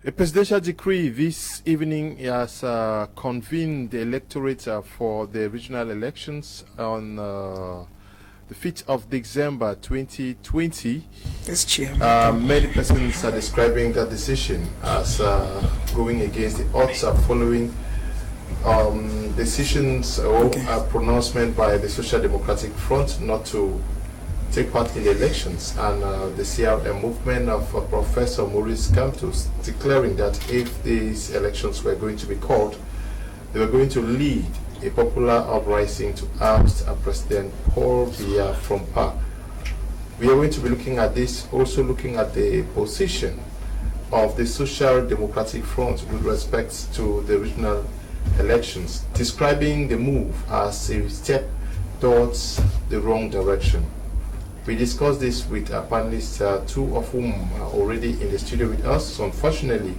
A presidential decree this evening has convened the electorate for the regional elections on the 5th of December 2020. Many persons are describing that decision as going against the odds following decisions or pronouncement by the Social Democratic Front not to take part in the elections, and the CRM movement of Professor Maurice Kamto declaring that if these elections were going to be called, they were going to lead a popular uprising to oust President Paul Biya from power. We are going to be looking at this, also looking at the position of the Social Democratic Front with respect to the regional elections, describing the move as a step towards the wrong direction. We discussed this with our panelists, two of whom are already in the studio with us. So unfortunately,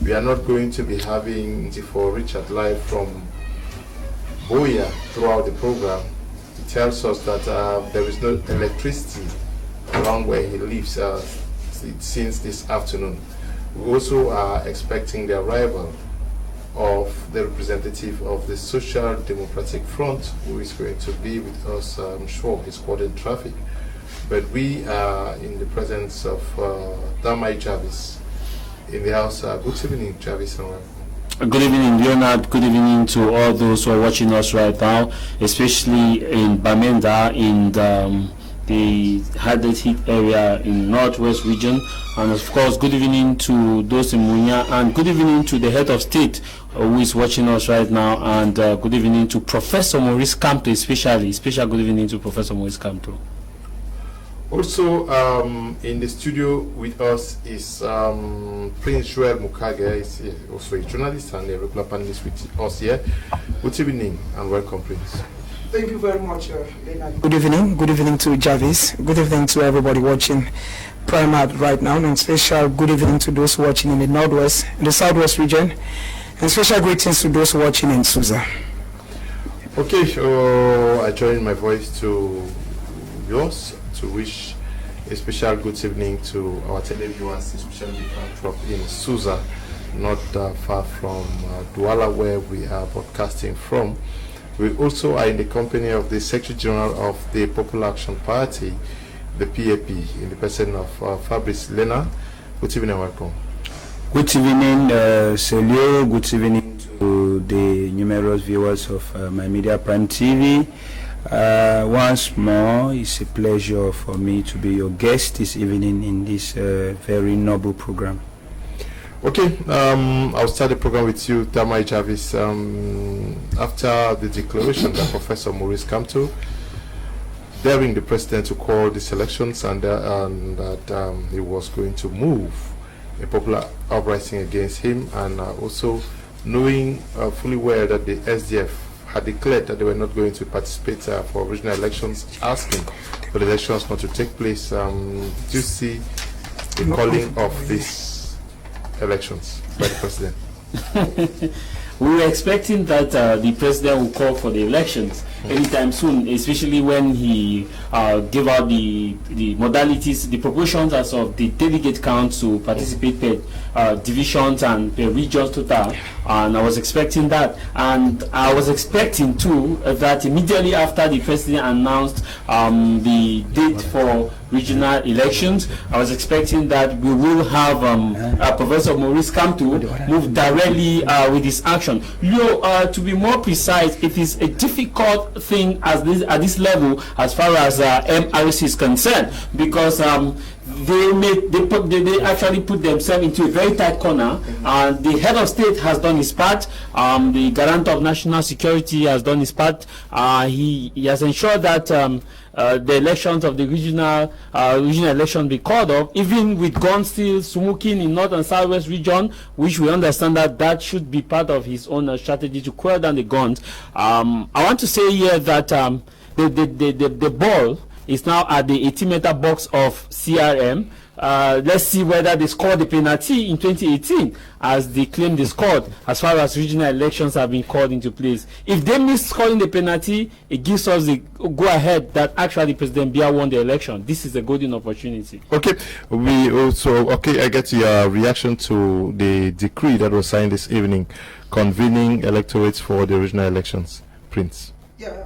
we are not going to be having for Richard live from Biya throughout the program. He tells us that there is no electricity around where he lives since this afternoon. We also are expecting the arrival of the representative of the Social Democratic Front, who is going to be with us. I'm sure he's caught in traffic. But we are in the presence of Damai Jarvis in the house. Good evening, Jarvis. Good evening, Leonard. Good evening to all those who are watching us right now, especially in Bamenda, in the hardest hit area in Northwest region. And of course, good evening to those in Munya, and good evening to the head of state who is watching us right now, and good evening to Professor Maurice Kamto, especially. Special good evening to Professor Maurice Kamto. Also in the studio with us is Prince Joel Mukage. He's also a journalist and a regular panelist with us here. Good evening and welcome, Prince. Thank you very much, Leonard. Good evening. Good evening to Jarvis. Good evening to everybody watching Primark right now, and special good evening to those watching in the Northwest, in the Southwest region, and special greetings to those watching in Susa. Okay, so I join my voice to yours to wish a special good evening to our televiewers, especially from in Susa, not far from Douala, where we are broadcasting from. We also are in the company of the Secretary General of the Popular Action Party, the PAP, in the person of Fabrice Lena. Good evening and welcome. Good evening, Celio. Good evening to the numerous viewers of my media Prime TV. Once more, it's a pleasure for me to be your guest this evening in this very noble program. Okay, I'll start the program with you, Damai Jarvis. After the declaration that Professor Maurice Kamto, daring the president to call these elections, and that he was going to move a popular uprising against him, and also knowing fully well that the SDF had declared that they were not going to participate for regional elections, asking for the elections not to take place. Did you see the calling of these elections by the president? We were expecting that the president would call for the elections anytime soon, especially when he gave out the modalities, the proportions as of the delegate count to participate per divisions and per regions total. And I was expecting that. And I was expecting too that immediately after the president announced the date for regional elections, I was expecting that we will have Professor Maurice Kamto move directly with his action. To be more precise, it is a difficult thing at this level as far as MRC is concerned, because they actually put themselves into a very tight corner. The head of state has done his part. The guarantor of national security has done his part. He has ensured that the elections of the regional election be called off, even with guns still smoking in North and Southwest region, which we understand that should be part of his own strategy to quell down the guns. I want to say here that the ball is now at the 18-meter box of CRM. Let's see whether they scored the penalty in 2018 as they claim they scored as far as regional elections have been called into place. If they miss scoring the penalty, it gives us the go-ahead that actually President Biya won the election. This is a golden opportunity. Okay, I get your reaction to the decree that was signed this evening convening electorates for the regional elections. Prince. Yeah,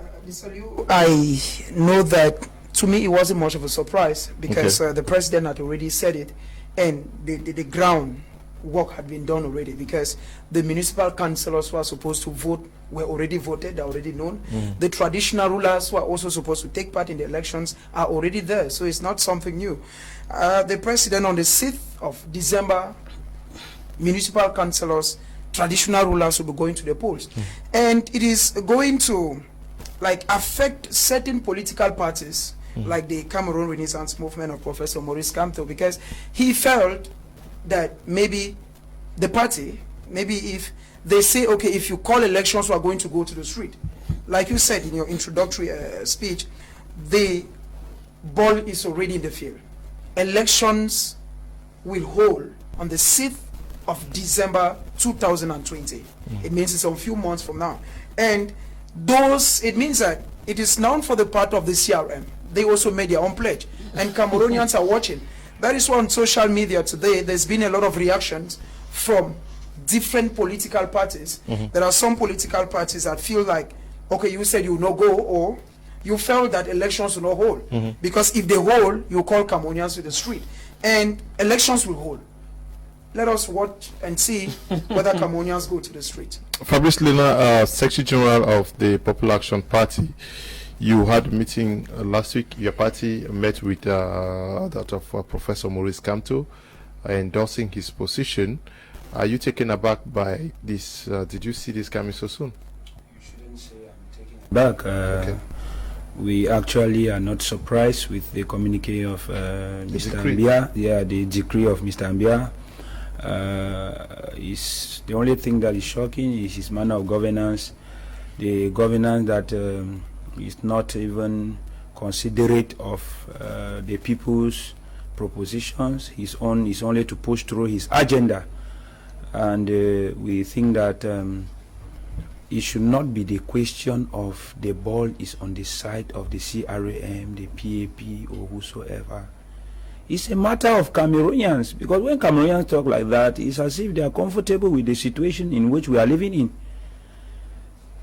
I know that to me it wasn't much of a surprise because the president had already said it, and the ground work had been done already, because the municipal councillors who are supposed to vote were already voted, they're already known. The traditional rulers who are also supposed to take part in the elections are already there, so it's not something new. The president on the 6th of December, municipal councillors, traditional rulers will be going to the polls, and it is going to affect certain political parties like the Cameroon Renaissance Movement of Professor Maurice Kamto, because he felt that maybe the party, if they say, okay, if you call elections, we are going to go to the street. Like you said in your introductory speech, the ball is already in the field. Elections will hold on the 6th of December 2020. It means it's a few months from now. And it means that it is known for the part of the CRM. They also made their own pledge, and Cameroonians are watching. That is why on social media today there's been a lot of reactions from different political parties. There are some political parties that feel like, okay, you said you will not go, or you felt that elections will not hold, because if they hold, you call Cameroonians to the street, and elections will hold. Let us watch and see whether Cameroonians go to the street. Fabrice Lena, Secretary General of the Popular Action Party, you had a meeting last week. Your party met with that of Professor Maurice Kamto, endorsing his position. Are you taken aback by this? Did you see this coming so soon? You shouldn't say I'm taken aback. We actually are not surprised with the communique of Mr. Biya. Yeah, the decree of Mr. Biya. Is the only thing that is shocking is his manner of governance. The governance that is not even considerate of the people's propositions. His own is only to push through his agenda, and we think that it should not be the question of the ball is on the side of the CRM, the PAP, or whosoever. It's a matter of Cameroonians, because when Cameroonians talk like that, it's as if they are comfortable with the situation in which we are living in.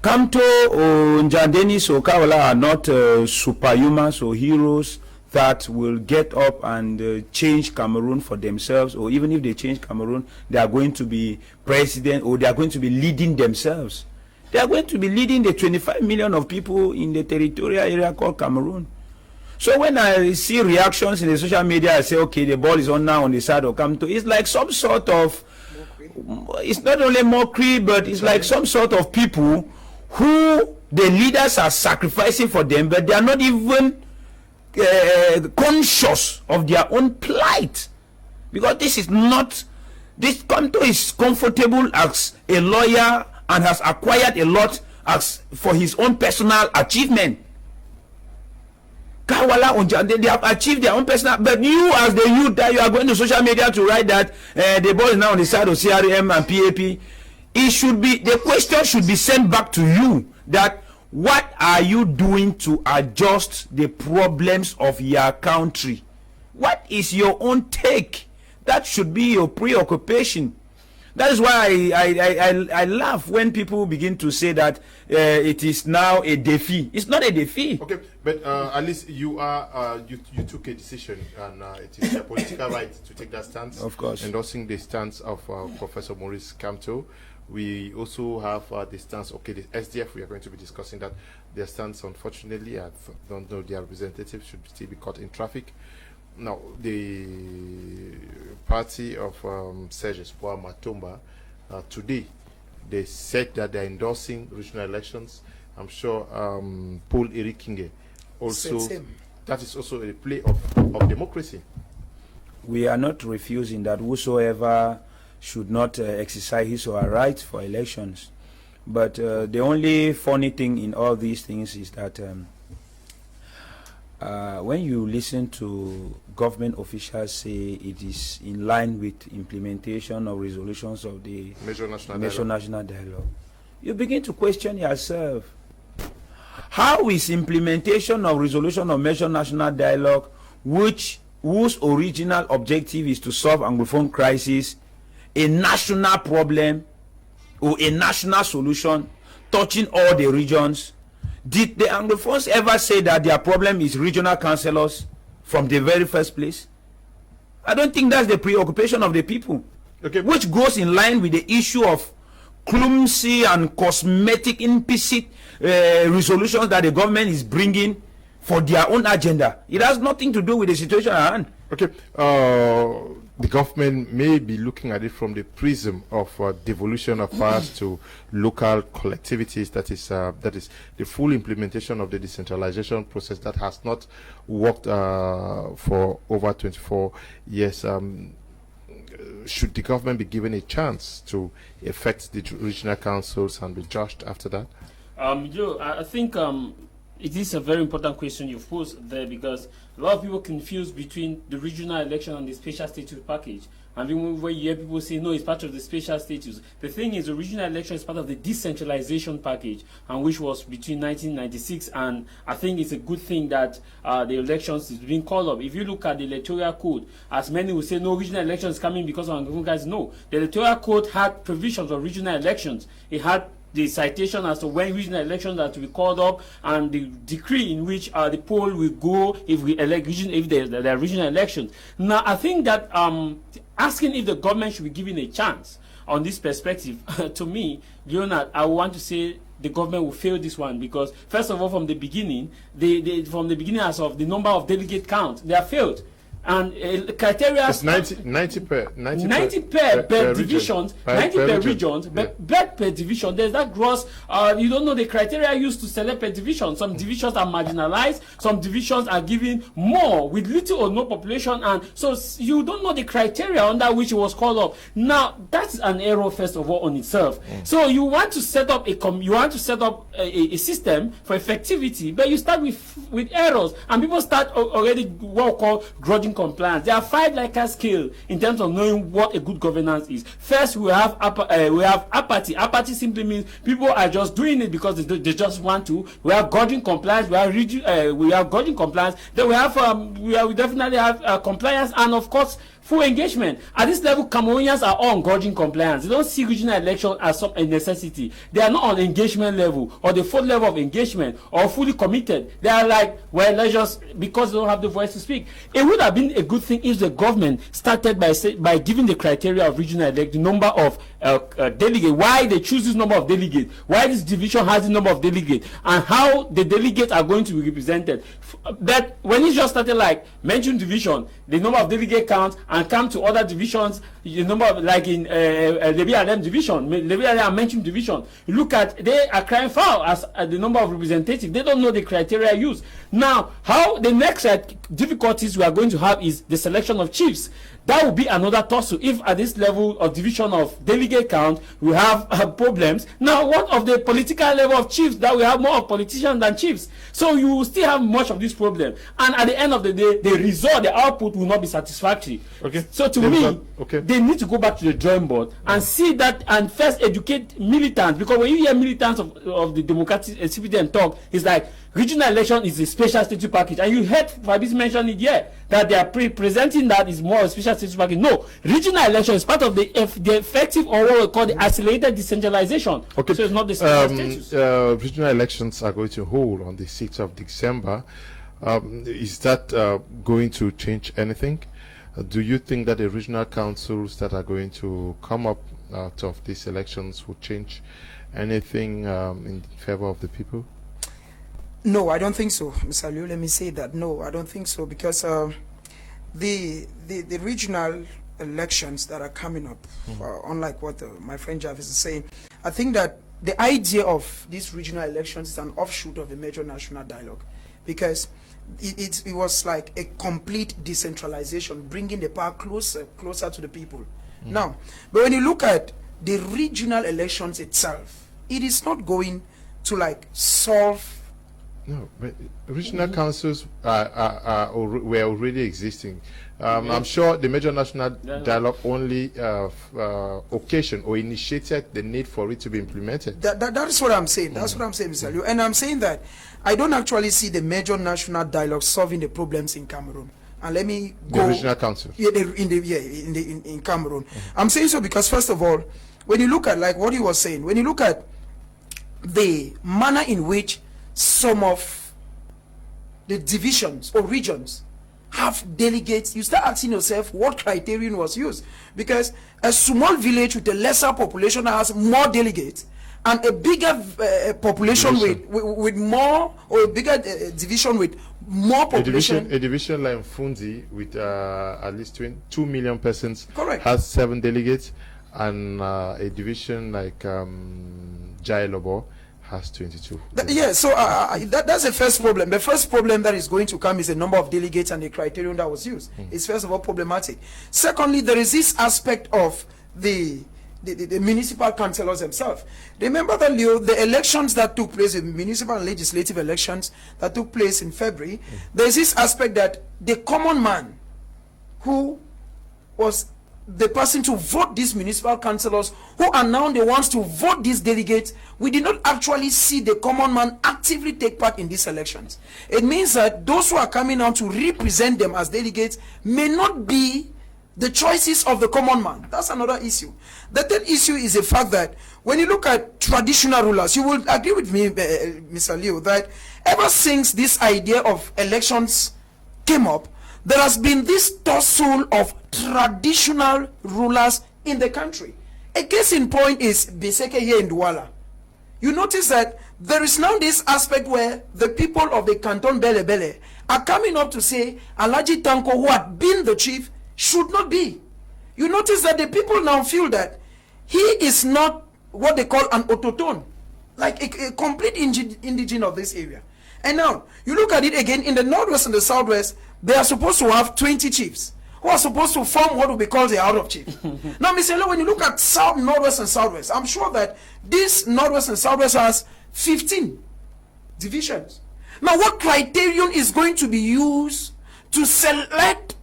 Kamto or Njandenis or Kawala are not superhumans or heroes that will get up and change Cameroon for themselves, or even if they change Cameroon, they are going to be president, or they are going to be leading themselves. They are going to be leading the 25 million of people in the territorial area called Cameroon. So when I see reactions in the social media, I say, okay, the ball is on now on the side of Kamto. It's like some sort of, it's not only mockery, but it's like some sort of people who the leaders are sacrificing for them, but they are not even conscious of their own plight. Because this Kamto is comfortable as a lawyer and has acquired a lot as for his own personal achievement. They have achieved their own personal, but you as the youth that you are going to social media to write that the ball is now on the side of CRM and PAP, it should be, the question should be sent back to you, that what are you doing to adjust the problems of your country? What is your own take? That should be your preoccupation. That is why I laugh when people begin to say that it is now a defeat. It's not a defeat. Okay, but at least you took a decision, and it is a political right to take that stance. Of course, endorsing the stance of Professor Maurice Kamto. We also have the stance. Okay, the SDF. We are going to be discussing that. Their stance, unfortunately, I don't know. Their representatives should still be caught in traffic. Now, the party of Serge Espoir Matomba, today, they said that they're endorsing regional elections. I'm sure Paul Eric Kinge also, that is also a play of democracy. We are not refusing that whosoever should not exercise his or her right for elections. But the only funny thing in all these things is that when you listen to government officials say it is in line with implementation of resolutions of the Major National National Dialogue, you begin to question yourself. How is implementation of resolution of Major National Dialogue, whose original objective is to solve Anglophone crisis, a national problem or a national solution touching all the regions? Did the Anglophones ever say that their problem is regional councillors from the very first place? I don't think that's the preoccupation of the people. Okay. Which goes in line with the issue of clumsy and cosmetic implicit resolutions that the government is bringing for their own agenda. It has nothing to do with the situation at hand. Okay. The government may be looking at it from the prism of devolution of powers to local collectivities. That is the full implementation of the decentralization process that has not worked for over 24 years. Should the government be given a chance to effect the regional councils and be judged after that? I think it is a very important question you've posed there, because a lot of people confuse between the regional election and the special status package. And when you hear people say, no, it's part of the special status, the thing is, the regional election is part of the decentralization package, and which was between 1996, and I think it's a good thing that the elections is being called up. If you look at the electoral code, as many will say, no, regional elections coming because of Anglophone guys. No, the electoral code had provisions of regional elections. It had the citation as to when regional elections are to be called up, and the decree in which the poll will go if we elect if there are regional elections. Now, I think that asking if the government should be given a chance on this perspective, to me, Leonard, I want to say the government will fail this one, because first of all, from the beginning, as of the number of delegate count, they have failed. And criteria it's 90 per divisions, 90 per regions, but per division. There's that gross. You don't know the criteria used to select per division. Some divisions are marginalized, some divisions are given more with little or no population, and so you don't know the criteria under which it was called up. Now that's an error, first of all, on itself. So you want to set up a system for effectivity, but you start with errors, and people start already what we call grudging compliance. There are 5 Likert scales in terms of knowing what a good governance is. First, we have apathy. Apathy simply means people are just doing it because they just want to. We have grudging compliance. We have grudging compliance. Then we definitely have compliance, and of course, full engagement. At this level, Cameroonians are all on grudging compliance. They don't see regional election as a necessity. They are not on engagement level or the full level of engagement or fully committed. They are like, well, let's just, because they don't have the voice to speak. It would have been a good thing if the government started by giving the criteria of regional elect, the number of delegates, why they choose this number of delegates, why this division has the number of delegates, and how the delegates are going to be represented. But when it just started like mention division, the number of delegate count, and come to other divisions, the number of, like in BrigadeAntiSardinard division, BrigadeAntiSardinard mention division, you look at, they are crying foul as the number of representatives. They don't know the criteria used. Now, how the next difficulties we are going to have is the selection of chiefs. That will be another tussle. If at this level of division of delegate count we have problems, now what of the political level of chiefs, that we have more of politicians than chiefs? So you will still have much of this problem, and at the end of the day, the result, the output will not be satisfactory. Okay. So to me, they need to go back to the drawing board and see that, and first educate militants, because when you hear militants of the democratic CPDM talk, it's like regional election is a special status package, and you heard Fabrice mention it here that they are presenting that is more a special status package. No, regional election is part of the effective, or what we call the accelerated decentralization. Okay. So it's not the special status. Regional elections are going to hold on the 6th of December. Is that going to change anything? Do you think that the regional councils that are going to come up out of these elections will change anything in favor of the people? No, I don't think so, Mr. Liu. Let me say that. No, I don't think so, because the regional elections that are coming up, unlike what my friend Jarvis is saying, I think that the idea of these regional elections is an offshoot of the major national dialogue, because it was like a complete decentralization, bringing the power closer to the people. Now, but when you look at the regional elections itself, it is not going to like solve No, but regional councils were already existing. I'm sure the major national dialogue only occasioned or initiated the need for it to be implemented. That is what I'm saying. That's what I'm saying, Mr. Liu. And I'm saying that I don't actually see the major national dialogue solving the problems in Cameroon. And let me go. The regional council. Yeah, in Cameroon. I'm saying so because, first of all, when you look at, like what he was saying, when you look at the manner in which some of the divisions or regions have delegates, you start asking yourself what criterion was used, because a small village with a lesser population has more delegates and a bigger population with more, or a bigger division with more population. A division like Fundi with at least 2 million persons, correct, has 7 delegates, and a division like Jailobo has 22. So that's the first problem. The first problem that is going to come is the number of delegates and the criterion that was used. It's first of all problematic. Secondly, there is this aspect of the municipal councillors themselves. Remember that, Leo, the elections that took place, the municipal and legislative elections that took place in February, there's this aspect that the common man who was the person to vote these municipal councillors, who are now the ones to vote these delegates, we did not actually see the common man actively take part in these elections. It means that those who are coming out to represent them as delegates may not be the choices of the common man. That's another issue. The third issue is the fact that when you look at traditional rulers, you will agree with me, Mr. Leo, that ever since this idea of elections came up, there has been this tussle of traditional rulers in the country. A case in point is Biseke here in Douala. You notice that there is now this aspect where the people of the Canton Bele Bele are coming up to say Alhaji Tanko, who had been the chief, should not be. You notice that the people now feel that he is not what they call an autochtone, like a complete indigene of this area. And now, you look at it again, in the northwest and the southwest, they are supposed to have 20 chiefs who are supposed to form what will be called the out of chief. Now, Mr. Lo, when you look at south, northwest and southwest, I'm sure that this northwest and southwest has 15 divisions. Now, what criterion is going to be used to select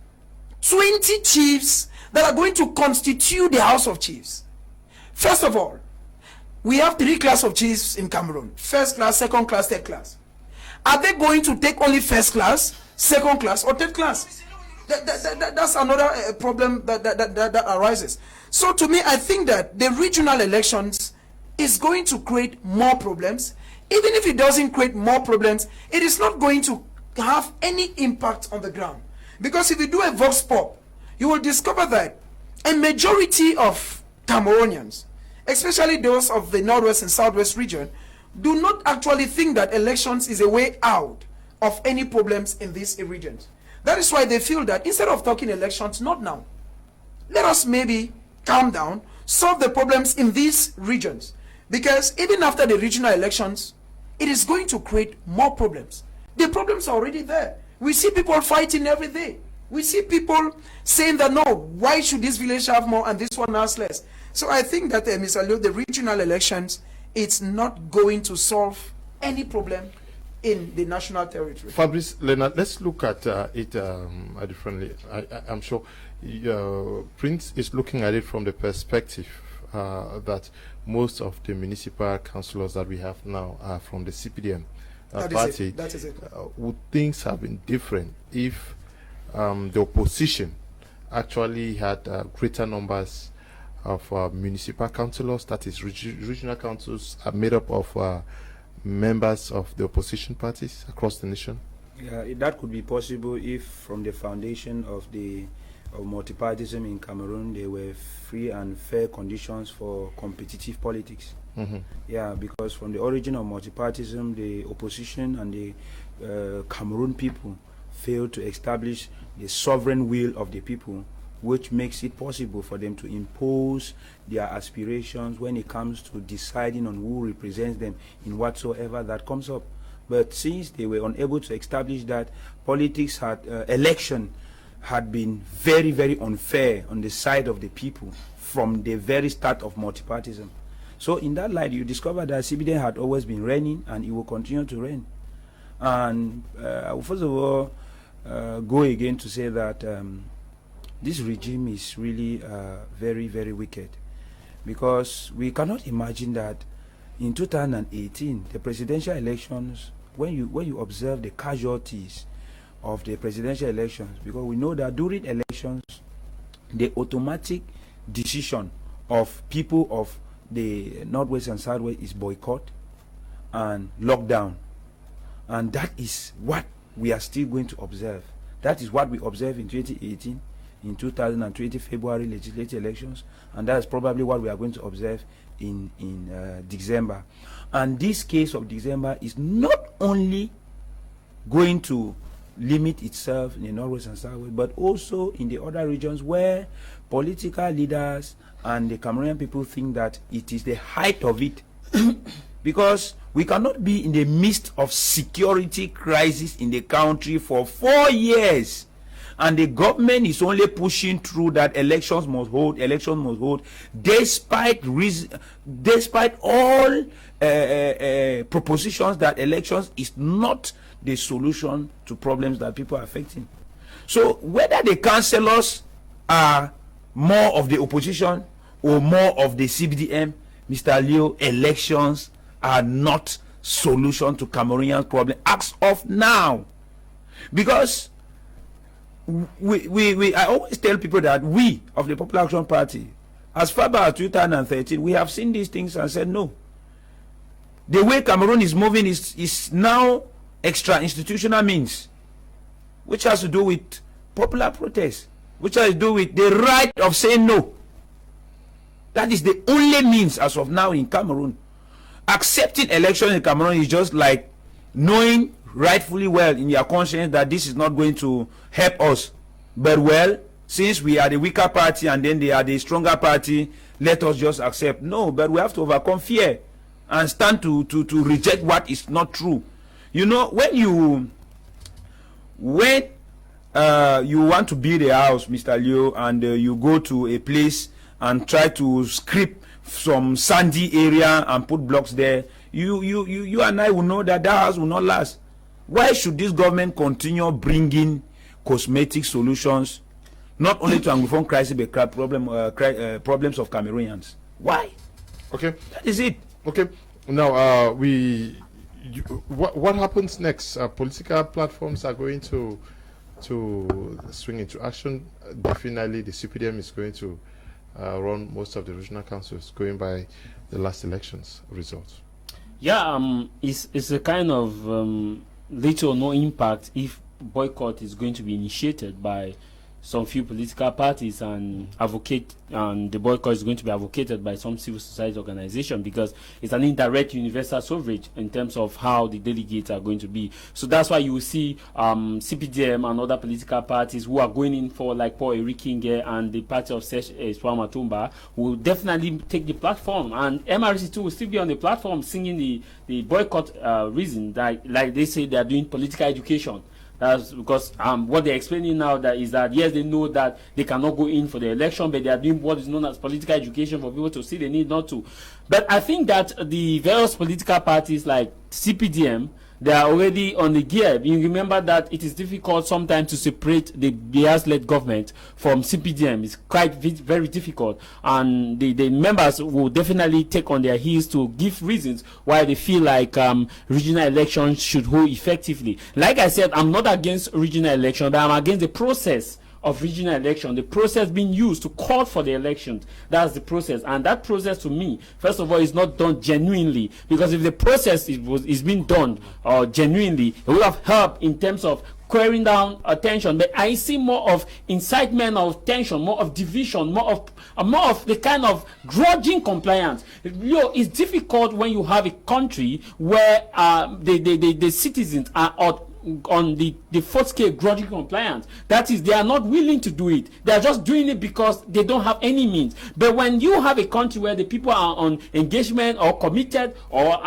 20 chiefs that are going to constitute the House of Chiefs? First of all, we have 3 classes of chiefs in Cameroon: first class, second class, third class. Are they going to take only first class, second class, or third class? That's another problem that arises. So to me, I think that the regional elections is going to create more problems. Even if it doesn't create more problems, it is not going to have any impact on the ground. Because if you do a vox pop, you will discover that a majority of Cameroonians, especially those of the northwest and southwest region, do not actually think that elections is a way out of any problems in these regions. That is why they feel that instead of talking elections, not now, let us maybe calm down, solve the problems in these regions. Because even after the regional elections, it is going to create more problems. The problems are already there. We see people fighting every day. We see people saying that, no, why should this village have more and this one has less? So I think that, Mr. Leo, the regional elections, it's not going to solve any problem in the national territory. Fabrice Leonard, let's look at it differently. I'm sure Prince is looking at it from the perspective that most of the municipal councillors that we have now are from the CPDM party. That is it. Would things have been different if the opposition actually had greater numbers of municipal councillors, that is regional councils, are made up of members of the opposition parties across the nation? Yeah, that could be possible if from the foundation of multipartyism in Cameroon there were free and fair conditions for competitive politics. Yeah, because from the origin of multipartyism, the opposition and the Cameroon people failed to establish the sovereign will of the people, which makes it possible for them to impose their aspirations when it comes to deciding on who represents them in whatsoever that comes up. But since they were unable to establish that, politics election had been very, very unfair on the side of the people from the very start of multipartyism. So in that light, you discover that CBD had always been reigning and it will continue to reign. And I will first of all go again to say that this regime is really very, very wicked, because we cannot imagine that in 2018, the presidential elections, when you observe the casualties of the presidential elections, because we know that during elections, the automatic decision of people of the Northwest and Southwest is boycott and lockdown. And that is what we are still going to observe. That is what we observed in 2018, in 2020 February legislative elections, and that is probably what we are going to observe in December. And this case of December is not only going to limit itself in the Northwest and Southwest, but also in the other regions where political leaders and the Cameroonian people think that it is the height of it. Because we cannot be in the midst of security crisis in the country for 4 years, and the government is only pushing through that elections must hold, despite all propositions that elections is not the solution to problems that people are affecting. So whether the councillors are more of the opposition or more of the CBDM, Mr. Leo, elections are not solution to Cameroonian problem as of now. Because I always tell people that we of the Popular Action Party, as far back as 2013, we have seen these things and said no. The way Cameroon is moving is now extra institutional means, which has to do with popular protest, which has to do with the right of saying no. That is the only means as of now in Cameroon. Accepting election in Cameroon is just like knowing rightfully well in your conscience that this is not going to help us. But well, since we are the weaker party and then they are the stronger party, let us just accept. No, but we have to overcome fear and stand to reject what is not true. You know, when you want to build a house, Mr. Leo, and you go to a place and try to scrape some sandy area and put blocks there, you and I will know that house will not last. Why should this government continue bringing cosmetic solutions, not only to Anglophone crisis but problems of Cameroonians? Why? Okay, that is it. Okay, now what happens next? Political platforms are going to swing into action. Definitely, the CPDM is going to run most of the regional councils, going by the last elections results. Yeah, it's a kind of little or no impact if boycott is going to be initiated by some few political parties and the boycott is going to be advocated by some civil society organization, because it's an indirect universal suffrage in terms of how the delegates are going to be. So that's why you will see CPDM and other political parties who are going in for, like Paul Erikinge and the party of Swama Tumba, will definitely take the platform, and MRC too will still be on the platform singing the boycott reason, that like they say they are doing political education. That's because what they're explaining now is that yes, they know that they cannot go in for the election, but they are doing what is known as political education for people to see they need not to. But I think that the various political parties like CPDM, they are already on the gear. You remember that it is difficult sometimes to separate the Biya-led government from CPDM. It's quite very difficult, and the members will definitely take on their heels to give reasons why they feel like regional elections should hold effectively. Like I said, I'm not against regional election, but I'm against the process of regional election, the process being used to call for the elections. That's the process, and that process to me, first of all, is not done genuinely, because if the process is being done genuinely, it would have helped in terms of querying down tension. But I see more of incitement of tension, more of division, more of the kind of grudging compliance. It's difficult when you have a country where the citizens are on the fourth scale grudging compliance. That is, they are not willing to do it. They are just doing it because they don't have any means. But when you have a country where the people are on engagement or committed or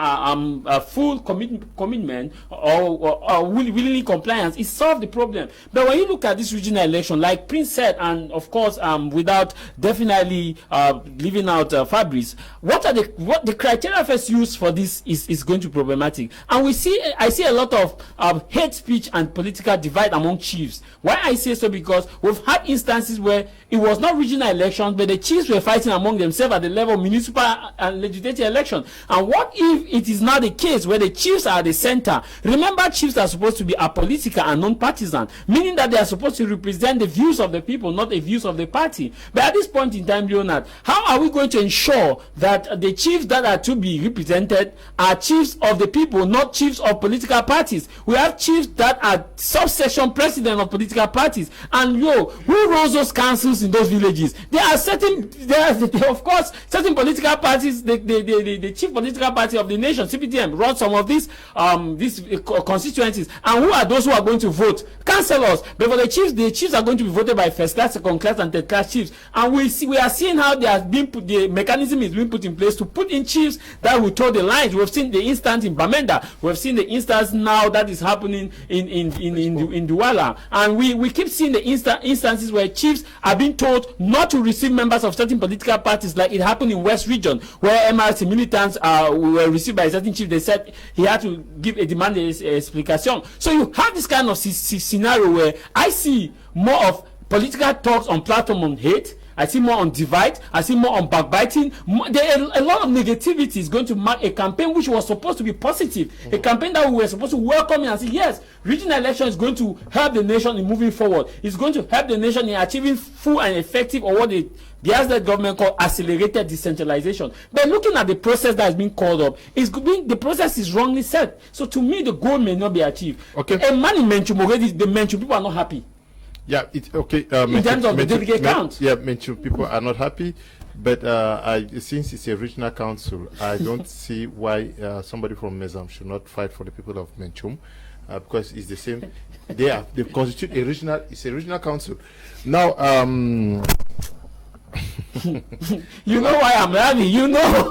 full commitment or willingly compliance, it solves the problem. But when you look at this regional election, like Prince said, and of course without definitely leaving out Fabrice, what the criteria first used for this is going to be problematic. And I see a lot of hate speech and political divide among chiefs. Why I say so? Because we've had instances where it was not regional elections, but the chiefs were fighting among themselves at the level of municipal and legislative election. And what if it is not the case where the chiefs are at the center? Remember, chiefs are supposed to be apolitical and non-partisan, meaning that they are supposed to represent the views of the people, not the views of the party. But at this point in time, Leonard, how are we going to ensure that the chiefs that are to be represented are chiefs of the people, not chiefs of political parties? We have chiefs that are subsection president of political parties, and who runs those councils in those villages? There are of course certain political parties. The chief political party of the nation, CPDM, runs some of these constituencies. And who are those who are going to vote? Councillors. But for the chiefs are going to be voted by first class, second class, and third class chiefs. And we are seeing how the mechanism is being put in place to put in chiefs that will toe the lines. We've seen the instance in Bamenda. We've seen the instance now that is happening in Douala. And we keep seeing the instances where chiefs are being told not to receive members of certain political parties, like it happened in West Region, where MRC militants were received by a certain chief. They said he had to give a demand explication. So you have this kind of scenario where I see more of political talks on platform on hate. I see more on divide. I see more on backbiting. A lot of negativity is going to mark a campaign which was supposed to be positive. A campaign that we were supposed to welcome and say, yes, regional election is going to help the nation in moving forward. It's going to help the nation in achieving full and effective, or what the Biya's government called accelerated decentralization. But looking at the process that has been called up, the process is wrongly set. So to me, the goal may not be achieved. Okay. A man in Menchum already, the Menchum people are not happy. Yeah, it's okay. In terms of the delegate count. Yeah, Menchum people are not happy. But since it's a regional council, I don't see why somebody from Mezam should not fight for the people of Menchum, because it's the same. They constitute a regional. It's a regional council. Now, you know why I'm happy. You know.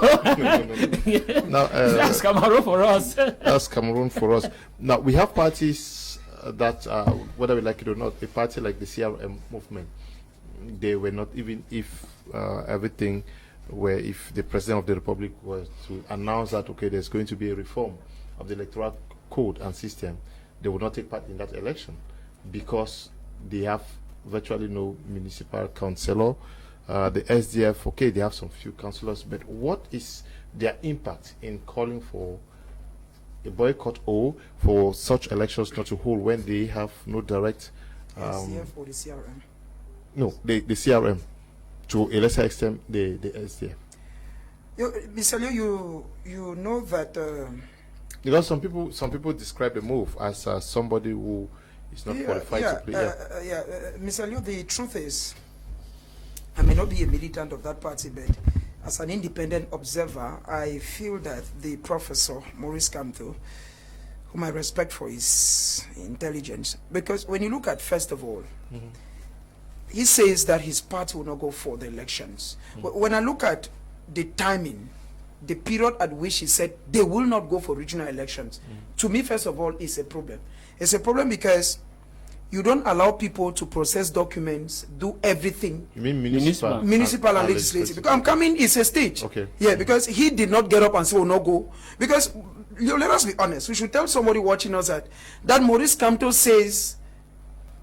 Now, that's Cameroon for us. That's Cameroon for us. Now we have parties that, whether we like it or not, a party like the CRM movement, they were not, even if everything where if the president of the republic was to announce that, okay, there's going to be a reform of the electoral code and system, they would not take part in that election because they have virtually no municipal councillor. The SDF, okay, they have some few councillors, but what is their impact in calling for a boycott or for such elections not to hold when they have no direct SDF or the CRM? No, the CRM, to a lesser extent the SDF. Mr. Leo, you know that because some people describe the move as somebody who is not qualified to play. Mr. Leo, the truth is, I may not be a militant of that party, but as an independent observer, I feel that the Professor Maurice Kamto, whom I respect for his intelligence, because when you look at, first of all, he says that his party will not go for the elections. When I look at the timing, the period at which he said they will not go for regional elections, to me, first of all, is a problem. It's a problem because you don't allow people to process documents, do everything. You mean municipal and legislative? Because I'm coming, it's a stage. Okay. Yeah, because he did not get up and say, "Will not go." Because let us be honest, we should tell somebody watching us that Maurice Kamto says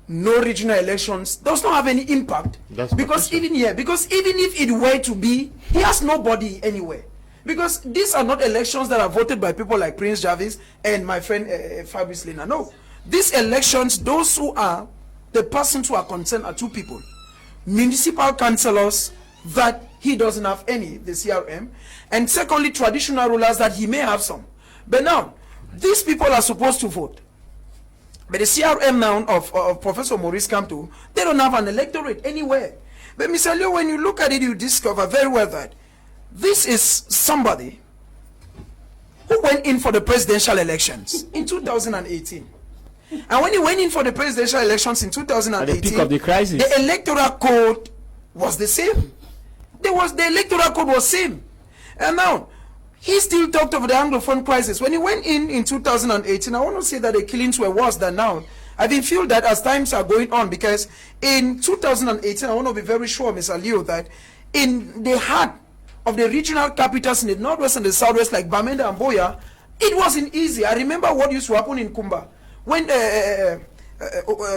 no regional elections does not have any impact. Because even if it were to be, he has nobody anywhere. Because these are not elections that are voted by people like Prince Jarvis and my friend Fabrice Lena. No. These elections, those who are the persons who are concerned are two people. Municipal councillors that he doesn't have any, the CRM, and secondly, traditional rulers that he may have some. But now, these people are supposed to vote. But the CRM now of Professor Maurice Kamto, they don't have an electorate anywhere. But Mr. Leo, when you look at it, you discover very well that this is somebody who went in for the presidential elections in 2018. And when he went in for the presidential elections in 2018, at the peak of the crisis, the electoral code was the same. The electoral code was same. And now, he still talked of the Anglophone crisis. When he went in 2018, I want to say that the killings were worse than now. I feel that as times are going on, because in 2018, I want to be very sure, Mr. Leo, that in the heart of the regional capitals in the northwest and the southwest, like Bamenda and Biya, it wasn't easy. I remember what used to happen in Kumba when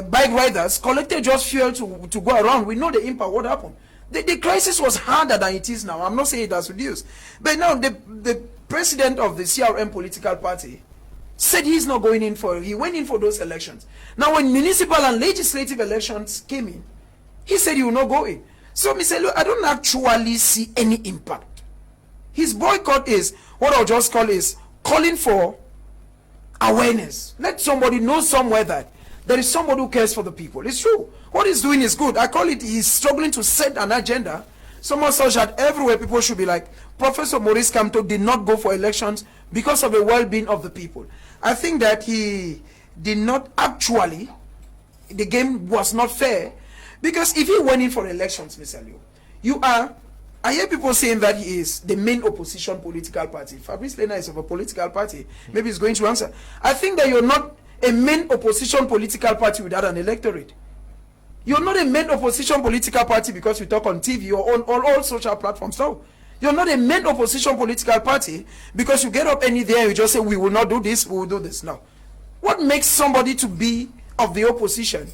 bike riders collected just fuel to go around. We know the impact, what happened. The crisis was harder than it is now. I'm not saying it has reduced. But now the president of the CRM political party said he's not going in for, he went in for those elections. Now when municipal and legislative elections came in, he said he will not go in. So Mr. Leo, I don't actually see any impact. His boycott is, what I'll just call is, calling for awareness. Let somebody know somewhere that there is somebody who cares for the people. It's true. What he's doing is good. I call it, he's struggling to set an agenda, so much such that everywhere people should be like, Professor Maurice Kamto did not go for elections because of the well-being of the people. I think that he did not actually, the game was not fair, because if he went in for elections, Mr. Leo, I hear people saying that he is the main opposition political party. Fabrice Lena is of a political party. Maybe he's going to answer. I think that you're not a main opposition political party without an electorate. You're not a main opposition political party because you talk on TV or on all social platforms. No. You're not a main opposition political party because you get up any day and you just say, we will not do this, we will do this. No. What makes somebody to be of the opposition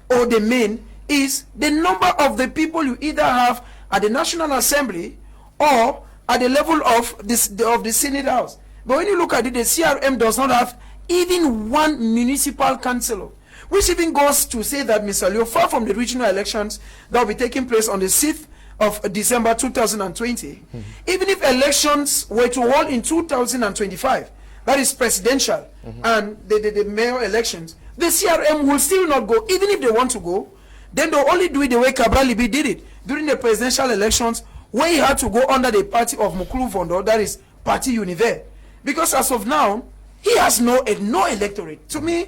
or the main is the number of the people you either have at the National Assembly or at the level of the Senate House. But when you look at it, the CRM does not have even one municipal councillor, which even goes to say that, Mr. Leo, far from the regional elections that will be taking place on the 6th of December 2020, even if elections were to hold in 2025, that is presidential, and the mayor elections, the CRM will still not go. Even if they want to go, then they'll only do it the way Cabral Libi did it during the presidential elections, where he had to go under the party of Mukulu Vondo, that is Parti Univer. Because as of now, he has no electorate. To me,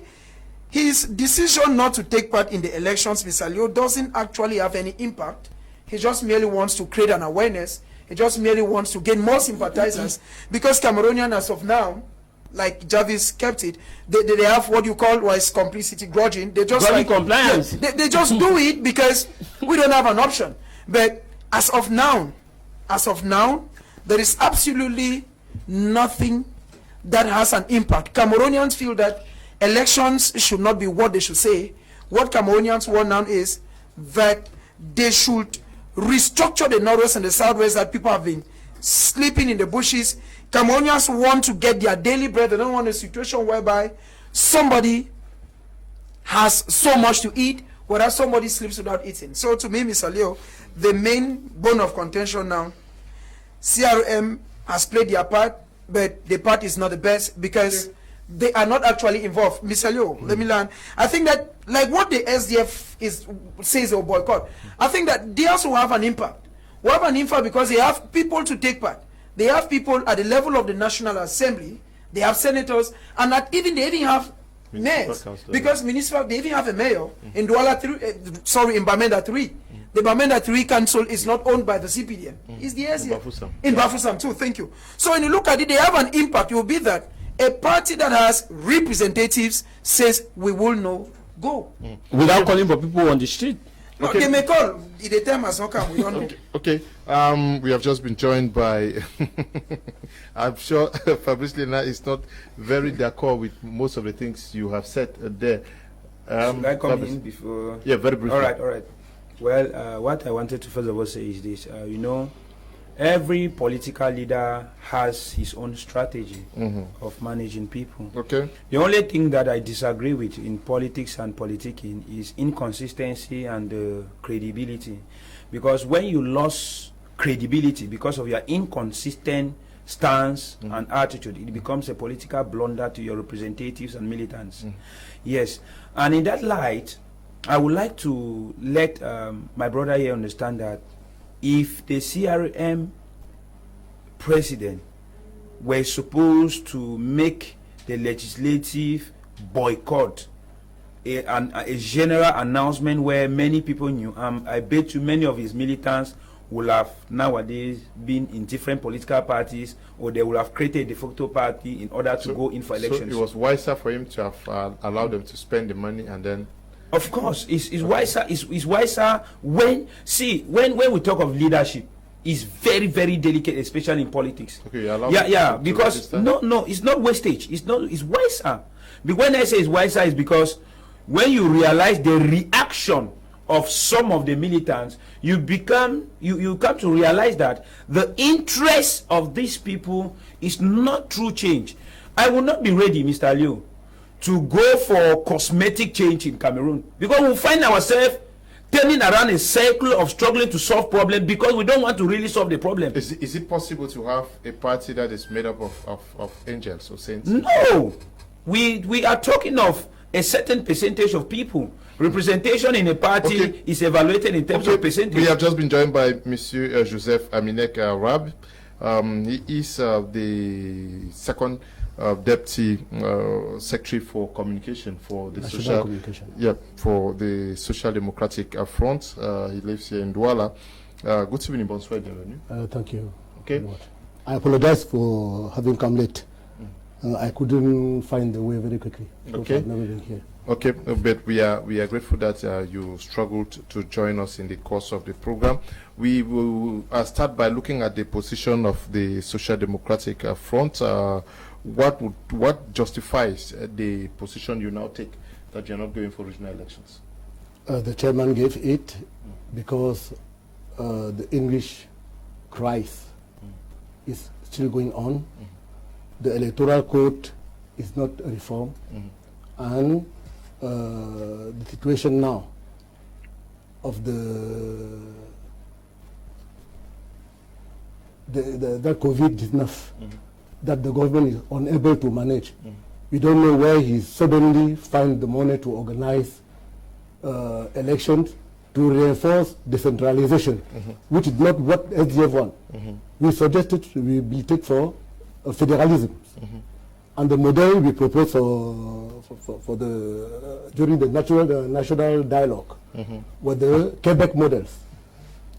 his decision not to take part in the elections, Mr. Leo, doesn't actually have any impact. He just merely wants to create an awareness. He just merely wants to gain more sympathizers, because Cameroonian, as of now, like Jarvis kept it, they have what you call was complicity grudging. They just like compliance. They just do it because we don't have an option. But as of now, there is absolutely nothing that has an impact. Cameroonians feel that elections should not be what they should say. What Cameroonians want now is that they should restructure the Northwest and the Southwest, that people have been sleeping in the bushes. Cameroonians want to get their daily bread. They don't want a situation whereby somebody has so much to eat, whereas somebody sleeps without eating. So to me, Mr. Leo, the main bone of contention now, CRM has played their part, but the part is not the best because they are not actually involved. Mr. Leo, let me learn. I think that, like what the SDF says or boycott, I think that they also have an impact. We have an impact because they have people to take part. They have people at the level of the National Assembly. They have senators, and they even have mayors, because municipal, they even have a mayor in Douala 3, in Bamenda 3. The Bamenda 3 council is not owned by the CPDM. It's the SDF. In Bafoussam too, thank you. So when you look at it, they have an impact. It will be that a party that has representatives says we will not go. Without calling for people on the street. No, they may call. The time has not come. We don't know. Okay. We have just been joined by. I'm sure Fabrice Lena is not very d'accord with most of the things you have said there. Should I come in before? Yeah, very briefly. All right. Well, what I wanted to first of all say is this. Every political leader has his own strategy of managing people. Okay. The only thing that I disagree with in politics and politicking is inconsistency and credibility. Because when you lose credibility because of your inconsistent stance and attitude, it becomes a political blunder to your representatives and militants. Yes. And in that light, I would like to let my brother here understand that if the CRM president were supposed to make the legislative boycott a general announcement where many people knew. I bet you many of his militants will have nowadays been in different political parties, or they will have created a de facto party in order to go in for elections. So it was wiser for him to have allowed them to spend the money and then... Of course, it's wiser. It's wiser when we talk of leadership. It's very, very delicate, especially in politics. Okay, you allow because no, it's not wastage. It's wiser. But when I say it's wiser, it's because when you realize the reaction of some of the militants, you come to realize that the interest of these people is not true change. I will not be ready, Mr. Liu, to go for cosmetic change in Cameroon, because we'll find ourselves turning around a cycle of struggling to solve problems because we don't want to really solve the problem. Is it possible to have a party that is made up of angels or saints? No, we are talking of a certain percentage of people. Representation in a party is evaluated in terms of percentage. We have just been joined by Monsieur Joseph Aminek Rab. He is the second Deputy Secretary for Communication for the for the Social Democratic Front. He lives here in Douala. Good evening, bonsoir, bienvenue. Thank you. Okay. I apologize for having come late. I couldn't find the way very quickly. Okay. I've never been here. Okay, but we are grateful that you struggled to join us in the course of the program. We will start by looking at the position of the Social Democratic Front. What justifies the position you now take that you're not going for regional elections? The chairman gave it because the English Crise is still going on. The electoral code is not reformed, and the situation now of the COVID-19 that the government is unable to manage. We don't know where he suddenly find the money to organize elections to reinforce decentralization, which is not what SDF want. We suggested we will take for federalism, and the model we propose for the during the national dialogue were the Quebec models.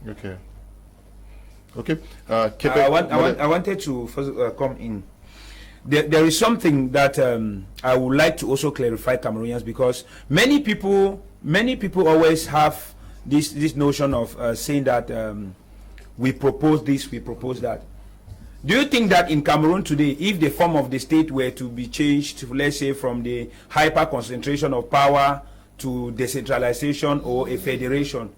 Okay. Okay. Quebec I wanted to first come in. There is something that I would like to also clarify, Cameroonians, because many people always have this notion of saying that we propose this, we propose that. Do you think that in Cameroon today, if the form of the state were to be changed, let's say from the hyper concentration of power to decentralization or a federation,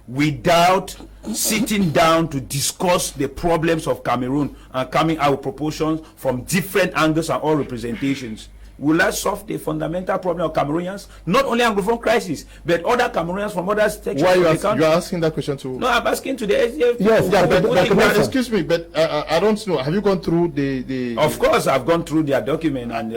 without sitting down to discuss the problems of Cameroon and coming out with propositions from different angles and all representations, will that solve the fundamental problem of Cameroonians? Not only Anglophone crisis, but other Cameroonians from other sections of the country. You are asking that question to? No, I'm asking to the SDF. Yes, but excuse me, but I don't know. Have you gone through the? Of course, I've gone through their document and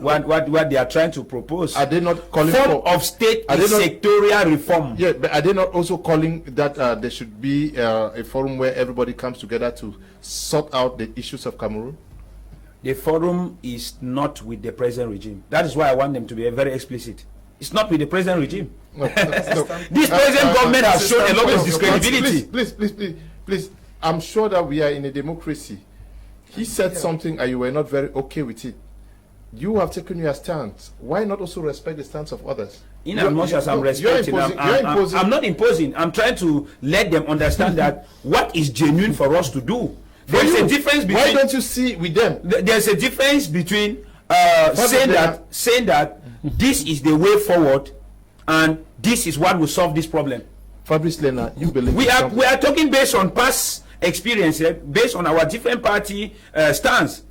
what they are trying to propose. Are they not calling form of state sectorial reform? Yeah, but are they not also calling that there should be a forum where everybody comes together to sort out the issues of Cameroon? The forum is not with the present regime. That is why I want them to be very explicit. It's not with the present regime. No. This present government has shown a lot of discredibility. Please. I'm sure that we are in a democracy. He said something and you were not very okay with it. You have taken your stance. Why not also respect the stance of others? In as much as I'm respecting, I'm not imposing. I'm trying to let them understand that what is genuine for us to do. There's a difference between. Why don't you see with them? There's a difference between saying that this is the way forward, and this is what will solve this problem. Fabrice Lena, you believe we are talking based on past experience, based on our different party stance.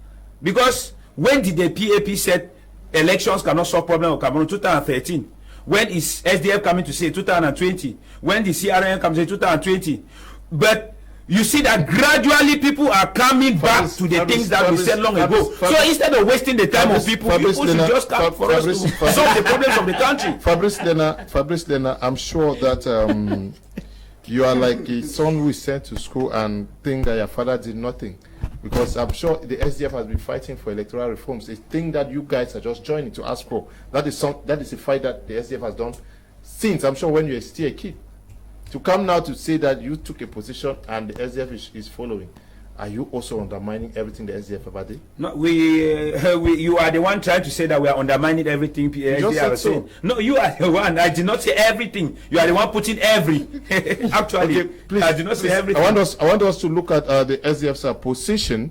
Because when did the PAP said elections cannot solve problem of Cameroon? 2013. When is SDF coming to say 2020? When the CRN comes in 2020? But you see that gradually people are coming back to the things that we said long ago. So instead of wasting the time of people should just come for us to solve the problems of the country. Fabrice Lena, I'm sure that you are like a son who is sent to school and think that your father did nothing. Because I'm sure the SDF has been fighting for electoral reforms. A thing that you guys are just joining to ask for. That is a fight that the SDF has done since, I'm sure, when you were still a kid. To come now to say that you took a position and the SDF is following, are you also undermining everything the SDF ever did? No, you are the one trying to say that we are undermining everything SDF is saying. No, you are the one. I did not say everything. You are the one putting every. Actually, okay, please, I did not say everything. I want us to look at the SDF's position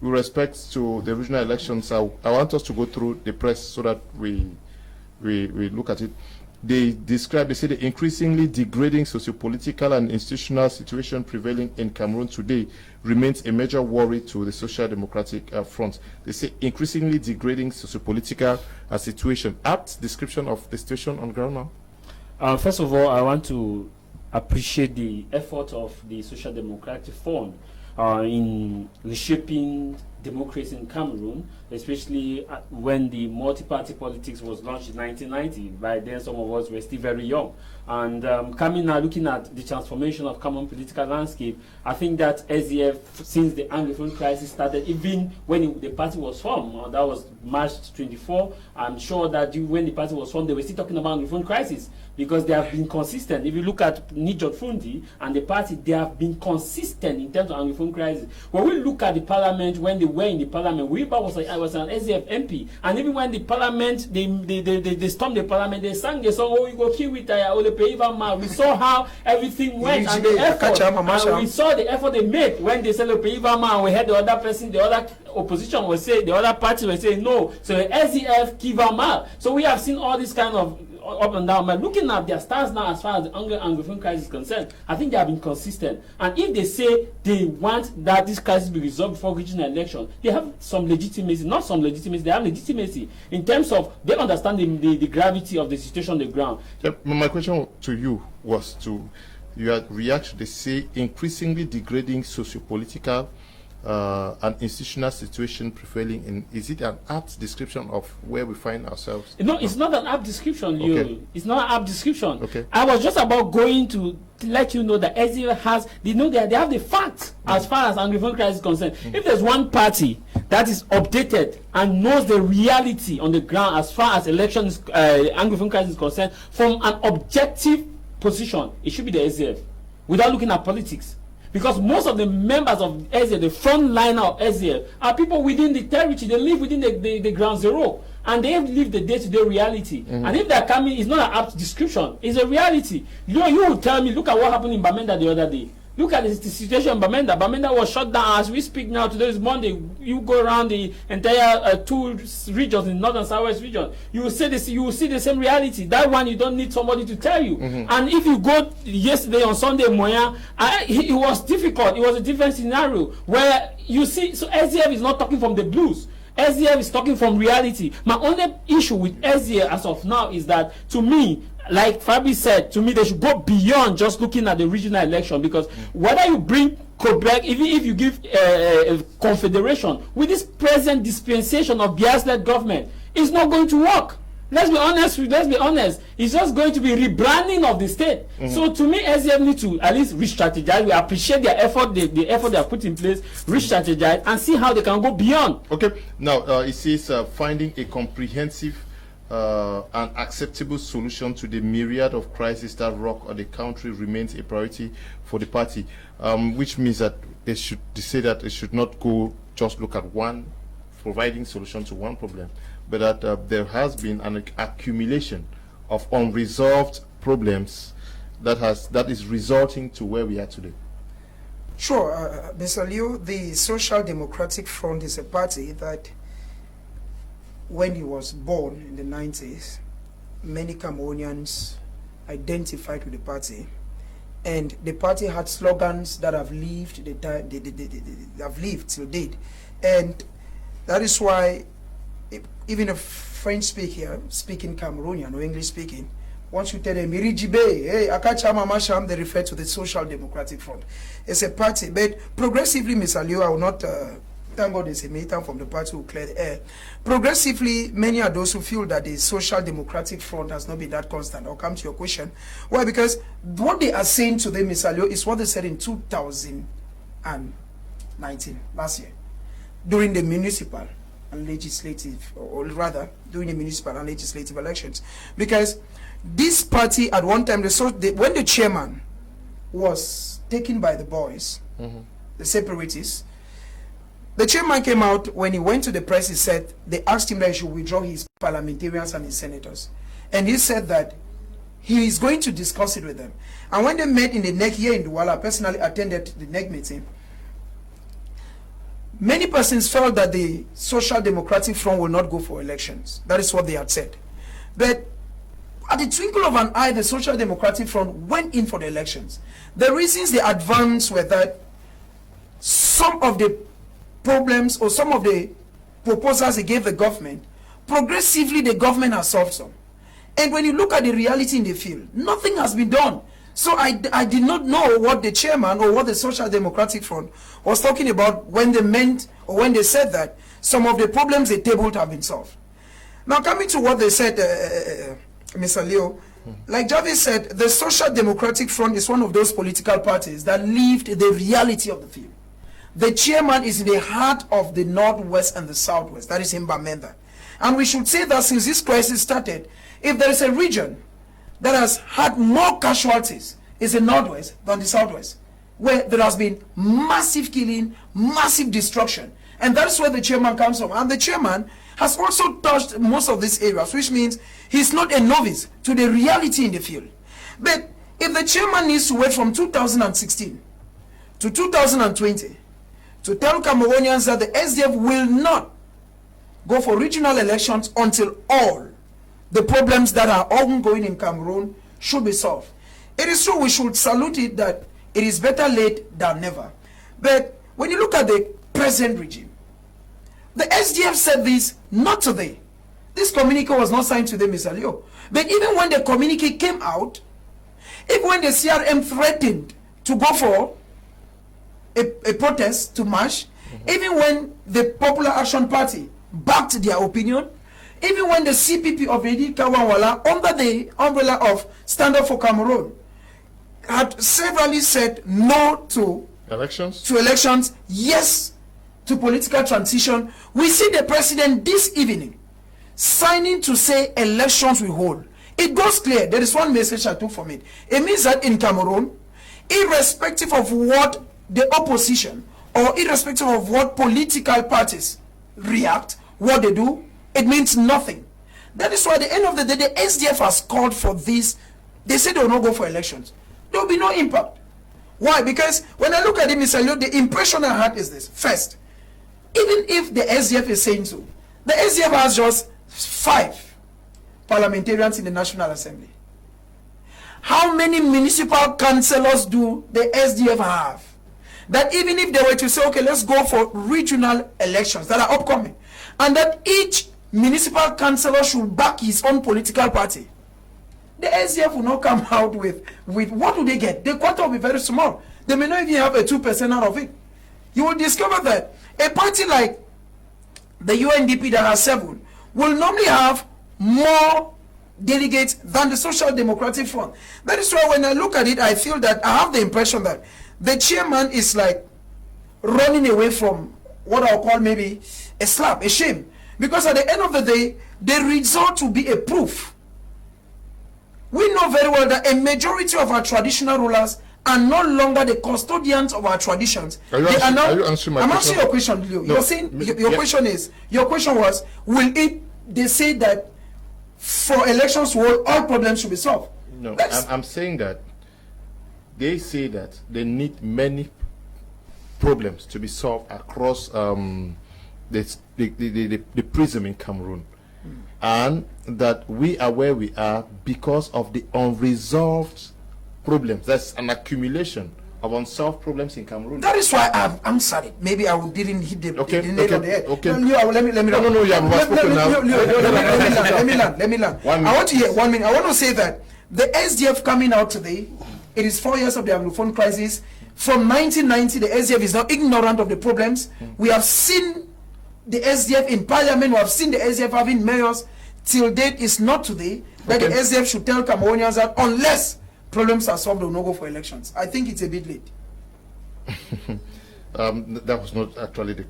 with respect to the regional elections. I want us to go through the press so that we look at it. They say the increasingly degrading socio-political and institutional situation prevailing in Cameroon today remains a major worry to the Social Democratic Front. They say increasingly degrading socio-political situation. Apt description of the situation on ground now? First of all, I want to appreciate the effort of the Social Democratic Front in reshaping democracy in Cameroon, especially when the multi-party politics was launched in 1990. By then, some of us were still very young. And coming now, looking at the transformation of Cameroon political landscape, I think that SDF, since the Anglophone crisis started, even when the party was formed, that was March 24, I'm sure that when the party was formed, they were still talking about Anglophone crisis, because they have been consistent. If you look at Nijot Fundi and the party, they have been consistent in terms of Anglophone crisis. When we look at the parliament, when they were in the parliament, I was an SDF MP, and even when the parliament, they stormed the parliament, they sang the song, "Oh, we go kill with we saw how everything went and the effort, and we saw the effort they made when they said and we had the other person, the other opposition was saying, the other party was saying no. So SDF Kivamal. So we have seen all this kind of up and down. But looking at their stance now, as far as the Anglophone crisis is concerned, I think they have been consistent. And if they say they want that this crisis be resolved before regional election, they have some legitimacy. Not some legitimacy, they have legitimacy in terms of they understand the gravity of the situation on the ground. My question to you was to react to the say increasingly degrading socio-political an institutional situation prevailing in. Is it an apt description of where we find ourselves? No, it's not an apt description. Okay. It's not an apt description. Okay. I was just about going to let you know that SDF has, they have the facts as far as Anglophone crisis is concerned. If there's one party that is updated and knows the reality on the ground as far as elections, Anglophone crisis is concerned, from an objective position, it should be the SDF, without looking at politics. Because most of the members of SDF, the front liner of SDF, are people within the territory. They live within the ground zero. And they have lived the day-to-day reality. And if they're coming, it's not an apt description. It's a reality. You will tell me, look at what happened in Bamenda the other day. Look at the situation in Bamenda. Bamenda was shut down as we speak now. Today is Monday. You go around the entire two regions in northern southwest region. You will see this. You will see the same reality. That one you don't need somebody to tell you. And if you go yesterday on Sunday, Moya, it was difficult. It was a different scenario where you see. So SDF is not talking from the blues. SDF is talking from reality. My only issue with SDF as of now is that, to me, like Fabi said, to me they should go beyond just looking at the regional election, because whether you bring Quebec, even if you give a confederation with this present dispensation of Biya-led government, it's not going to work. Let's be honest. It's just going to be rebranding of the state. So to me, SDF need to at least re-strategize. We appreciate their effort, the effort they have put in place, re-strategize and see how they can go beyond. Okay. Now it says finding a comprehensive and acceptable solution to the myriad of crises that rock the country remains a priority for the party, which means that they say that it should not go just look at one providing solution to one problem, but that there has been an accumulation of unresolved problems that is resulting to where we are today. Sure, Mr. Liu, the Social Democratic Front is a party that, when he was born in the 90s, many Cameroonians identified with the party, and the party had slogans that have lived they have lived till date, and that is why even a French speaker speaking Cameroonian or English speaking, once you tell them hey, Akachama Masham, they refer to the Social Democratic Front. It's a party, but progressively, Mr. Liu, I will not thank God there's a militant from the party who cleared the air. Progressively, many are those who feel that the Social Democratic Front has not been that constant. I'll come to your question. Why? Because what they are saying today, Mr. Liu, is what they said in 2019, last year. during the municipal and legislative, or rather during the municipal and legislative elections, because this party at one time, when the chairman was taken by the boys, the separatists, the chairman came out. When he went to the press, he said they asked him that he should withdraw his parliamentarians and his senators, and he said that he is going to discuss it with them. And when they met in the NEC here in Douala, I personally attended the NEC meeting. Many persons felt that the Social Democratic Front will not go for elections. That is what they had said. But at the twinkle of an eye, the Social Democratic Front went in for the elections. The reasons they advanced were that some of the problems or some of the proposals they gave the government, progressively the government has solved some. And when you look at the reality in the field, nothing has been done. So I did not know what the chairman or what the Social Democratic Front was talking about when they meant or when they said that some of the problems they tabled have been solved. Now coming to what they said, Mr. Leo, like Jarvis said, the Social Democratic Front is one of those political parties that lived the reality of the field. The chairman is in the heart of the Northwest and the Southwest, that is in Bamenda. And we should say that since this crisis started, if there is a region that has had more casualties, it's the Northwest than the Southwest, where there has been massive killing, massive destruction. And that's where the chairman comes from. And the chairman has also touched most of these areas, which means he's not a novice to the reality in the field. But if the chairman needs to wait from 2016 to 2020 to tell Cameroonians that the SDF will not go for regional elections until all the problems that are ongoing in Cameroon should be solved. It is true, we should salute it that it is better late than never. But when you look at the present regime, the SDF said this not today. This communique was not signed today, Mr. Leo. But even when the communique came out, even when the CRM threatened to go for a protest to march, even when the Popular Action Party backed their opinion, even when the CPP of Edi Kawanwala, under the umbrella of Stand Up for Cameroon, had severally said no to elections, yes to political transition, we see the president this evening signing to say elections will hold. It goes clear. There is one message I took from it. It means that in Cameroon, irrespective of what the opposition or irrespective of what political parties react, what they do, it means nothing. That is why at the end of the day, the SDF has called for this. They say they will not go for elections. There will be no impact. Why? Because when I look at it, Mr. Leo, the impression I had is this. First, even if the SDF is saying so, the SDF has just 5 parliamentarians in the National Assembly. How many municipal councillors do the SDF have? That even if they were to say, okay, let's go for regional elections that are upcoming, and that each municipal councillor should back his own political party, the SDF will not come out with what do they get? The quota will be very small. They may not even have a 2% out of it. You will discover that a party like the UNDP that has 7 will normally have more delegates than the Social Democratic Front. That is why when I look at it, I feel that I have the impression that the chairman is like running away from what I'll call maybe a slap, a shame. Because at the end of the day, the result will be a proof. We know very well that a majority of our traditional rulers are no longer the custodians of our traditions. Are you answering my question? I'm answering your question, Leo. No, you're saying your question was, will it? They say that for elections, all problems should be solved. No, I'm saying that they say that they need many problems to be solved across the prism in Cameroon, and that we are where we are because of the unresolved problems. That's an accumulation of unsolved problems in Cameroon. That is why I've answered it. Maybe I didn't hit the nail on the head. Okay. Let me land. I want to hear 1 minute. I want to say that the SDF coming out today, it is 4 years of the Anglophone crisis. From 1990, the SDF is now ignorant of the problems. We have seen the SDF in parliament. We have seen the SDF having mayors. Till date is not today that the SDF should tell Cameroonians that unless problems are solved, they will not go for elections. I think it's a bit late. That was not actually the...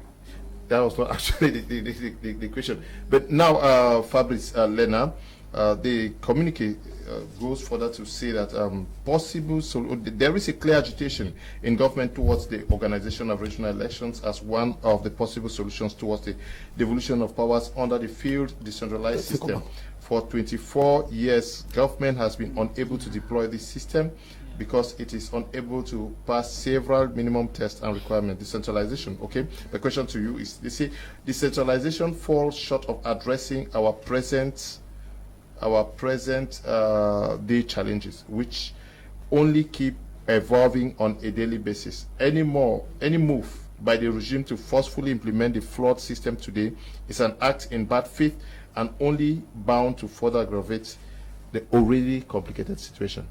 that was not actually the question. But now, Fabrice Lena, the communique goes further to say that there is a clear agitation in government towards the organization of regional elections as one of the possible solutions towards the devolution of powers under the field decentralized system. For 24 years, government has been unable to deploy this system because it is unable to pass several minimum tests and requirements. Decentralization, okay? The question to you is, they say decentralization falls short of addressing our present day challenges, which only keep evolving on a daily basis. Any move by the regime to forcefully implement the flawed system today is an act in bad faith and only bound to further aggravate the already complicated situation.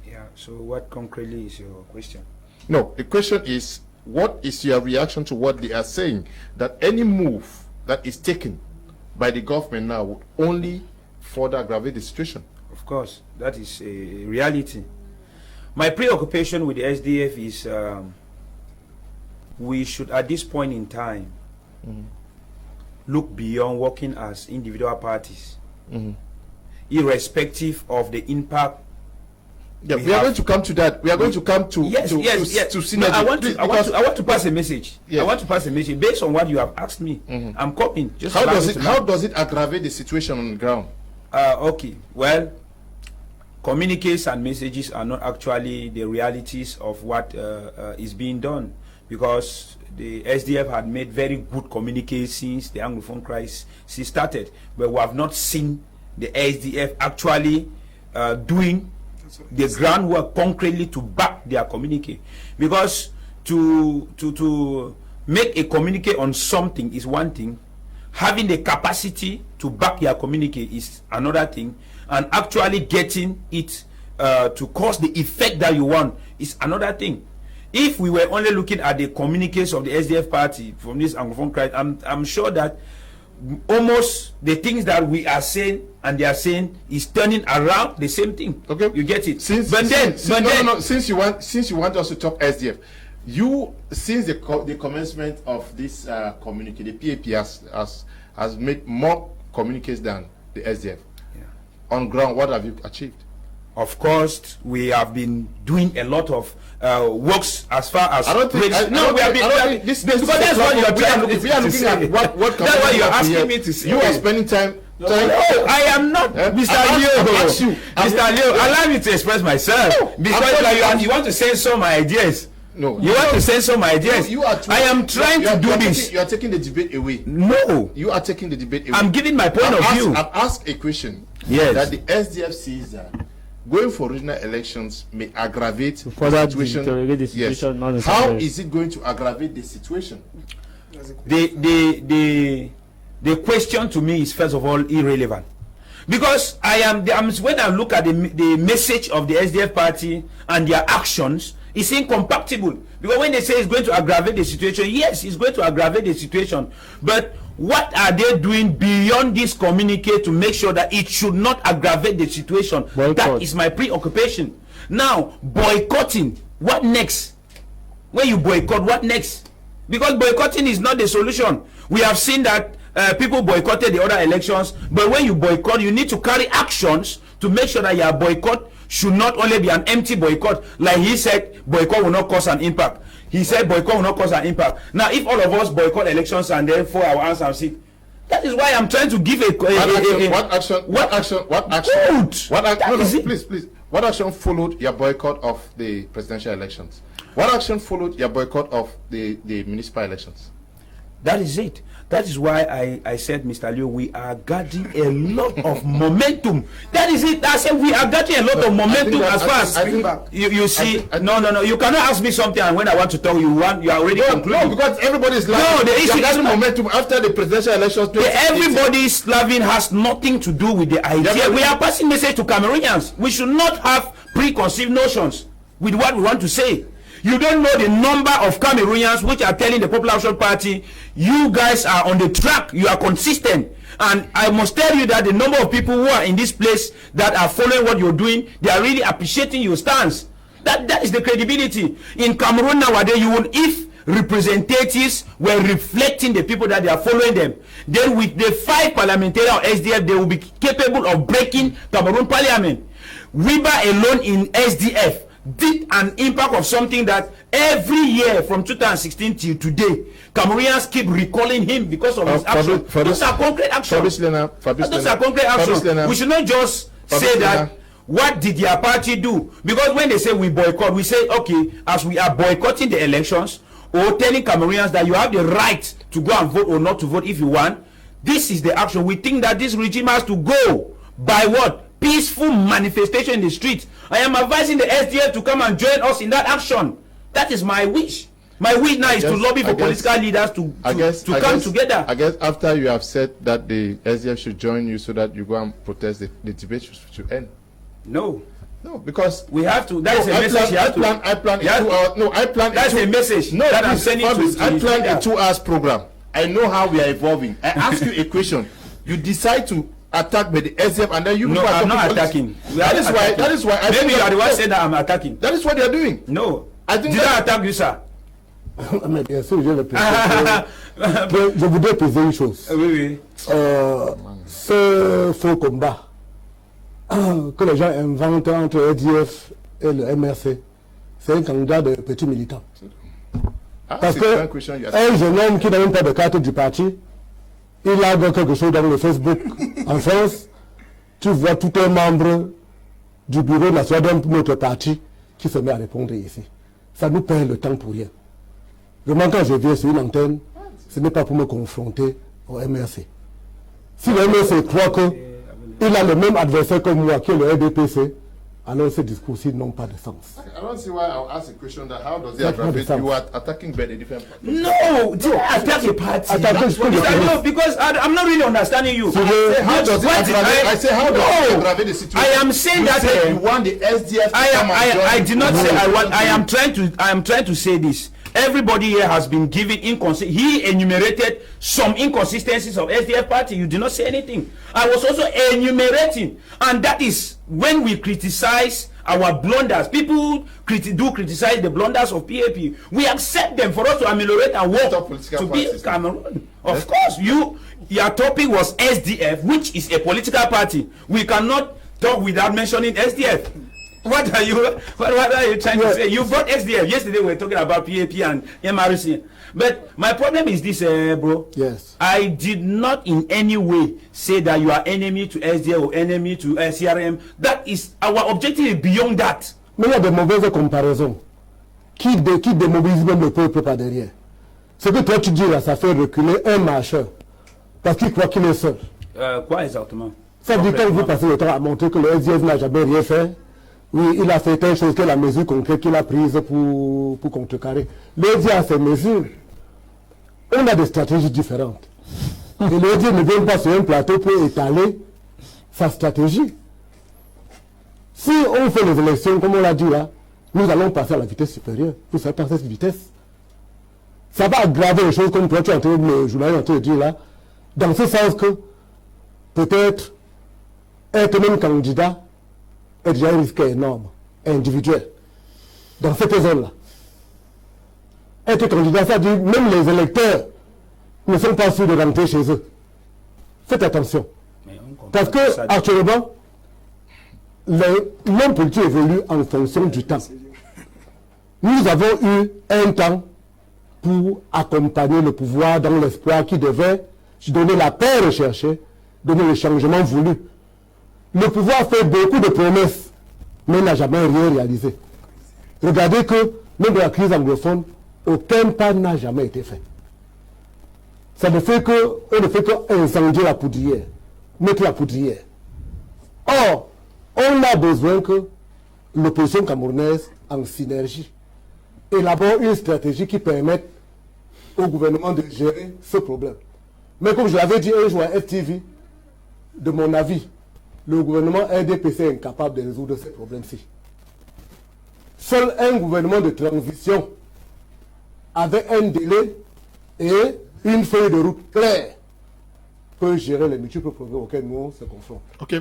Yeah, so what concretely is your question? No, the question is, what is your reaction to what they are saying, that any move that is taken by the government now would only further aggravate the situation? Of course, that is a reality. My preoccupation with the SDF is we should, at this point in time, look beyond working as individual parties, irrespective of the impact. Yeah, we are going to come to that. We are going to come to yes. synergy. No, I want to pass a message. Yes. I want to pass a message based on what you have asked me. I'm copying. Just how does it aggravate the situation on the ground? Okay, well, communiques and messages are not actually the realities of what is being done, because the SDF had made very good communiques since the Anglophone crisis started, but we have not seen the SDF actually doing the groundwork concretely to back their communique. Because to make a communique on something is one thing, having the capacity to back your communique is another thing, and actually getting it to cause the effect that you want is another thing. If we were only looking at the communiques of the SDF party from this Anglophone crisis, I'm sure that almost the things that we are saying and they are saying is turning around the same thing. Okay, you get it. Since you want us to talk SDF, since the commencement of this communique, the PAP has made more communiques than the SDF. Yeah. On ground, what have you achieved? Of course, we have been doing a lot of works as far as. Because that's what you are trying to. We are looking at what. That's what you are asking me to say. You are spending time. No, I am not, Mr. Leo. Mr. Leo, allow me to express myself. Because you want to censor my ideas. No, you want to censor my ideas. I am trying to do this. You are taking the debate away. No, you are taking the debate away. I'm giving my point of view. I've asked a question. Yes. That the SDF sees that going for regional elections may aggravate the situation. Yes. How is it going to aggravate the situation? The question to me is, first of all, irrelevant, because when I look at the message of the SDF party and their actions, it's incompatible. Because when they say it's going to aggravate the situation, yes, it's going to aggravate the situation, but what are they doing beyond this communique to make sure that it should not aggravate the situation? Boycott. That is my preoccupation. Now, boycotting, what next? When you boycott, what next? Because boycotting is not the solution. We have seen that people boycotted the other elections, but when you boycott, you need to carry actions to make sure that your boycott should not only be an empty boycott. Like he said, boycott will not cause an impact. He said boycott will not cause an impact. Now, if all of us boycott elections and then 4 our hands and sit, that is why I'm trying to give what action? Please. What action followed your boycott of the presidential elections? What action followed your boycott of the municipal elections? That is it. That is why I said, Mr. Leo, we are gathering a lot of momentum. That is it. I said we are gathering a lot of momentum as far as you see. No. You cannot ask me something, and when I want to tell you, you are already concluding. No, because everybody is laughing. No, the issue is momentum after the presidential elections. Everybody's laughing has nothing to do with the idea. We are passing message to Cameroonians. We should not have preconceived notions with what we want to say. You don't know the number of Cameroonians which are telling the Popular Action Party, you guys are on the track, you are consistent. And I must tell you that the number of people who are in this place that are following what you're doing, they are really appreciating your stance. That is the credibility. In Cameroon nowadays, if representatives were reflecting the people that they are following them, then with the 5 parliamentarians of SDF, they will be capable of breaking Cameroon parliament. Wiba alone in SDF did an impact of something that every year from 2016 till today, Cameroonians keep recalling him because of his action. Those are concrete actions. Those are concrete actions. We should not just say that, what did their party do? Because when they say we boycott, we say, okay, as we are boycotting the elections, or telling Cameroonians that you have the right to go and vote or not to vote if you want, this is the action. We think that this regime has to go by what? Peaceful manifestation in the streets. I am advising the SDF to come and join us in that action. That is my wish. My wish now is to lobby for political leaders to come together. I guess after you have said that the SDF should join you so that you go and protest, the debate should end. No, because we have to. That is a message. I plan a 2 hour. No, I plan. That's a message. No, that I'm sending to. I plan a 2 hours program. I know how we are evolving. I ask you a question. You decide to attack by the SDF, and then you. No, I'm not attacking. That is why. Maybe you are the one saying that I'm attacking. That is what they are doing. No, I think. Did I attack you, sir? Bien sûr, je voudrais poser une chose. Oui. Ce faux combat que les gens inventent entre EDF et le MRC, c'est un candidat de petits militants. Parce que un jeune homme qui n'a même pas de carte du parti, il a quelque chose dans le Facebook en France, tu vois tout un membre du bureau national de notre parti qui se met à répondre ici. Ça nous perd le temps pour rien. Vraiment, quand je viens sur une antenne, ce n'est pas pour me confronter au MRC. Si le MRC croit qu'il a le même adversaire que moi, qui est le RDPC, alors ces discours-ci n'ont pas de sens. I don't see why I'll ask a question that how does it aggravate you are attacking by the different parties? No, attack a party. No, because I'm not really understanding you. So how does it aggravate the situation? I am saying that you want the SDF to come and join. I did not say I want. I am trying to say this. Everybody here has been given he enumerated some inconsistencies of SDF party. You did not say anything. I was also enumerating, and that is when we criticize our blunders. People criticize the blunders of PAP. We accept them for us to ameliorate and work to be Cameroon. Of course, your topic was SDF, which is a political party. We cannot talk without mentioning SDF. What are you trying to say? You brought SDF. Yesterday we were talking about PAP and MRC. But my problem is this, bro. Yes. I did not in any way say that you are enemy to SDF or enemy to CRM. That is our objective beyond that. Mais il y a de mauvaises comparaisons qui démobilisent même le peuple par derrière. Ce que toi tu dis là, ça fait reculer un marcheur parce qu'il croit qu'il est seul. Quoi exactement? Ça veut dire quand vous passez le temps à montrer que le SDF n'a jamais rien fait. Oui, il a fait telle chose que la mesure concrète qu'il a prise pour contrecarrer. L'EDI a ses mesures. On a des stratégies différentes. Et l'EDI ne vient pas sur un plateau pour étaler sa stratégie. Si on fait les élections, comme on l'a dit là, nous allons passer à la vitesse supérieure. Vous savez pas cette vitesse. Ça va aggraver les choses comme toi, tu es en train de le journaliste en train de dire là. Dans ce sens que peut-être être même candidat est déjà un risque énorme, individuel, dans cette zone-là. Être candidat, ça dit même les électeurs ne sont pas sûrs de rentrer chez eux. Faites attention. Parce que actuellement, l'homme politique évolue en fonction du temps. Nous avons eu un temps pour accompagner le pouvoir dans l'espoir qui devait donner la paix recherchée, donner le changement voulu. Le pouvoir fait beaucoup de promesses, mais n'a jamais rien réalisé. Regardez que, même dans la crise anglophone, aucun pas n'a jamais été fait. Ça ne fait que, on ne fait qu'incendier la poudrière, mettre la poudrière. Or, on a besoin que l'opposition camerounaise, en synergie, élabore une stratégie qui permette au gouvernement de gérer ce problème. Mais comme je l'avais dit un jour à FTV, de mon avis, le gouvernement RDPC est incapable de résoudre ces problèmes-ci. Seul un gouvernement de transition avec un délai et une feuille de route claire peut gérer les multiples problèmes auxquels nous se confrontons. Okay,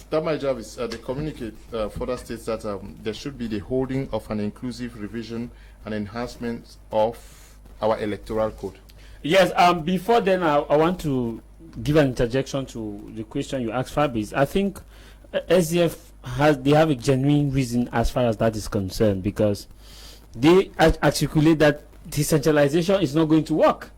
that my job is the communicate further states that there should be the holding of an inclusive revision and enhancement of our electoral code? Yes, before then, I want to give an interjection to the question you asked, Fabrice. I think SDF they have a genuine reason as far as that is concerned, because they articulate that decentralization is not going to work.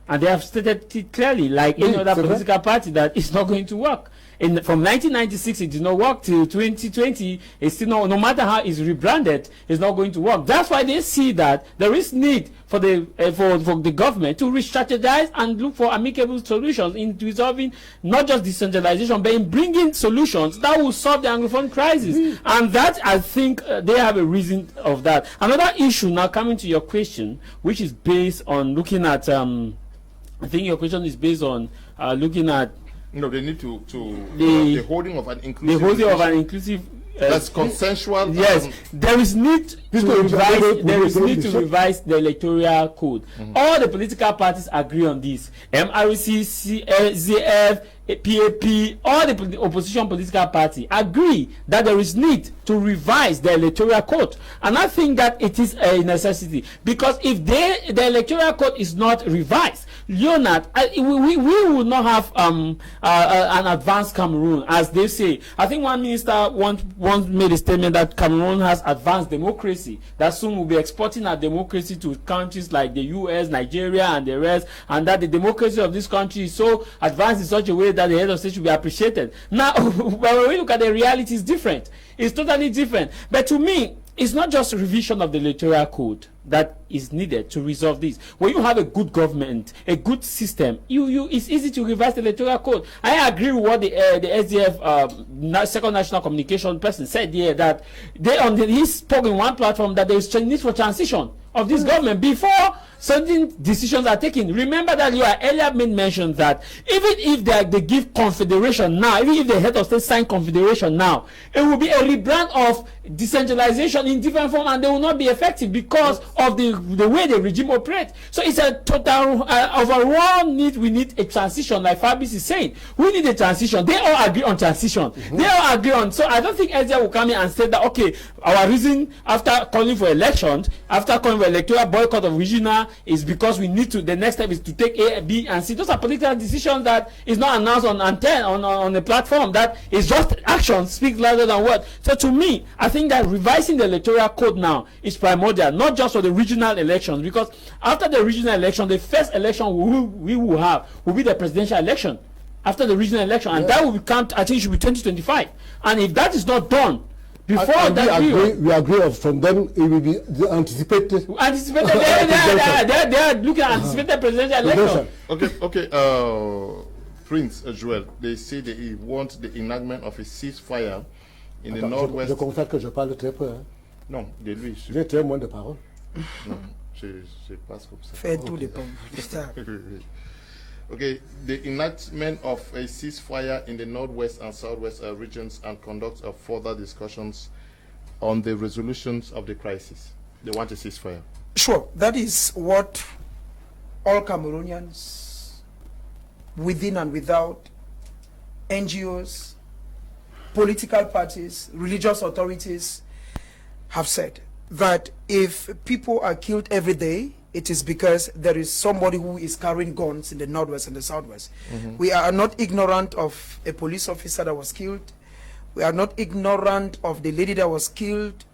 And they have stated it clearly, like any other political party, that it's not going to work. From 1996, it did not work till 2020. It's still not, no matter how it's rebranded, it's not going to work. That's why they see that there is need for the for the government to re-strategize and look for amicable solutions in resolving not just decentralization, but in bringing solutions that will solve the Anglophone crisis. And that, I think, they have a reason of that. Another issue, now coming to your question, which is based on looking at, I think your question is based on looking at. No, they need to the holding of an inclusive. The holding of an inclusive. That's consensual. Yes, there is need to revise. There is need to revise the electoral code. All the political parties agree on this. MRC, ZF, PAP, all the opposition political party agree that there is need to revise the electoral code, and I think that it is a necessity, because if the electoral code is not revised, Leonard, we will not have an advanced Cameroon, as they say. I think one minister once made a statement that Cameroon has advanced democracy, that soon we'll be exporting our democracy to countries like the US, Nigeria, and the rest, and that the democracy of this country is so advanced in such a way that the head of state should be appreciated. Now, when we look at the reality, it's different. It's totally different. But to me, it's not just a revision of the electoral code that is needed to resolve this. When you have a good government, a good system, it's easy to revise the electoral code. I agree with what the SDF second national communication person said here, that he spoke in one platform that there is need for transition of this government before certain decisions are taken. Remember that you earlier made mention that even if they give confederation now, even if the head of state sign confederation now, it will be a rebrand of decentralization in different form, and they will not be effective because of the way the regime operates. So it's a total overall need. We need a transition, like Fabrice is saying. We need a transition. They all agree on transition. They all agree on. So I don't think Ezra will come in and say that, okay, our reason after calling for elections, after calling for electoral boycott of regional, is because we need to, the next step is to take A, B, and C. Those are political decisions that is not announced on a platform. That is just action speaks louder than words. So to me, I think that revising the electoral code now is primordial, not just for the regional elections, because after the regional election, the first election we will have will be the presidential election after the regional election, and that will become, I think it should be 2025. And if that is not done before that, we agree from them it will be anticipated. They are looking at anticipated presidential election. Okay. Prince Joel, they say they want the enactment of a ceasefire in the northwest. Je constate que je parle très peu. Non, de lui. J'ai très moins de paroles. Non, je passe comme ça. Fait tout dépend. Okay, the enactment of a ceasefire in the northwest and southwest regions and conduct of further discussions on the resolutions of the crisis. They want a ceasefire. Sure, that is what all Cameroonians, within and without, NGOs, political parties, religious authorities, have said that if people are killed every day, it is because there is somebody who is carrying guns in the northwest and the southwest. We are not ignorant of a police officer that was killed. We are not ignorant of the lady that was killed.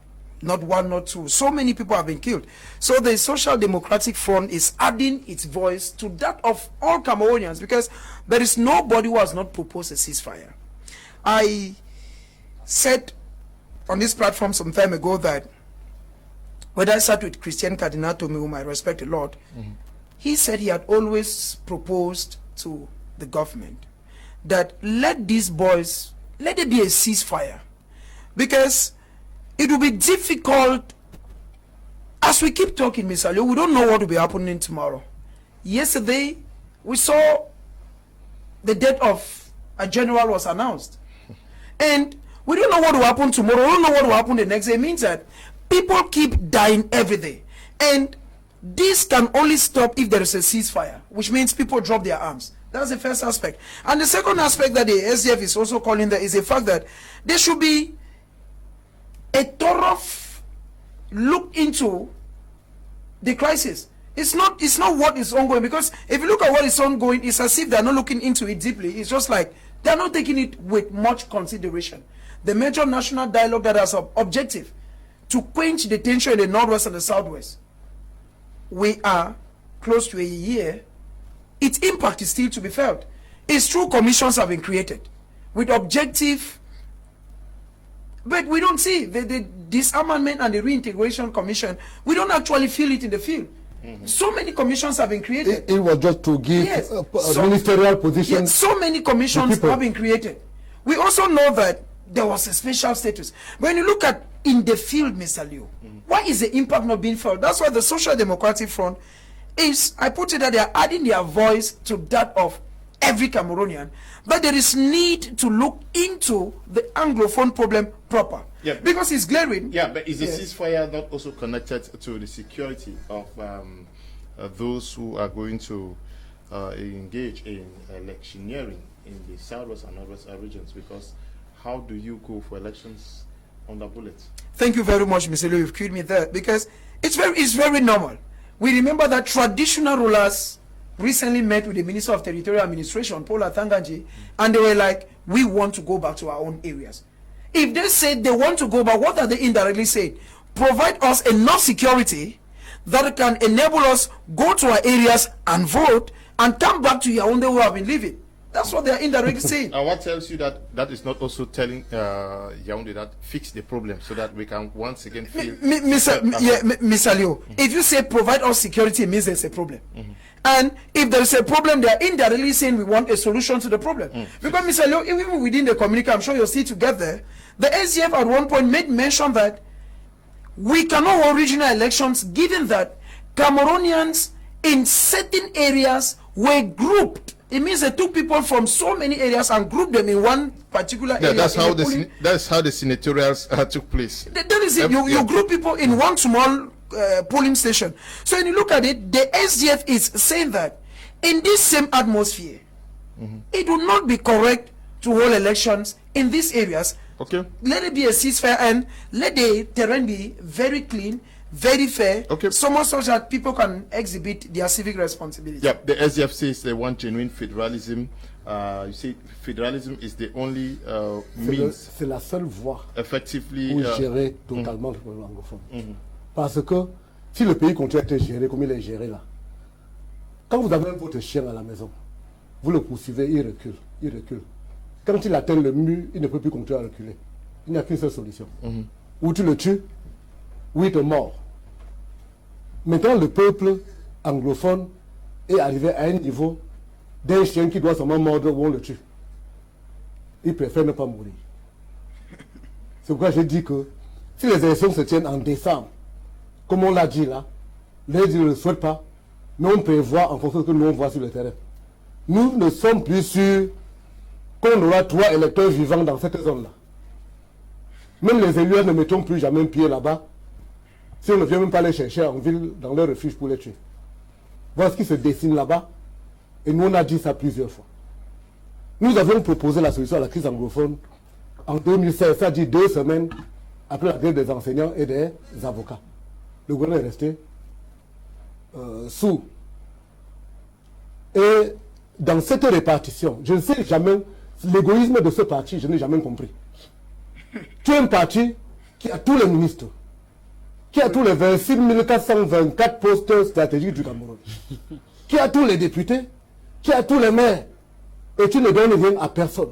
Not one, not two. So many people have been killed. So the Social Democratic Front is adding its voice to that of all Cameroonians, because there is nobody who has not proposed a ceasefire. I said on this platform some time ago that when I sat with Christian Cardinal Tome, whom I respect a lot, he said he had always proposed to the government that let these boys, let it be a ceasefire, because it will be difficult. As we keep talking, Mr. Leo, we don't know what will be happening tomorrow. Yesterday, we saw the death of a general was announced. And we don't know what will happen tomorrow. We don't know what will happen the next day. It means that people keep dying every day. And this can only stop if there is a ceasefire, which means people drop their arms. That's the first aspect. And the second aspect that the SDF is also calling there is the fact that there should be a thorough look into the crisis. It's not what is ongoing, because if you look at what is ongoing, it's as if they're not looking into it deeply. It's just like they're not taking it with much consideration. The major national dialogue that has an objective to quench the tension in the Northwest and the Southwest. We are close to a year. Its impact is still to be felt. It's true commissions have been created with objective, but we don't see the disarmament and the reintegration commission. We don't actually feel it in the field. So many commissions have been created. It was just to give ministerial position. Yes, so many commissions have been created. We also know that there was a special status. When you look at in the field, Mr. Liu, why is the impact not being felt? That's why the Social Democratic Front is, I put it that they are adding their voice to that of every Cameroonian, but there is need to look into the Anglophone problem proper. Yeah, because it's glaring. Yeah, but is the ceasefire not also connected to the security of those who are going to engage in electioneering in the Southwest and Northwest regions? Because how do you go for elections under bullets? Thank you very much, Mr. Liu. You've cued me there, because it's very normal. We remember that traditional rulers recently met with the Minister of Territorial Administration, Paula Thanganji, and they were like, we want to go back to our own areas. If they said they want to go back, what are they indirectly saying? Provide us enough security that can enable us go to our areas and vote and come back to your own way we have been living. That's what they are indirectly saying. And what tells you that that is not also telling Yaoundé that fix the problem so that we can once again feel... Mr. Liu, if you say provide us security, it means there's a problem. And if there is a problem, they are indirectly saying we want a solution to the problem. Because Mr. Liu, even within the communique, I'm sure you'll see together, the SDF at one point made mention that we cannot hold regional elections given that Cameroonians in certain areas were grouped. It means they took people from so many areas and grouped them in one particular area. That's how the senatorials took place. That is it. You group people in one small polling station. So when you look at it, the SDF is saying that in this same atmosphere, it would not be correct to hold elections in these areas. Okay. Let it be a ceasefire and let the terrain be very clean, very fair, so much so that people can exhibit their civic responsibility. Yeah, the SDF says they want genuine federalism. You see, federalism is the only means. C'est la seule voie effectively pour gérer totalement le problème anglophone. Parce que si le pays continue à être géré comme il est géré là, quand vous avez votre chien à la maison, vous le poursuivez, il recule, il recule. Quand il atteint le mur, il ne peut plus continuer à reculer. Il n'y a qu'une seule solution. Ou tu le tues, ou il te mord. Maintenant, le peuple anglophone est arrivé à un niveau d'un chien qui doit seulement mordre ou on le tue. Il préfère ne pas mourir. C'est pourquoi je dis que si les élections se tiennent en décembre, comme on l'a dit là, les gens ne le souhaitent pas, mais on prévoit en fonction de ce que nous on voit sur le terrain. Nous ne sommes plus sûrs qu'on aura 3 électeurs vivants dans cette zone-là. Même les élus ne mettront plus jamais un pied là-bas si on ne vient même pas les chercher en ville, dans leur refuge pour les tuer. Voilà ce qui se dessine là-bas. Et nous, on a dit ça plusieurs fois. Nous avions proposé la solution à la crise anglophone en 2016, c'est-à-dire 2 semaines après la grève des enseignants et des avocats. Le gouvernement est resté sourd. Et dans cette répartition, je ne sais jamais, l'égoïsme de ce parti, je n'ai jamais compris. Tu es un parti qui a tous les ministres, qui a tous les 26 424 postes stratégiques du Cameroun, qui a tous les députés, qui a tous les maires, et tu ne donnes rien à personne.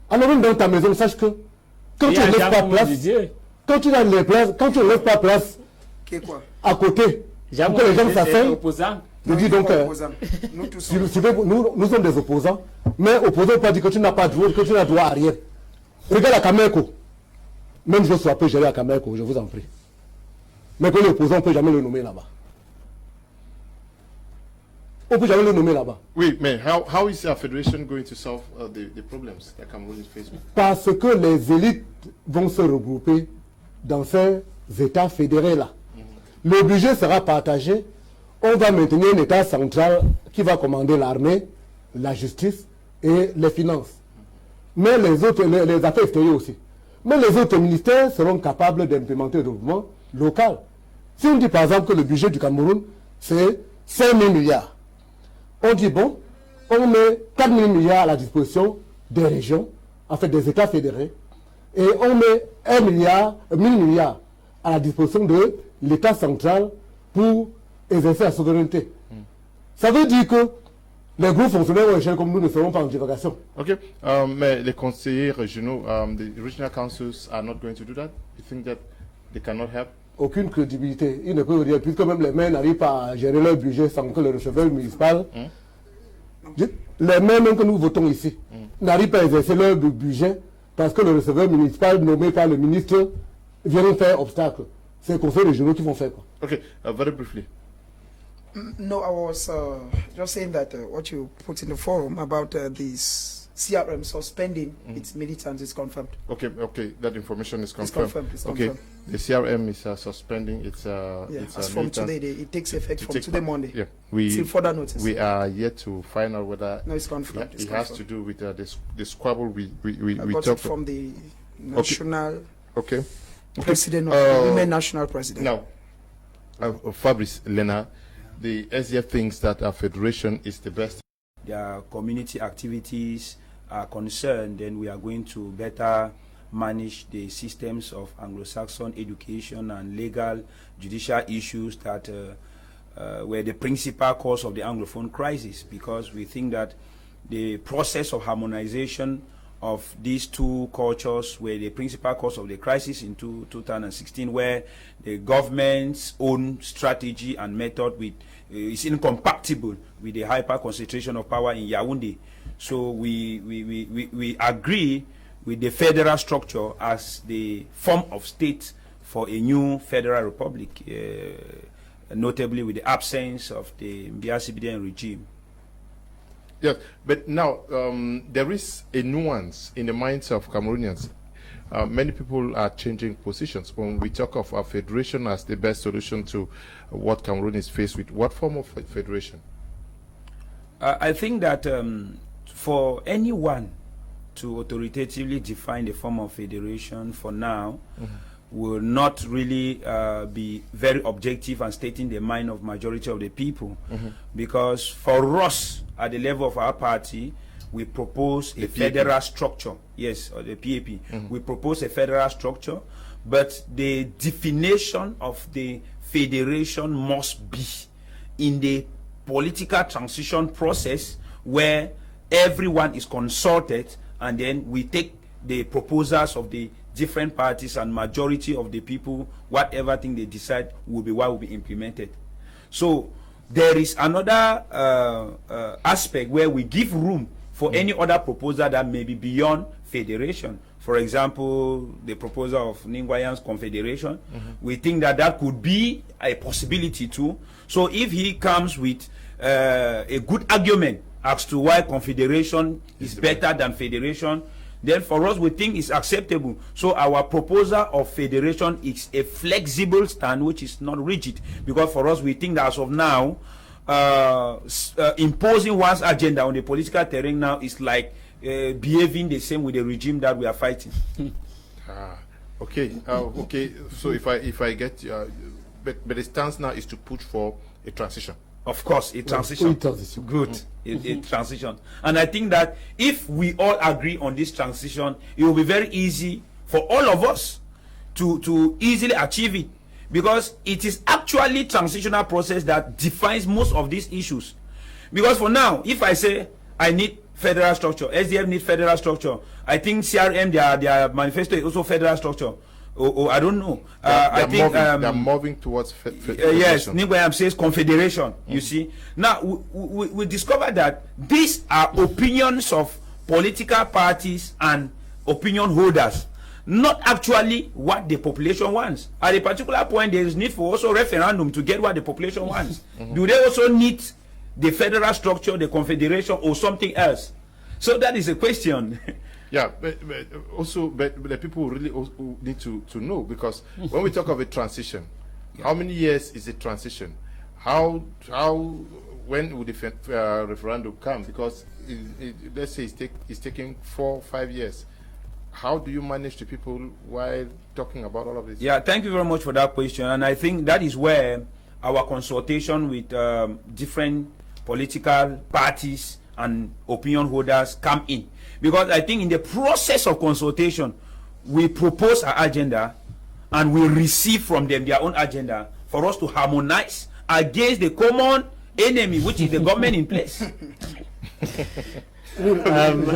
Alors même dans ta maison, sache que quand tu ne laisses pas place, quand tu n'as les places, quand tu ne laisses pas place à côté, pour que les gens s'asseyent, je dis donc, nous sommes des opposants, mais opposants pas dire que tu n'as pas de droit, que tu n'as droit à rien. Regarde la Kmer. Même je sois peu géré à Kmer, je vous en prie. Mais que l'opposant, on ne peut jamais le nommer là-bas. On ne peut jamais le nommer là-bas. Oui, mais how is our federation going to solve the problems that Cameroon is facing? Parce que les élites vont se regrouper dans ces États fédérés-là. Le budget sera partagé. On va maintenir un État central qui va commander l'armée, la justice et les finances. Mais les autres, les affaires extérieures aussi. Mais les autres ministères seront capables d'implémenter le développement local. Si on dit par exemple que le budget du Cameroun c'est 5 000 milliards. On dit, bon, on met 4 000 milliards à la disposition des régions, en fait des États fédérés, et on met 1 milliard à la disposition de l'État central pour exercer la souveraineté. Ça veut dire que les gros fonctionnaires régionaux comme nous ne seront pas en divagation. Okay, mais les conseillers régionaux, the regional councils are not going to do that? You think that they cannot help? Aucune crédibilité. Ils ne peuvent dire, puisque même les maires n'arrivent pas à gérer leur budget sans que le receveur municipal, les maires même que nous votons ici, n'arrivent pas à exercer leur budget parce que le receveur municipal nommé par le ministre vient faire obstacle. C'est les conseils régionaux qui vont faire quoi. Okay, very briefly. No, I was just saying that what you put in the forum about this CRM suspending its militants is confirmed. Okay, okay, that information is confirmed. It's okay, confirmed. the CRM is suspending its. As from today, it takes effect from today Monday. Yeah, we till further notice. We are yet to find out whether. No, it's confirmed. Yeah, it has to do with the squabble we got talked it from the national. Okay. President of the Women National President. Now, Fabrice Lena, the SDF thinks that our federation is the best. Their community activities are concerned, then we are going to better manage the systems of Anglo-Saxon education and legal judicial issues that were the principal cause of the Anglophone crisis, because we think that the process of harmonization of these two cultures were the principal cause of the crisis in 2016, where the government's own strategy and method is incompatible with the hyper concentration of power in Yaoundé. So we agree with the federal structure as the form of state for a new federal republic, notably with the absence of the Biya regime. Yes, but now there is a nuance in the minds of Cameroonians. Many people are changing positions when we talk of a federation as the best solution to what Cameroon is faced with. What form of federation? I think that for anyone to authoritatively define the form of federation for now will not really be very objective and stating the mind of majority of the people, because for us at the level of our party, we propose a federal structure. Yes, or the PAP. We propose a federal structure, but the definition of the federation must be in the political transition process where everyone is consulted, and then we take the proposals of the different parties and majority of the people, whatever thing they decide will be what will be implemented. So there is another aspect where we give room for any other proposal that may be beyond federation. For example, the proposal of Ningwayan's confederation, we think that that could be a possibility too. So if he comes with a good argument as to why confederation is better than federation, then for us we think it's acceptable. So our proposal of federation is a flexible stand which is not rigid, because for us we think that as of now imposing one's agenda on the political terrain now is like behaving the same with the regime that we are fighting. Okay. Okay. So if I get but the stance now is to push for a transition. Of course, a transition. Good. A transition. And I think that if we all agree on this transition, it will be very easy for all of us to easily achieve it, because it is actually transitional process that defines most of these issues. Because for now, if I say I need federal structure, SDF need federal structure, I think CRM, their manifesto is also federal structure. I don't know. I think they're moving towards federation. Yes, Ningwayam says confederation. You see, now we discovered that these are opinions of political parties and opinion holders, not actually what the population wants. At a particular point, there is need for also referendum to get what the population wants. Do they also need the federal structure, the confederation, or something else? So that is a question. Yeah, but the people really also need to know, because when we talk of a transition, how many years is a transition? When would the referendum come? Because let's say it's taking 4 or 5 years. How do you manage the people while talking about all of this? Yeah, thank you very much for that question. And I think that is where our consultation with different political parties and opinion holders come in. Because I think in the process of consultation, we propose our agenda and we receive from them their own agenda for us to harmonize against the common enemy, which is the government in place. Leona,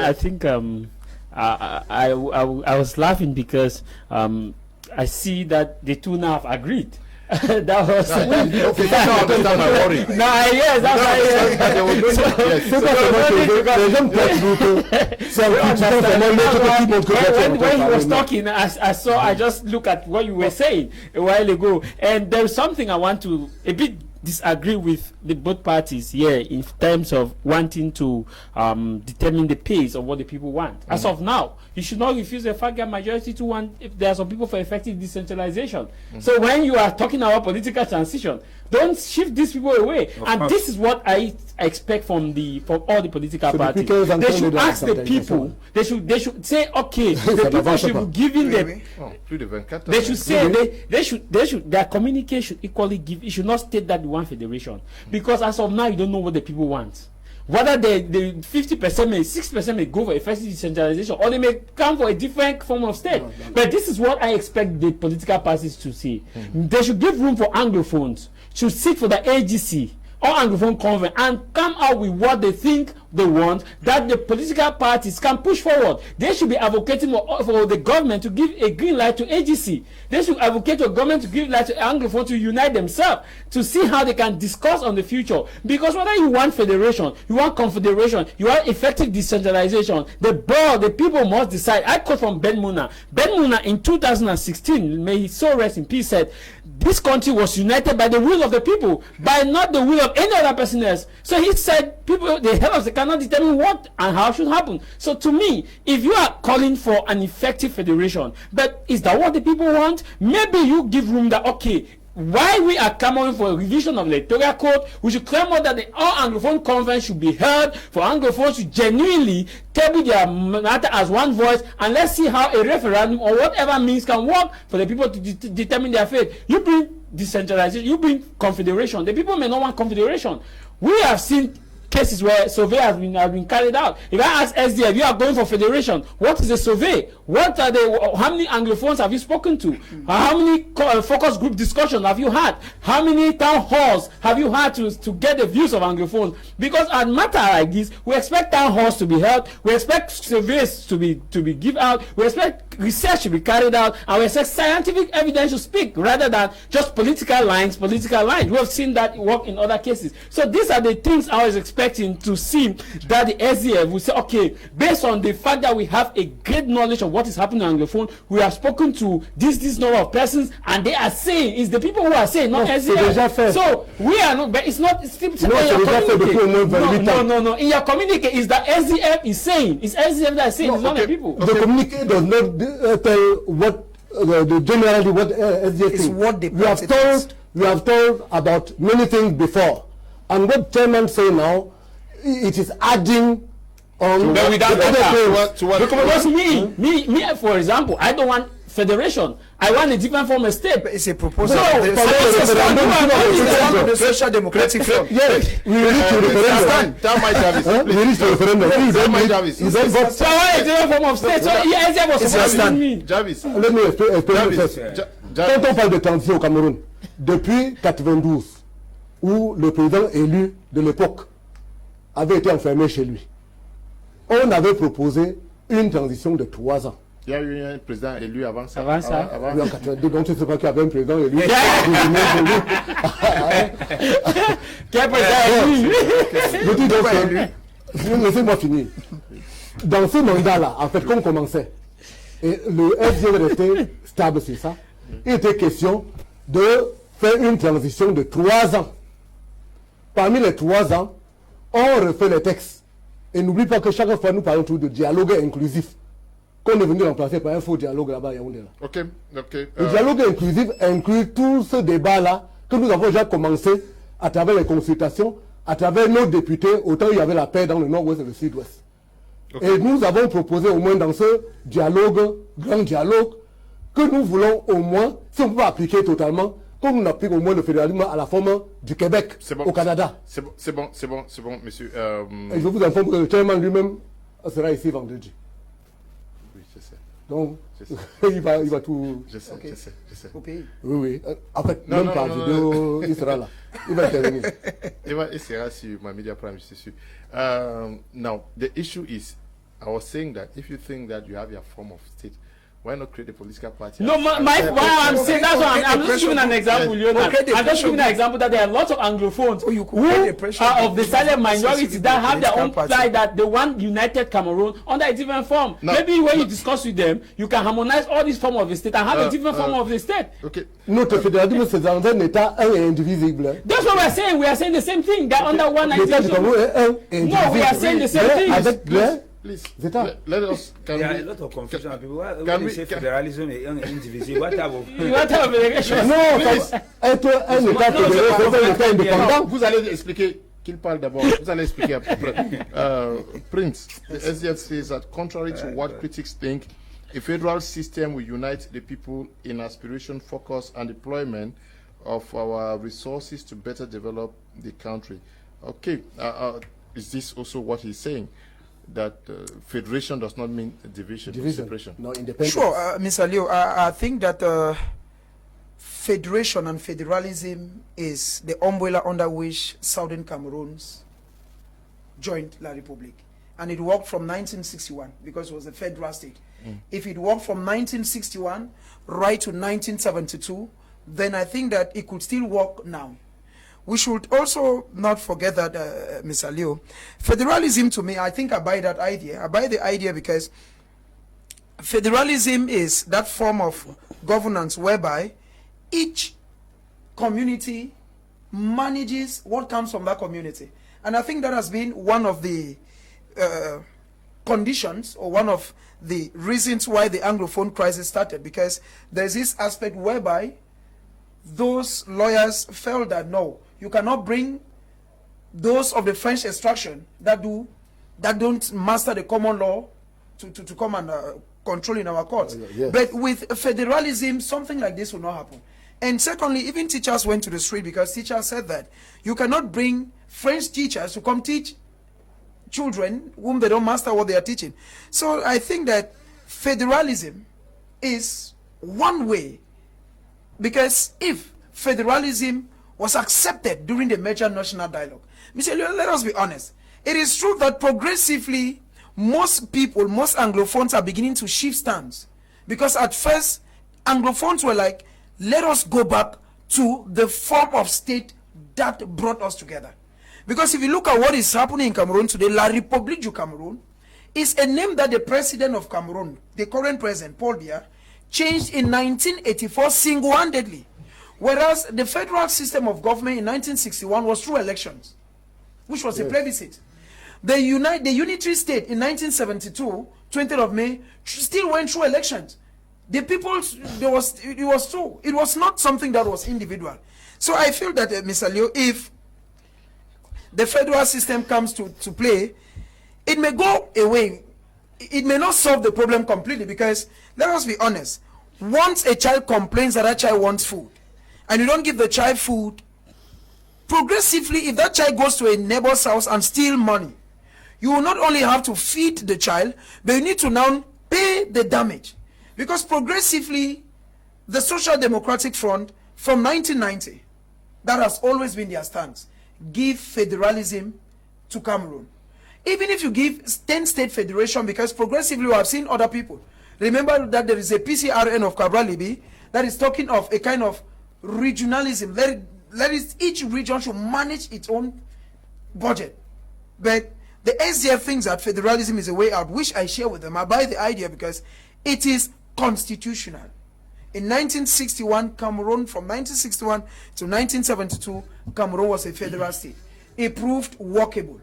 I think I was laughing because I see that the two now have agreed. That was okay. That's not understand my worry. No, yes, when he was talking, I just look at what you were saying a while ago, and there's something I want to a bit disagree with the both parties here in terms of wanting to determine the pace of what the people want. As of now, you should not refuse the fact that majority to want, if there are some people for effective decentralization. So when you are talking about political transition, don't shift these people away. This is what I expect from all the political parties. They should ask the people. They should say, okay, the people should be giving them. They should say their communication should equally give. It should not state that one federation, because as of now you don't know what the people want. Whether the 50% may 6% may go for effective decentralization, or they may come for a different form of state. But this is what I expect the political parties to see. They should give room for Anglophones, should seek for the AGC or Anglophone Convenes and come out with what they think they want, that the political parties can push forward. They should be advocating for the government to give a green light to AGC. They should advocate for government to give light to Anglophone to unite themselves, to see how they can discuss on the future. Because whether you want federation, you want confederation, you want effective decentralization, the people must decide. I quote from Ben Muna. Ben Muna in 2016, may he so rest in peace, said, this country was united by the will of the people, by not the will of any other person else. So he said, people, the head of the cannot determine what and how should happen. So to me, if you are calling for an effective federation, but is that what the people want? Maybe you give room that, okay, while we are clamoring for a revision of the electoral code, we should clamor that all Anglophone conference should be held for Anglophones to genuinely table their matter as one voice, and let's see how a referendum or whatever means can work for the people to determine their fate. You bring decentralization, you bring confederation. The people may not want confederation. We have seen cases where survey has been carried out. If I ask SDF, you are going for federation, what is a survey? What are how many Anglophones have you spoken to? How many focus group discussions have you had? How many town halls have you had to get the views of Anglophones? Because at matter like this, we expect town halls to be held, we expect surveys to be given out, we expect research to be carried out, and we expect scientific evidence to speak rather than just political lines. We have seen that work in other cases. So these are the things I was expecting to see, that the SDF will say, okay, based on the fact that we have a great knowledge of what is happening on Anglophone, we have spoken to this number of persons, and they are saying, it's the people who are saying, not SDF. So we are not, but it's not, it's still no. In your communique, is that SDF is saying, it's SDF that is saying, it's not the people. The communique does not tell what generally what SDF is. What the we have told about many things before. And what chairman say now, it is adding on. But because me, for example, I don't want federation. I want a different form of state. But it's a proposal. The social democratic front. Yes, we reach to referendum. Tell my Jarvis. We reach to referendum. Tell my Jarvis. So I want a different form of state. So yes, I was supposed to me. Jarvis. Let me explain first. Quand on parle de transition au Cameroun, depuis 92, où le président élu de l'époque avait été enfermé chez lui, on avait proposé une transition de 3 ans. Il y a eu un président élu avant ça. Avant ça. Oui, en 82, donc je ne sais pas qu'il y avait un président élu. Quel président élu? Je dis donc, laissez-moi finir. Dans ce mandat-là, en fait, comme on commençait, et le FDF restait stable sur ça, il était question de faire une transition de 3 ans. Parmi les 3 ans, on refait les textes. Et n'oublie pas que chaque fois nous parlons toujours de dialogue inclusif. Qu'on est venu remplacer par un faux dialogue là-bas à Yaoundé. Ok. Le dialogue inclusif inclut tout ce débat-là que nous avons déjà commencé à travers les consultations, à travers nos députés, autant il y avait la paix dans le nord-ouest et le sud-ouest. Okay. Et nous avons proposé au moins dans ce dialogue, grand dialogue, que nous voulons au moins, si on peut appliquer totalement, comme on applique au moins le fédéralisme à la forme du Québec au Canada. C'est bon, monsieur. Et je vous informe que le chairman lui-même sera ici vendredi. Oui, je sais. Donc, il va tout... Je sais. Au pays. Oui. En fait, même par vidéo, il sera là. Il va intervenir. Il sera sur my media prime, je suis sûr. Now, the issue is, I was saying that if you think that you have your form of state, why not create a political party? No, why I'm saying that's why I'm just giving an example, I'm just giving an example that there are lots of Anglophones who are of the silent minority that have their own pride, that they want united Cameroon under a different form. No, maybe when you discuss with them, you can harmonize all these forms of the state and have a different form of the state. Okay. Notre fédéralisme, c'est dans un État un et indivisible. That's what we're saying. We are saying the same thing. That under one identity. No, we are saying the same thing. Please, let us. There are a lot of confusion. People, when we say federalism is indivisible, what type of federation? Être un État fédéré, c'est un État indépendant. Vous allez expliquer qu'il parle d'abord. Vous allez expliquer après. Prince, the SDF says that contrary to what critics think, a federal system will unite the people in aspiration, focus, and deployment of our resources to better develop the country. Okay, is this also what he's saying? That federation does not mean division. Separation. No, independence. Sure, Mr. Leo, I think that federation and federalism is the umbrella under which Southern Cameroons joined La République. And it worked from 1961 because it was a federal state. If it worked from 1961 right to 1972, then I think that it could still work now. We should also not forget that, Mr. Leo, federalism to me, I think I buy that idea. I buy the idea because federalism is that form of governance whereby each community manages what comes from that community. And I think that has been one of the conditions or one of the reasons why the Anglophone crisis started, because there's this aspect whereby those lawyers felt that no, you cannot bring those of the French extraction that don't master the common law to come and control in our courts. Yes. But with federalism, something like this will not happen. And secondly, even teachers went to the street because teachers said that you cannot bring French teachers to come teach children whom they don't master what they are teaching. So I think that federalism is one way, because if federalism was accepted during the major national dialogue, Mr. Leo, let us be honest. It is true that progressively most people, most Anglophones are beginning to shift stance, because at first Anglophones were like, let us go back to the form of state that brought us together. Because if you look at what is happening in Cameroon today, La République du Cameroun is a name that the president of Cameroon, the current president, Paul Biya, changed in 1984 single-handedly. Whereas the federal system of government in 1961 was through elections, which was a plebiscite. The unitary state in 1972, 20th of May, still went through elections. The people, it was true. It was not something that was individual. So I feel that, Mr. Leo, if the federal system comes to play, it may go away. It may not solve the problem completely, because let us be honest, once a child complains that that child wants food, and you don't give the child food, progressively, if that child goes to a neighbor's house and steal money, you will not only have to feed the child, but you need to now pay the damage. Because progressively, the Social Democratic Front from 1990, that has always been their stance, give federalism to Cameroon. Even if you give 10-state federation, because progressively we have seen other people. Remember that there is a PCRN of Cabral Libi that is talking of a kind of regionalism. Each region should manage its own budget. But the SDF thinks that federalism is a way out, which I share with them. I buy the idea because it is constitutional. In 1961, Cameroon, from 1961 to 1972, Cameroon was a federal state. It proved workable.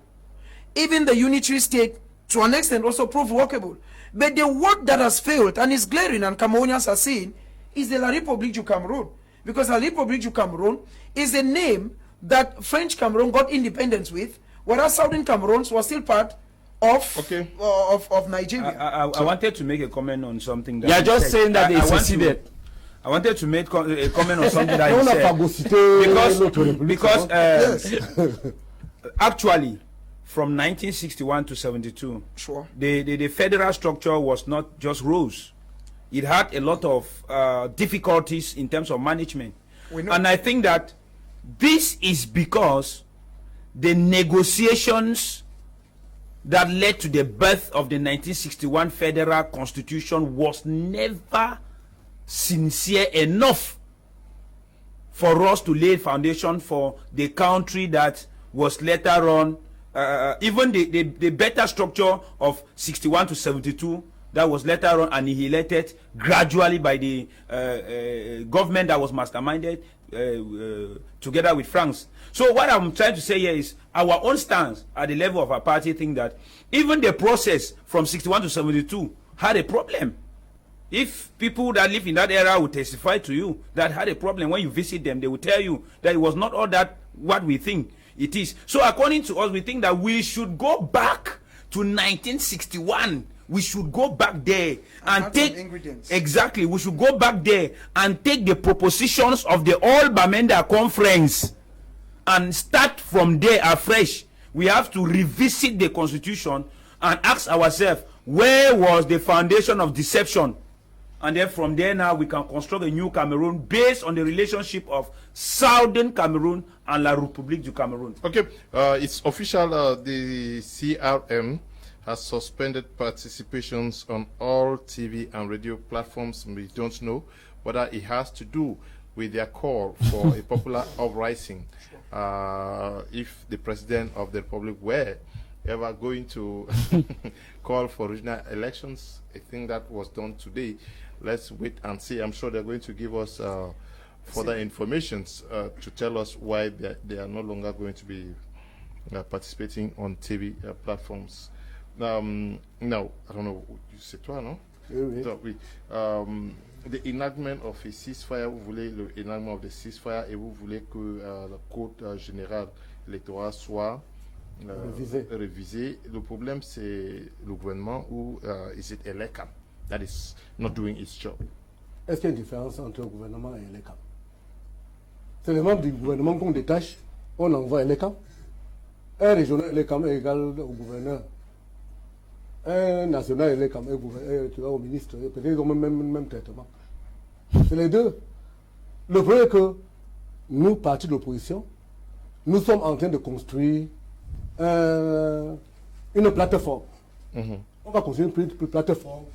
Even the unitary state, to an extent, also proved workable. But the work that has failed, and is glaring, and Cameroonians are seeing, is the La République du Cameroun. Because La République du Cameroun is a name that French Cameroon got independence with, whereas Southern Cameroon was still part of Nigeria. I wanted to make a comment on something that you are just saying that they succeeded. I wanted to make a comment on something that you said. Actually, from 1961 to 72, Sure. the federal structure was not just rules. It had a lot of difficulties in terms of management. And I think that this is because the negotiations that led to the birth of the 1961 federal constitution was never sincere enough for us to lay foundation for the country that was later on, even the better structure of 61 to 72 that was later on annihilated gradually by the government that was masterminded together with France. So what I'm trying to say here is our own stance at the level of our party think that even the process from 61 to 72 had a problem. If people that live in that era would testify to you that had a problem, when you visit them, they will tell you that it was not all that what we think it is. So according to us, we think that we should go back to 1961. We should go back there and take ingredients. Exactly. We should go back there and take the propositions of the All Bamenda Conference and start from there afresh. We have to revisit the constitution and ask ourselves, where was the foundation of deception? And then from there now we can construct a new Cameroon based on the relationship of Southern Cameroon and La République du Cameroun. Okay, it's official. The CRM has suspended participations on all TV and radio platforms. We don't know whether it has to do with their call for a popular uprising. If the president of the republic were ever going to call for regional elections, I think that was done today. Let's wait and see. I'm sure they're going to give us further information to tell us why they are no longer going to be participating on TV platforms. Now, I don't know, c'est toi, non? Oui. So, oui. The enactment of a ceasefire, vous voulez le enactment of the ceasefire et vous voulez que le code général électoral soit révisé. Le problème, c'est le gouvernement ou is it ELECAM that is not doing its job? Est-ce qu'il y a une différence entre le gouvernement et l'ELECAM? C'est les membres du gouvernement qu'on détache, on envoie l'ELECAM. Un régional ELECAM est égal au gouverneur. Un national ELECAM est au ministre. Peut-être qu'ils ont même traitement. C'est les deux. Le problème est que nous, partis de l'opposition, nous sommes en train de construire une plateforme. On va construire une plateforme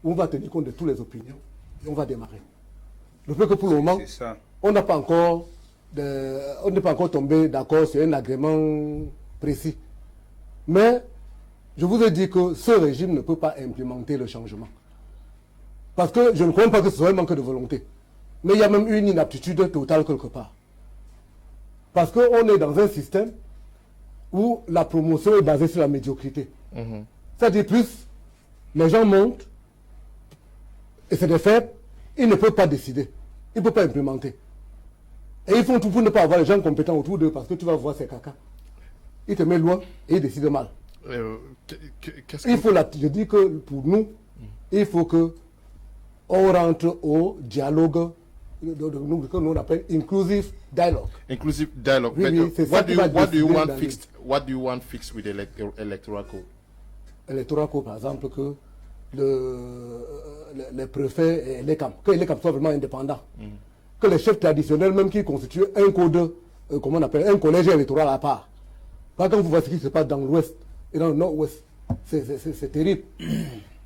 où on va tenir compte de toutes les opinions et on va démarrer. Le problème est que pour le moment, on n'est pas encore tombé d'accord sur un agrément précis. Mais je vous ai dit que ce régime ne peut pas implémenter le changement. Parce que je ne crois pas que ce soit un manque de volonté. Mais il y a même une inaptitude totale quelque part. Parce qu'on est dans un système où la promotion est basée sur la médiocrité. C'est-à-dire plus, les gens montent, et c'est des faits, ils ne peuvent pas décider. Ils ne peuvent pas implémenter. Et ils font tout pour ne pas avoir les gens compétents autour d'eux, parce que tu vas voir ces caca. Ils te mettent loin et ils décident mal. Je dis que pour nous, il faut que on rentre au dialogue que nous appelle inclusive dialogue. Inclusive dialogue. Oui, what do you want fixed? What do you want fixed with the electoral code? Electoral code, par exemple, que les préfets et les camps, que les camps soient vraiment indépendants. Que les chefs traditionnels, même qui constituent un code, comment on appelle, un collège électoral à part. Par exemple, vous voyez ce qui se passe dans l'ouest et dans le nord-ouest. C'est terrible.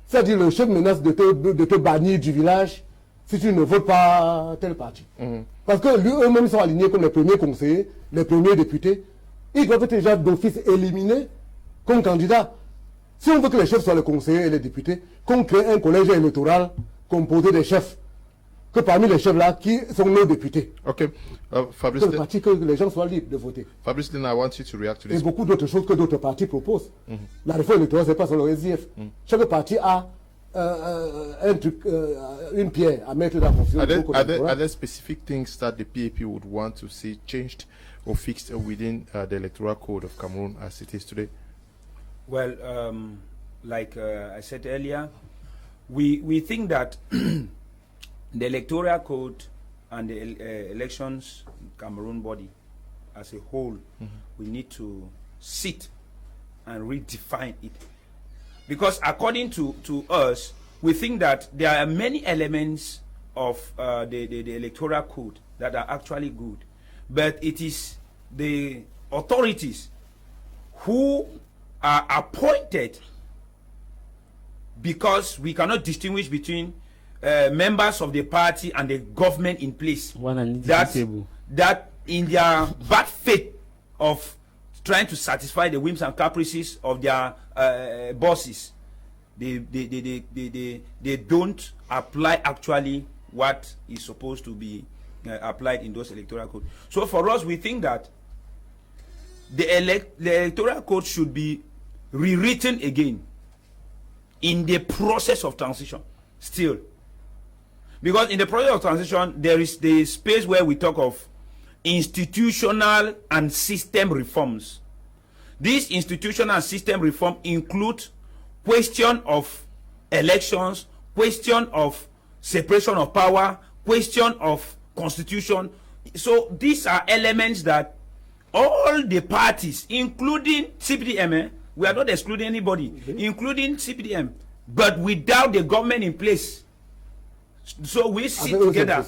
C'est-à-dire le chef menace de te bannir du village si tu ne votes pas tel parti. Parce que eux-mêmes sont alignés comme les premiers conseillers, les premiers députés. Ils doivent être déjà d'office éliminés comme candidats. Si on veut que les chefs soient les conseillers et les députés, qu'on crée un collège électoral composé des chefs. Que parmi les chefs là, qui sont nos députés. Ok. Fabrice, que, parti, que les gens soient libres de voter. Fabrice, I want you to react to this. Et beaucoup d'autres choses que d'autres partis proposent. La réforme électorale, c'est pas sur le SDF. Chaque parti a un truc, une pierre à mettre dans la confusion. Are there specific things that the PAP would want to see changed or fixed within the electoral code of Cameroon as it is today? Well, like I said earlier, we think that the electoral code and the elections Cameroon body as a whole, we need to sit and redefine it. Because according to us, we think that there are many elements of the electoral code that are actually good. But it is the authorities who are appointed, because we cannot distinguish between members of the party and the government in place. That in their bad faith of trying to satisfy the whims and caprices of their bosses, they don't apply actually what is supposed to be applied in those electoral codes. So for us, we think that the electoral code should be rewritten again in the process of transition still. Because in the process of transition, there is the space where we talk of institutional and system reforms. These institutional and system reform include question of elections, question of separation of power, question of constitution. So these are elements that all the parties, including CPDM, we are not excluding anybody, including CPDM, but without the government in place. So we sit together,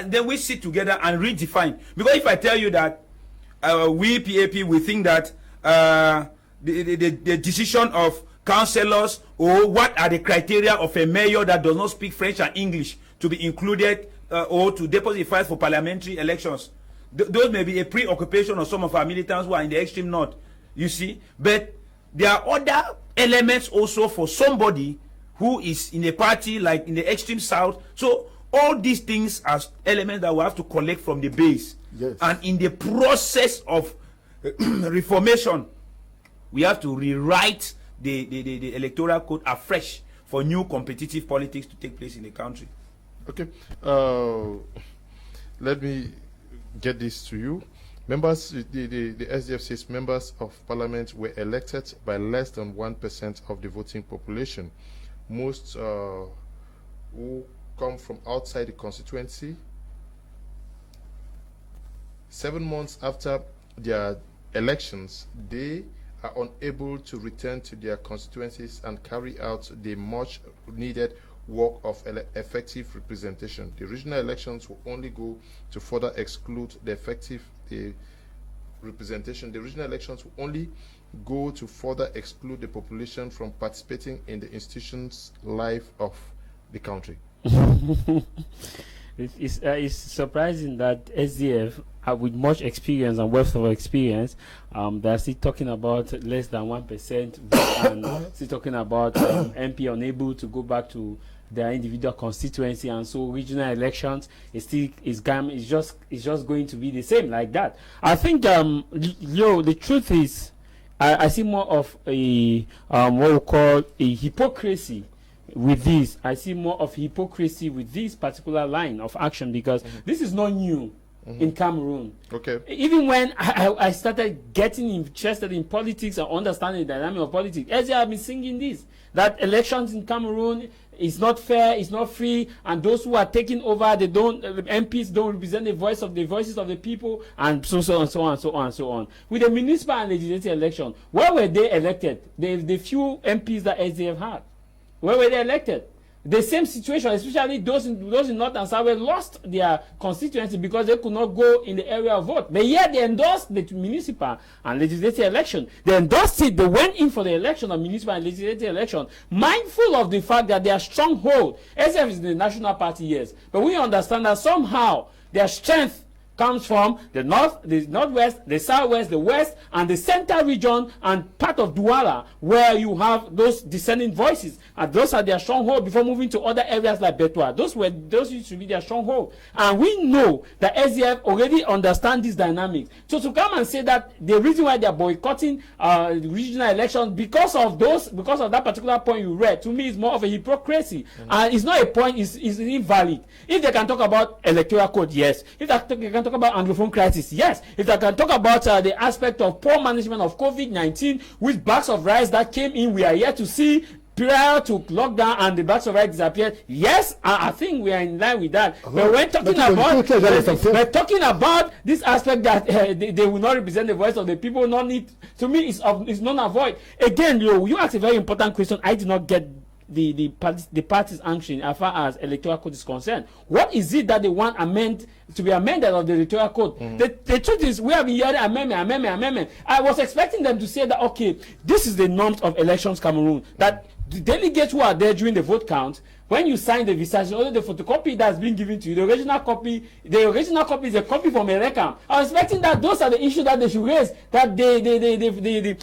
then we sit together and redefine. Because if I tell you that we PAP, we think that the decision of councillors, or what are the criteria of a mayor that does not speak French and English to be included or to deposit files for parliamentary elections, those may be a preoccupation of some of our militants who are in the extreme north, you see. But there are other elements also for somebody who is in a party like in the extreme south. So all these things are elements that we have to collect from the base. Yes. And in the process of reformation, we have to rewrite the electoral code afresh for new competitive politics to take place in the country. Okay. Let me get this to you. Members, the SDF says members of parliament were elected by less than 1% of the voting population. Most who come from outside the constituency. 7 months after their elections, they are unable to return to their constituencies and carry out the much needed work of effective representation. The regional elections will only go to further exclude the effective representation. The regional elections will only go to further exclude the population from participating in the institutions' life of the country. It's surprising that SDF, with much experience and wealth of experience, they're still talking about less than 1% and still talking about MP unable to go back to their individual constituency, and so regional elections is just going to be the same like that. I think the truth is, I see more of a what we call a hypocrisy with this. I see more of hypocrisy with this particular line of action, because this is not new in Cameroon. Okay. Even when I started getting interested in politics and understanding the dynamic of politics, as I have been singing this, that elections in Cameroon is not fair, it's not free, and those who are taking over, the MPs don't represent the voices of the people, and so on and so on and so on and so on. With the municipal and legislative election, where were they elected? The few MPs that SDF had, where were they elected? The same situation, especially those in North and South, lost their constituency because they could not go in the area of vote. But yet they endorsed the municipal and legislative election. They endorsed it. They went in for the election of municipal and legislative election, mindful of the fact that their stronghold, SF is the national party, yes, but we understand that somehow their strength comes from the north, the northwest, the southwest, the west, and the center region, and part of Douala, where you have those dissenting voices, and those are their stronghold before moving to other areas like Betwa. Those used to be their stronghold, and we know that SDF already understand this dynamic. So to come and say that the reason why they are boycotting the regional elections because of that particular point you read, to me is more of a hypocrisy, and it's not a point. It's invalid. If they can talk about electoral code, yes. If they can talk about Anglophone crisis, yes. If I can talk about the aspect of poor management of COVID-19 with bags of rice that came in, we are yet to see prior to lockdown and the batch of rights disappeared. Yes, I think we are in line with that. But we're talking about this aspect that they will not represent the voice of the people. Not need, to me, it's non-avoid. Again, you asked a very important question. I did not get the parties answering as far as electoral code is concerned. What is it that they want to be amended of the electoral code? The truth is, we have been hearing amendment. I was expecting them to say that, okay, this is the norms of elections Cameroon, that the delegates who are there during the vote count, when you sign the visa, only the photocopy that's been given to you, the original copy is a copy from Erekam. I was expecting that those are the issues that they should raise, that the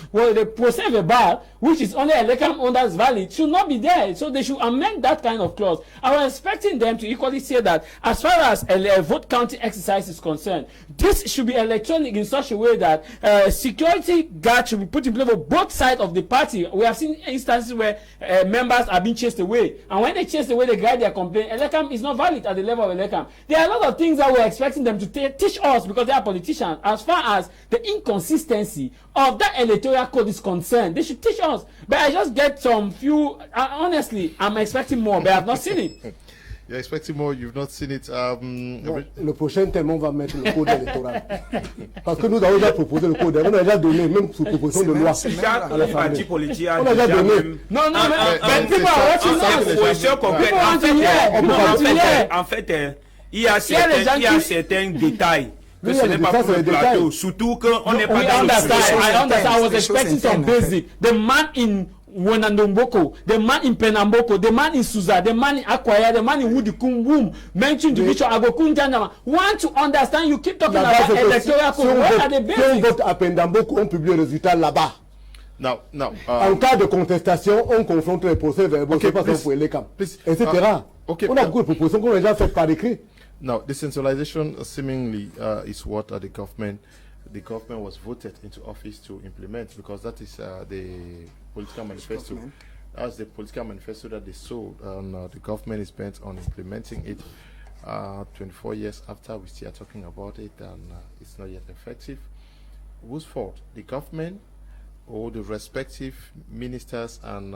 procès verbal, which is only Erekam owners valid, should not be there. So they should amend that kind of clause. I was expecting them to equally say that as far as a vote counting exercise is concerned, this should be electronic in such a way that security guards should be put in place for both sides of the party. We have seen instances where members are being chased away, and when they chase away the guy they are complaining, Elecam is not valid at the level of Elecam. There are a lot of things that we're expecting them to teach us because they are politicians. As far as the inconsistency of that electoral code is concerned, they should teach us. But I just get some few. Honestly, I'm expecting more, but I have not seen it. You're expecting more, you've not seen it. Non, le prochain thème, on va mettre le code électoral. Parce que nous avons déjà proposé le code, on a déjà donné, même sous proposition de loi. On a déjà donné. Non, mais people are watching us. En fait, il y a certains détails. Que ce n'est pas pour le plateau, surtout qu'on n'est pas dans le I understand. I was expecting some basic. The man in Wenandomboko, the man in Penamboko, the man in Suza, the man in Akwaya, the man in Wudikum, mentioned the Bishop Agokun. Want to understand? You keep talking about electoral code. What are the basics? Si on vote à Penamboko, on publie le résultat là-bas. Now, en cas de contestation, on confronte les procès verbaux, c'est pas ça pour les camps, etc. On a beaucoup de propositions qu'on a déjà faites par écrit. Now, decentralization seemingly is what the government was voted into office to implement, because that is the political manifesto. That's the political manifesto that they sold, and the government is bent on implementing it. 24 years after, we still are talking about it, and it's not yet effective. Whose fault? The government or the respective ministers and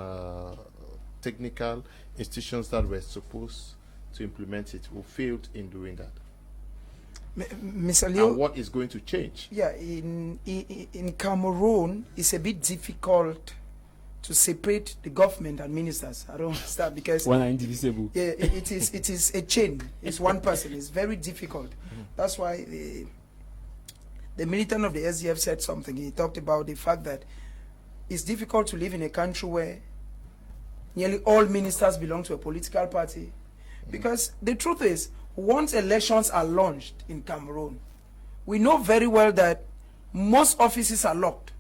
technical institutions that were supposed to implement it, who failed in doing that? Mr. Leo, and what is going to change? Yeah, in Cameroon, it's a bit difficult to separate the government and ministers. I don't understand, because one are indivisible. Yeah, it is a chain. It's one person. It's very difficult. That's why the militant of the SDF said something. He talked about the fact that it's difficult to live in a country where nearly all ministers belong to a political party. Because the truth is, once elections are launched in Cameroon, we know very well that most offices are locked,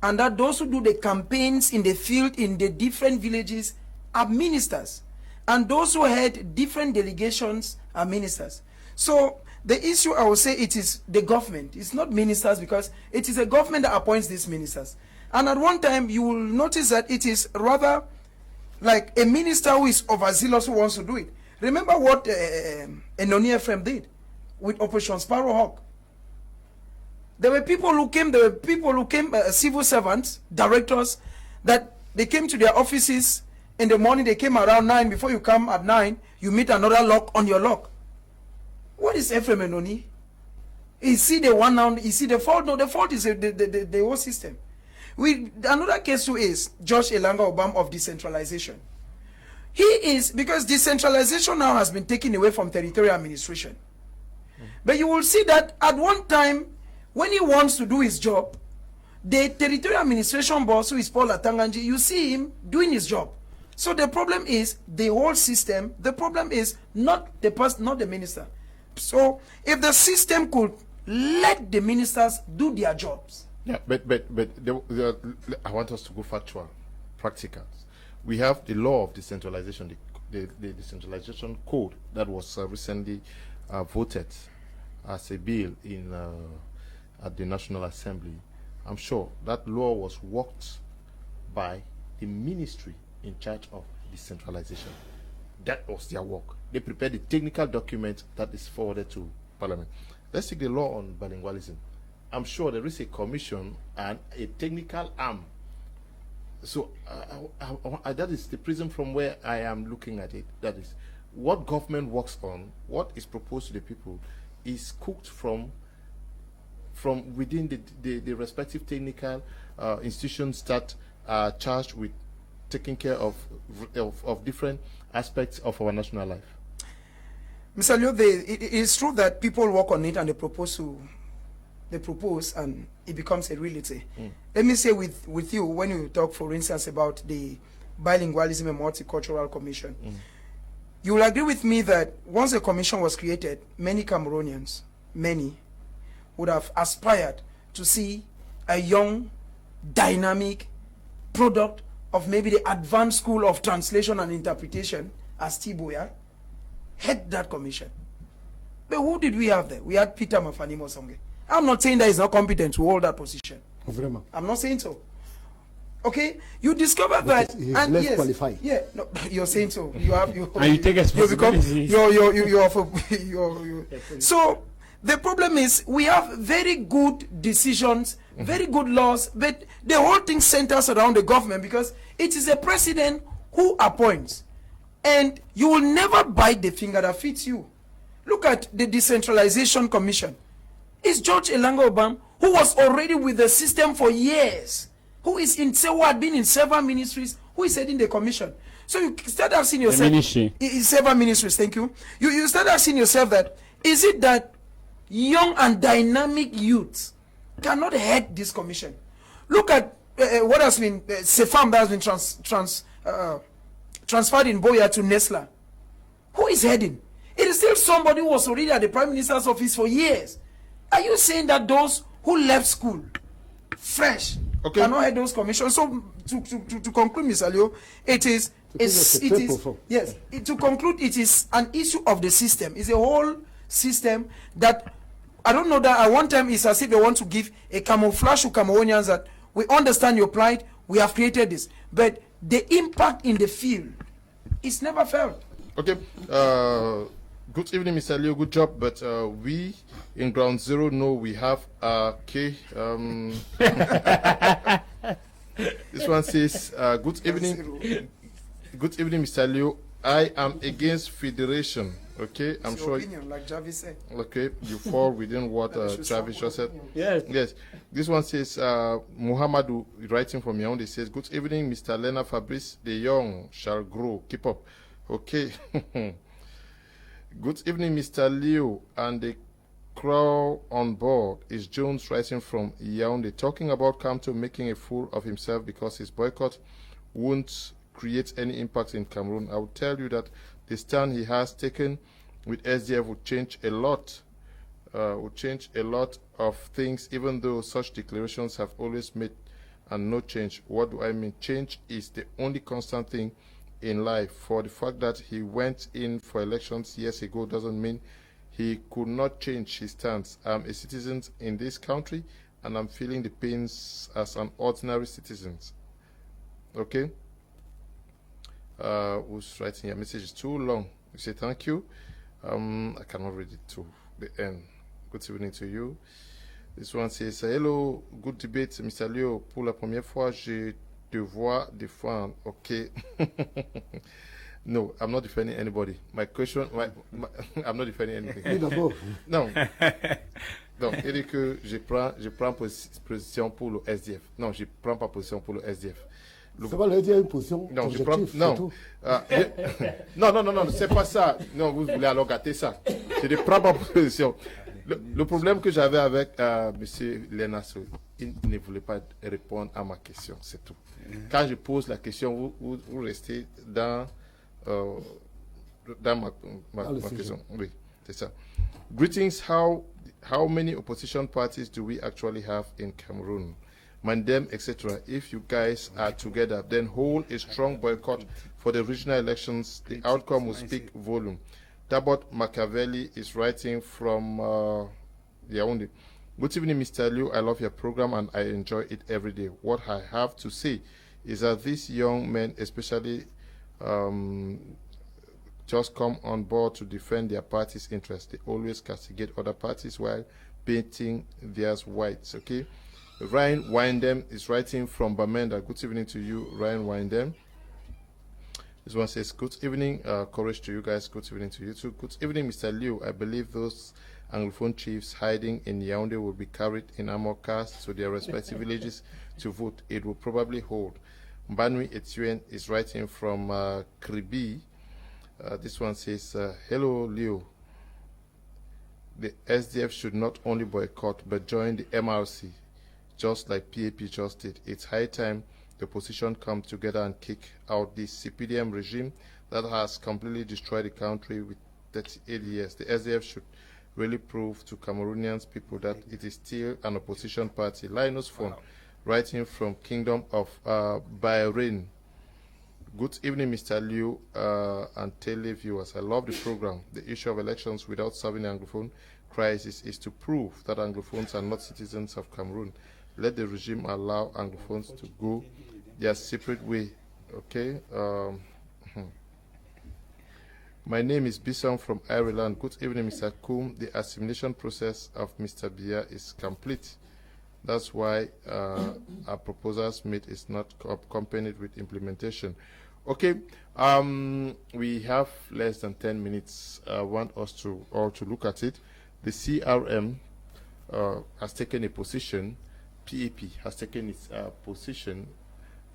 and that those who do the campaigns in the field, in the different villages, are ministers, and those who head different delegations are ministers. So the issue, I would say, it is the government. It's not ministers, because it is a government that appoints these ministers. And at one time, you will notice that it is rather like a minister who is overzealous who wants to do it. Remember what Enoni Ephraim did with Operation Sparrowhawk. There were people who came, civil servants, directors, that they came to their offices in the morning. They came around 9. Before you come at 9, you meet another lock on your lock. What is Ephraim Enoni? Is he the one now? Is he the fault? No, the fault is the whole system. Another case too is Josh Elanga Obam of decentralization. He is, because decentralization now has been taken away from territorial administration. But you will see that at one time, when he wants to do his job, the territorial administration boss, who is Paul Atanganji, you see him doing his job. So the problem is the whole system. The problem is not the person, not the minister. So if the system could let the ministers do their jobs. Yeah, but I want us to go factual, practical. We have the law of decentralization, the decentralization code that was recently voted as a bill in at the National Assembly. I'm sure that law was worked by the ministry in charge of decentralization. That was their work. They prepared the technical document that is forwarded to Parliament. Let's take the law on bilingualism. I'm sure there is a commission and a technical arm So that is the prism from where I am looking at it. That is what government works on, what is proposed to the people, is cooked from within the respective technical institutions that are charged with taking care of different aspects of our national life. Mr. Leo, it is true that people work on it and they propose and it becomes a reality. Let me say with you, when you talk, for instance, about the Bilingualism and Multicultural Commission, you will agree with me that once the commission was created, many Cameroonians, would have aspired to see a young, dynamic product of maybe the advanced school of translation and interpretation, as Biya, head that commission. But who did we have there? We had Peter Mafanimo Songe. I'm not saying that he's not competent to hold that position. Vraiment. I'm not saying so. Okay, you discover that, he's and less yes, qualified. Yeah, no, you're saying so. You have you. And you take responsibility. So the problem is we have very good decisions, very good laws, but the whole thing centers around the government because it is a president who appoints, and you will never bite the finger that fits you. Look at the Decentralization Commission. It's George Elanga Obam, who was already with the system for years, who had been in several ministries, who is heading the commission. So you start asking yourself, several ministries, thank you. You start asking yourself that, is it that young and dynamic youths cannot head this commission? Look at what has been, Cefam that has been transferred in Biya to Nesla. Who is heading? It is still somebody who was already at the Prime Minister's office for years. Are you saying that those who left school fresh cannot head those commissions? So to conclude, Mr. Leo, to conclude, it is an issue of the system. It's a whole system that I don't know that at one time it's as if they want to give a camouflage to Cameroonians that we understand your plight, we have created this, but the impact in the field is never felt. Okay. Good evening, Mr. Leo. Good job. But we in Ground Zero know we have this one says, good evening. Good evening, Mr. Leo. I am against federation. Okay, I'm sure. Opinion, like Javi said. Okay, you fall within what Travis just said. Yes. This one says, Muhammadu, writing from Yaoundé, says, good evening, Mr. Lena Fabrice. The young shall grow. Keep up. Okay. Good evening, Mr. Leo and the crowd on board. Is Jones writing from Yaoundé, talking about Kamto making a fool of himself because his boycott won't create any impact in Cameroon. I will tell you that the stand he has taken with SDF would change a lot. Of things, even though such declarations have always made and no change. What do I mean? Change is the only constant thing in life. For the fact that he went in for elections years ago doesn't mean he could not change his stance. I'm a citizen in this country and I'm feeling the pains as an ordinary citizen. Okay? Who's writing? Your message is too long. You say thank you. I cannot read it to the end. Good evening to you. This one says, hello, good debate, Mr. Leo. Pour la première fois, je te vois défendre. Okay. No, I'm not defending anybody. My question, I'm not defending anything. Non. Donc, il dit que je prends position pour le SDF. Non, je ne prends pas position pour le SDF. Ça va leur dire une position. Non, je prends. Non. Non, c'est pas ça. Non, vous voulez alors gâter ça. Je ne prends pas position. Le problème que j'avais avec M. Lenasso, il ne voulait pas répondre à ma question, c'est tout. Quand je pose la question, vous restez dans ma question. Oui, c'est ça. Greetings, how many opposition parties do we actually have in Cameroon? Mandem, etc. If you guys are together, then hold a strong boycott for the regional elections. The outcome will speak volume. Dabot Machiavelli is writing from Yaoundé. Good evening, Mr. Liu. I love your program and I enjoy it every day. What I have to say is that these young men, especially, just come on board to defend their party's interests. They always castigate other parties while painting theirs white. Okay. Ryan Windem is writing from Bamenda. Good evening to you, Ryan Windem. This one says, good evening, courage to you guys. Good evening to you too. Good evening, Mr. Liu. I believe those Anglophone chiefs hiding in Yaoundé will be carried in armor cars to their respective villages to vote. It will probably hold. Mbanui Etienne is writing from Kribi. This one says, hello, Liu. The SDF should not only boycott but join the MRC, just like PAP just did. It's high time the opposition come together and kick out this CPDM regime that has completely destroyed the country with 38 years. The SDF should really prove to Cameroonians people that it is still an opposition party. Linus Phone, writing from Kingdom of Bahrain. Good evening, Mr. Liu and tele viewers. I love the program. The issue of elections without solving the Anglophone crisis is to prove that Anglophones are not citizens of Cameroon. Let the regime allow Anglophones to go their separate way. Okay. My name is Bison from Ireland. Good evening, Mr. Koum. The assimilation process of Mr. Biya is complete. That's why our proposals made is not accompanied with implementation. Okay, we have less than 10 minutes. I want us to all to look at it. The CRM has taken a position. PAP has taken its position,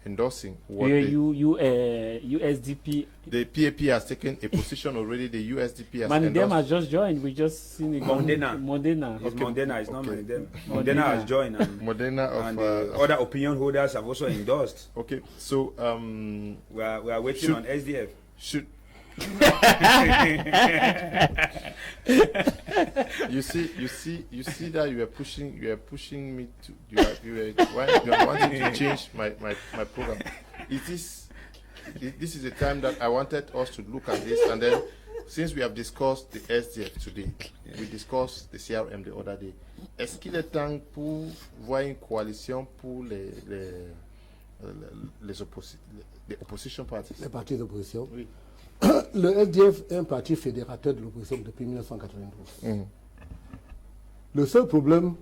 endorsing what USDP. The PAP has taken a position already. The USDP has Mandem has just joined. We just seen it. Modena. It's Okay. Modena. It's not Okay. Mandem. Modena has joined. And Modena and of other opinion holders have also endorsed. okay. So We are waiting on SDF. should you see that you are pushing me to you are wanting to change my program. This is a time that I wanted us to look at this, and then since we have discussed the SDF today, we discussed the CRM the other day. Est-ce qu'il est temps pour voir une coalition pour les opposition parties? Les partis d'opposition. Oui. Le SDF est un parti fédérateur de l'opposition depuis 1992. Le seul problème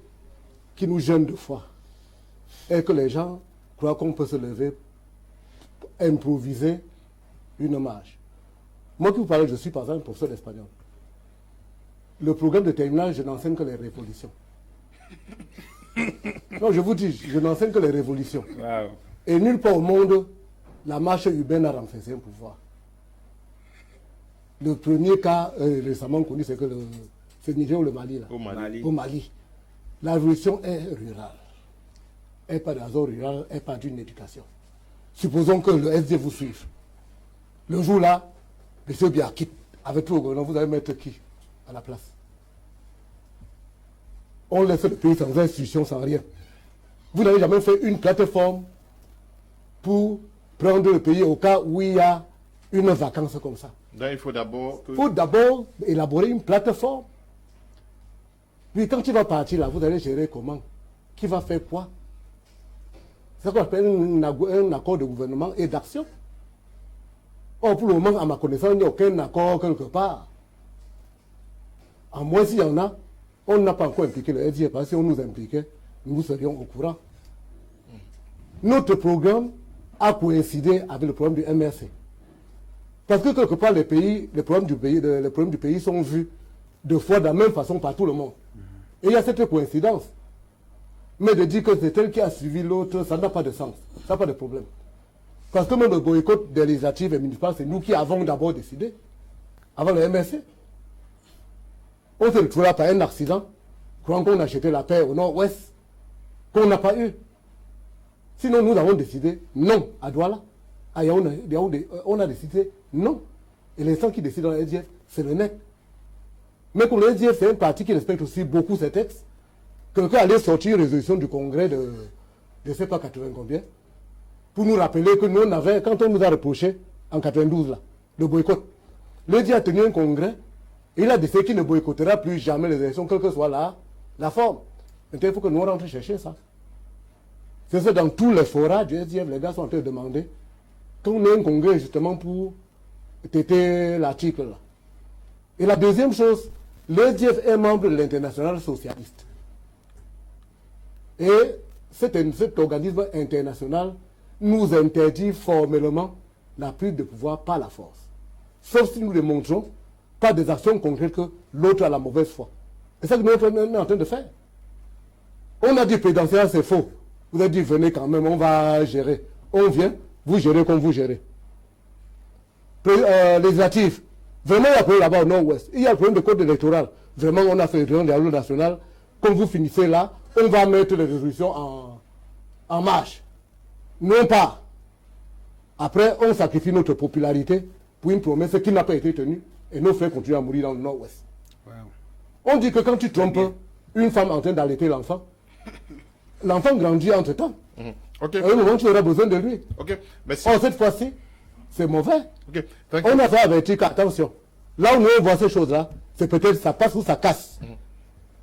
qui nous gêne de fois est que les gens croient qu'on peut se lever, improviser une marche. Moi qui vous parle, je suis par exemple un professeur d'espagnol. Le programme de terminale, je n'enseigne que les révolutions. Non, je vous dis, je n'enseigne que les révolutions. Wow. Et nulle part au monde, la marche urbaine a renversé un pouvoir. Le premier cas récemment connu, c'est que c'est Niger ou le Mali, là. Au Mali. Au Mali. La révolution est rurale. Elle n'est pas d'un zone rural, elle n'est pas d'une éducation. Supposons que le SD vous suive. Le jour-là, M. Biya quitte. Avec tout le gouvernement, vous allez mettre qui à la place? On laisse le pays sans institution, sans rien. Vous n'avez jamais fait une plateforme pour prendre le pays au cas où il y a une vacance comme ça. Donc il faut d'abord élaborer une plateforme. Puis quand tu vas partir là, vous allez gérer comment? Qui va faire quoi? C'est ce qu'on appelle un accord de gouvernement et d'action. Or, pour le moment, à ma connaissance, il n'y a aucun accord quelque part. En moins, s'il y en a, on n'a pas encore impliqué le SDF, parce que si on nous impliquait, nous serions au courant. Notre programme a coïncidé avec le programme du MRC. Parce que quelque part, les problèmes du pays sont vus deux fois de la même façon par tout le monde. Et il y a cette coïncidence. Mais de dire que c'est tel qui a suivi l'autre, ça n'a pas de sens. Ça n'a pas de problème. Parce que même le boycott des législatives et municipales, c'est nous qui avons d'abord décidé, avant le MRC. On se retrouve là par un accident, croyant qu'on a acheté la paix au nord-ouest, qu'on n'a pas eu. Sinon, nous avons décidé non à Douala, à Yaoundé, on a décidé non. Et l'instant qui décide dans le SDF, c'est le NEC. Mais comme le SDF, c'est un parti qui respecte aussi beaucoup ses textes, quelqu'un allait sortir une résolution du congrès de je ne sais pas 80 combien, pour nous rappeler que nous, quand on nous a reproché en 92, là, le boycott, le SDF a tenu un congrès, et il a décidé qu'il ne boycottera plus jamais les élections, quelle que soit la forme. Maintenant, il faut que nous rentrions chercher ça. C'est ça, dans tous les forats du SDF, les gars sont en train de demander qu'on ait un congrès justement pour têter l'article là. Et la deuxième chose, le SDF est membre de l'international socialiste. Et cet organisme international nous interdit formellement la prise de pouvoir par la force. Sauf si nous démontrons par des actions concrètes que l'autre a la mauvaise foi. C'est ça que nous sommes en train de faire. On a dit présidentiel, c'est faux. Vous avez dit venez quand même, on va gérer. On vient, vous gérez comme vous gérez. Législatif, vraiment il y a un problème là-bas au nord-ouest. Il y a un problème de code électoral. Vraiment on a fait une réunion de dialogue national. Quand vous finissez là, on va mettre les résolutions en marche. Non pas. Après, on sacrifie notre popularité pour une promesse qui n'a pas été tenue et nos frères continuent à mourir dans le nord-ouest. Wow. On dit que quand tu trompes une femme en train d'allaiter l'enfant, l'enfant grandit entre-temps. Okay. À un moment, tu auras besoin de lui. Okay. Merci. Oh, cette fois-ci, c'est mauvais. Okay. On a fait avertir qu'attention. Là où nous voit ces choses-là, c'est peut-être ça passe ou ça casse.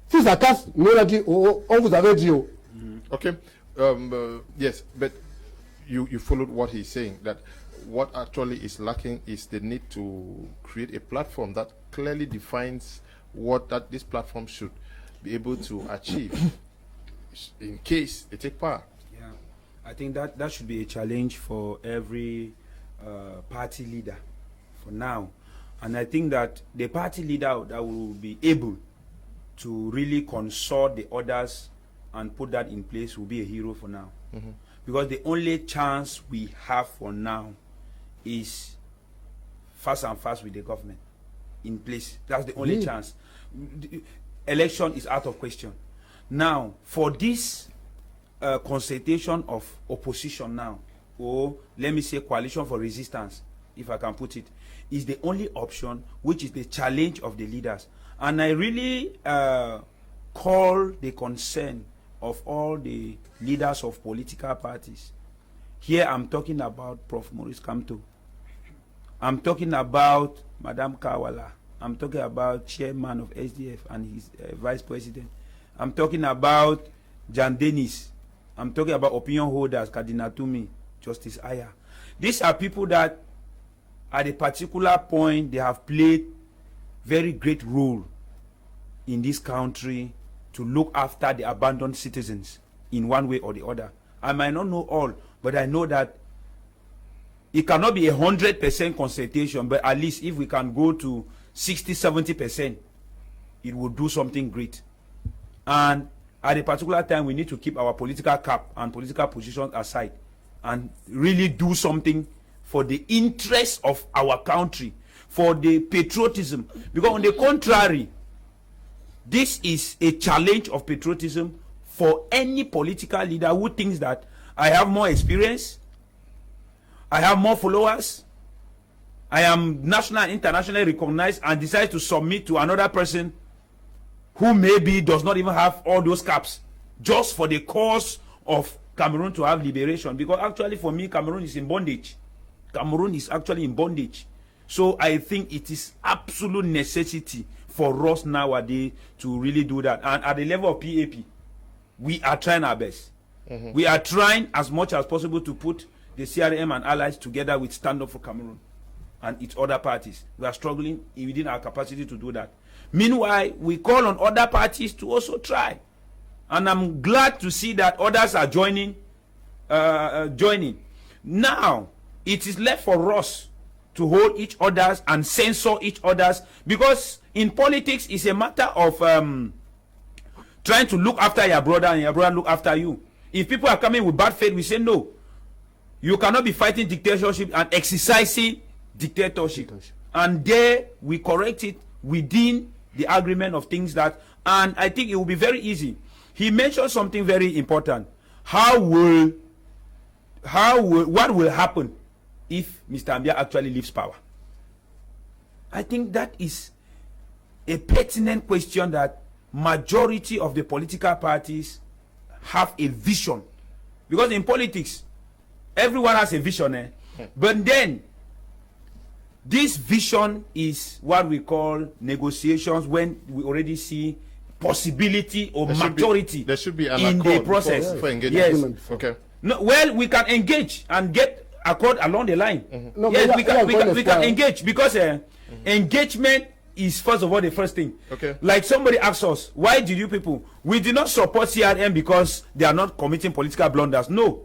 Si ça casse, nous on a dit, oh, on vous avait dit. Oh. Okay. Yes, but you followed what he's saying, that what actually is lacking is the need to create a platform that clearly defines what this platform should be able to achieve in case they take power. Yeah, I think that should be a challenge for every party leader for now. And I think that the party leader that will be able to really consult the others and put that in place will be a hero for now. Because the only chance we have for now is fast and fast with the government in place. That's the only chance. The election is out of question. Now, for this consultation of opposition now, or let me say coalition for resistance, if I can put it, is the only option, which is the challenge of the leaders. And I really call the concern of all the leaders of political parties. Here I'm talking about Prof. Maurice Kamto. I'm talking about Madame Kawala. I'm talking about chairman of SDF and his vice president. I'm talking about Jan Dennis. I'm talking about opinion holders, Kadina Tumi, Justice Aya. These are people that at a particular point they have played very great role in this country to look after the abandoned citizens in one way or the other. I might not know all, but I know that it cannot be 100% consultation, but at least if we can go to 60-70%, it will do something great. And at a particular time, we need to keep our political cap and political positions aside and really do something for the interest of our country, for the patriotism. Because on the contrary, this is a challenge of patriotism for any political leader who thinks that I have more experience, I have more followers, I am national and internationally recognized, and decides to submit to another person who maybe does not even have all those caps, just for the cause of Cameroon to have liberation. Because actually for me, Cameroon is in bondage. Cameroon is actually in bondage. So I think it is absolute necessity for us nowadays to really do that. And at the level of PAP, we are trying our best. We are trying as much as possible to put the CRM and allies together with Stand Up for Cameroon and its other parties. We are struggling within our capacity to do that. Meanwhile, we call on other parties to also try. And I'm glad to see that others are joining. Now, it is left for us to hold each other's and censor each other's, because in politics it's a matter of trying to look after your brother and your brother look after you. If people are coming with bad faith, we say no. You cannot be fighting dictatorship and exercising dictatorship. And there we correct it within the agreement of things that, and I think it will be very easy. He mentioned something very important. What will happen if Mr. Biya actually leaves power? I think that is a pertinent question that majority of the political parties have a vision. Because in politics, everyone has a vision. But then, this vision is what we call negotiations, when we already see possibility or majority there should be an in the process. For engagement. Yes. Okay. No, well, we can engage and get accord along the line. No, yes, but we can engage, because engagement is first of all the first thing. Okay. Like somebody asked us, why did you people? We did not support CRM because they are not committing political blunders. No.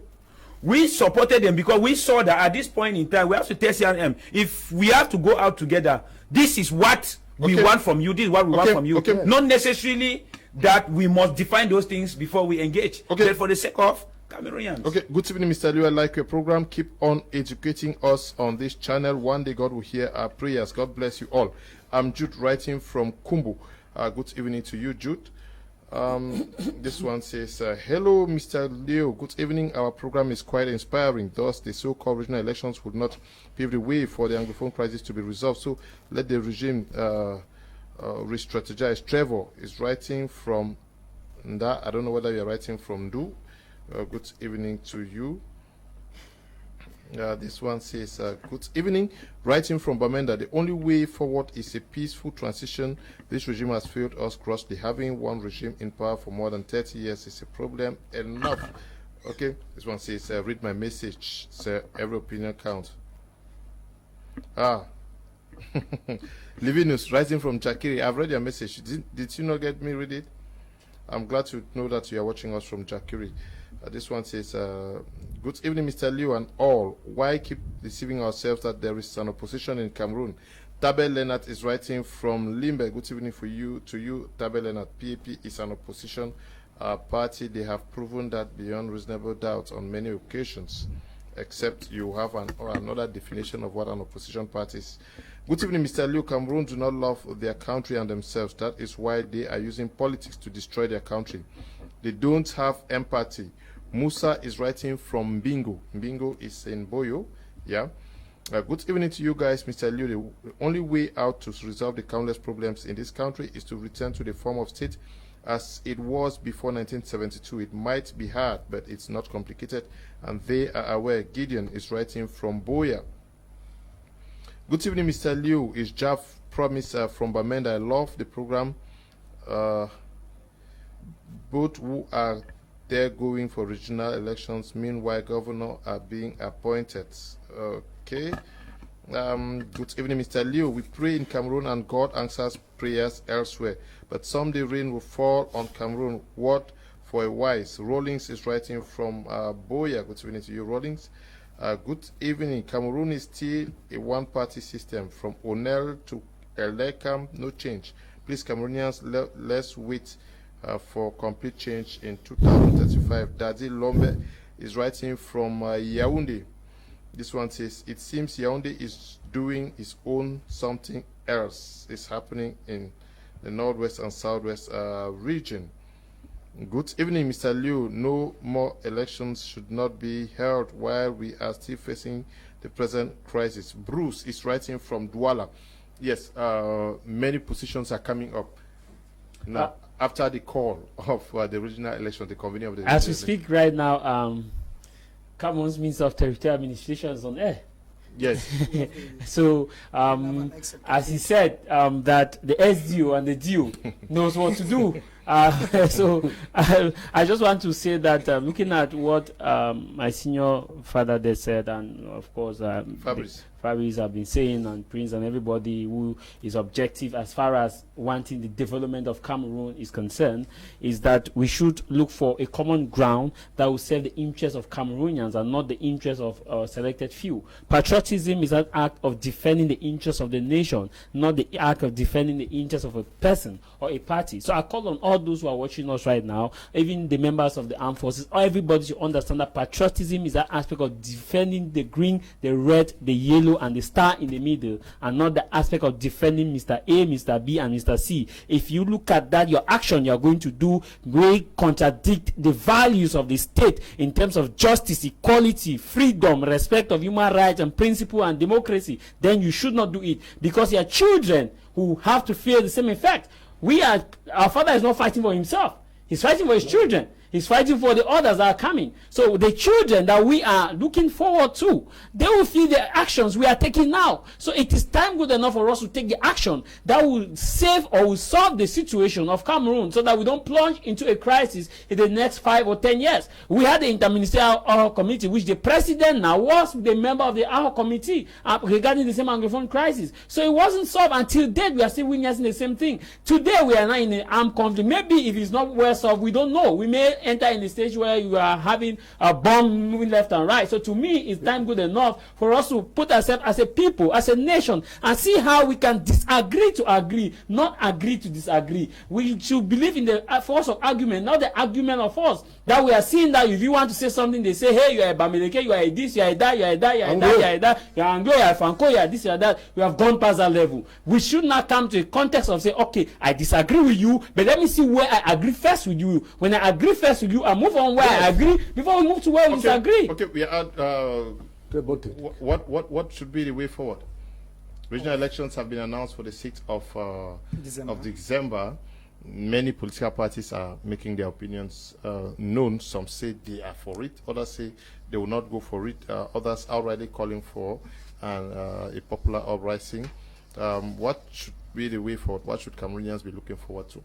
We supported them because we saw that at this point in time, we have to tell CRM, if we have to go out together, this is what we want from you, this is what we want from you. Not necessarily that we must define those things before we engage. But for the sake of Cameroonians. Okay, good evening, Mr. Liu. I like your program. Keep on educating us on this channel. One day God will hear our prayers. God bless you all. I'm Jude, writing from Kumbu. Good evening to you, Jude. This one says, hello, Mr. Leo. Good evening. Our program is quite inspiring. Thus, the so-called regional elections would not pave the way for the Anglophone crisis to be resolved. So let the regime re-strategize. Trevor is writing from Nda. I don't know whether you're writing from Du. Good evening to you. This one says, good evening, writing from Bamenda. The only way forward is a peaceful transition. This regime has failed us grossly. Having one regime in power for more than 30 years is a problem enough. Okay, this one says, read my message, sir. Every opinion counts. Livinus, writing from Jakiri. I've read your message. Did you not get me read it? I'm glad to know that you are watching us from Jakiri. This one says, good evening, Mr. Liu and all. Why keep deceiving ourselves that there is an opposition in Cameroon? Tabel Leonard is writing from Limbe. Good evening to you, Tabel Leonard. PAP is an opposition party. They have proven that beyond reasonable doubt on many occasions, except you have another definition of what an opposition party is. Good evening, Mr. Liu. Cameroon do not love their country and themselves. That is why they are using politics to destroy their country. They don't have empathy. Musa is writing from Bingo. Bingo is in Boyo. Yeah. Good evening to you guys, Mr. Liu. The only way out to resolve the countless problems in this country is to return to the form of state as it was before 1972. It might be hard, but it's not complicated, and they are aware. Gideon is writing from Boya. Good evening, Mr. Liu. Is Jaff Promise from Bamenda. I love the program. Both who are there going for regional elections, meanwhile governors are being appointed. Okay. Good evening, Mr. Liu. We pray in Cameroon and God answers prayers elsewhere, but someday rain will fall on Cameroon. What for a wise? Rawlings is writing from Boya. Good evening to you, Rawlings. Good evening. Cameroon is still a one-party system from Onel to Elekam. No change. Please, Cameroonians, let's wait for complete change in 2035. Daddy Lombe is writing from Yaoundé. This one says, it seems Yaoundé is doing its own something else is happening in the northwest and southwest region. Good evening, Mr. Liu. No more elections should not be held while we are still facing the present crisis. Bruce is writing from Douala. Yes, many positions are coming up now after the call of the regional election, the convening of the as we speak right now. Cameroon's Minister of Territorial Administration is on air. Yes. So, as he said, that the SDO and the DO knows what to do. So, I just want to say that looking at what my senior father there said, and of course, Fabrice have been saying, and Prince and everybody who is objective as far as wanting the development of Cameroon is concerned, is that we should look for a common ground that will serve the interests of Cameroonians and not the interests of selected few. Patriotism is an act of defending the interests of the nation, not the act of defending the interests of a person or a party. So I call on all those who are watching us right now, even the members of the armed forces, everybody should understand that patriotism is an aspect of defending the green, the red, the yellow, and the star in the middle, and not the aspect of defending Mr. A, Mr. B, and Mr. C. If you look at that, your action you are going to do will contradict the values of the state in terms of justice, equality, freedom, respect of human rights and principle and democracy. Then you should not do it, because your children who have to feel the same effect. Our father is not fighting for himself. He's fighting for his children. He's fighting for the others that are coming. So the children that we are looking forward to, they will feel the actions we are taking now. So it is time good enough for us to take the action that will save or will solve the situation of Cameroon, so that we don't plunge into a crisis in the next 5 or 10 years. We had the interministerial committee, which the president now was the member of the committee regarding the same Anglophone crisis. So it wasn't solved. Until date, we are still witnessing the same thing. Today, we are now in an armed conflict. Maybe if it's not well solved, we don't know. We may enter in a stage where you are having a bomb moving left and right. So to me, it's time good enough for us to put ourselves as a people, as a nation, and see how we can disagree to agree, not agree to disagree. We should believe in the force of argument, not the argument of force. That we are seeing that if you want to say something, they say, hey, you are a Bamileke, you are a this, you are a that, you are a that, you are a that, you are a that, you are Anglo, you are Franco, you are this, you are that. We have gone past that level. We should not come to a context of saying, okay, I disagree with you, but let me see where I agree first with you. When I agree first with you, I move on where I agree before we move to where we disagree. Okay, we are what should be the way forward? Regional elections have been announced for the 6th of December. Many political parties are making their opinions known. Some say they are for it, others say they will not go for it, others already calling for a popular uprising. What should be the way forward? What should Cameroonians be looking forward to?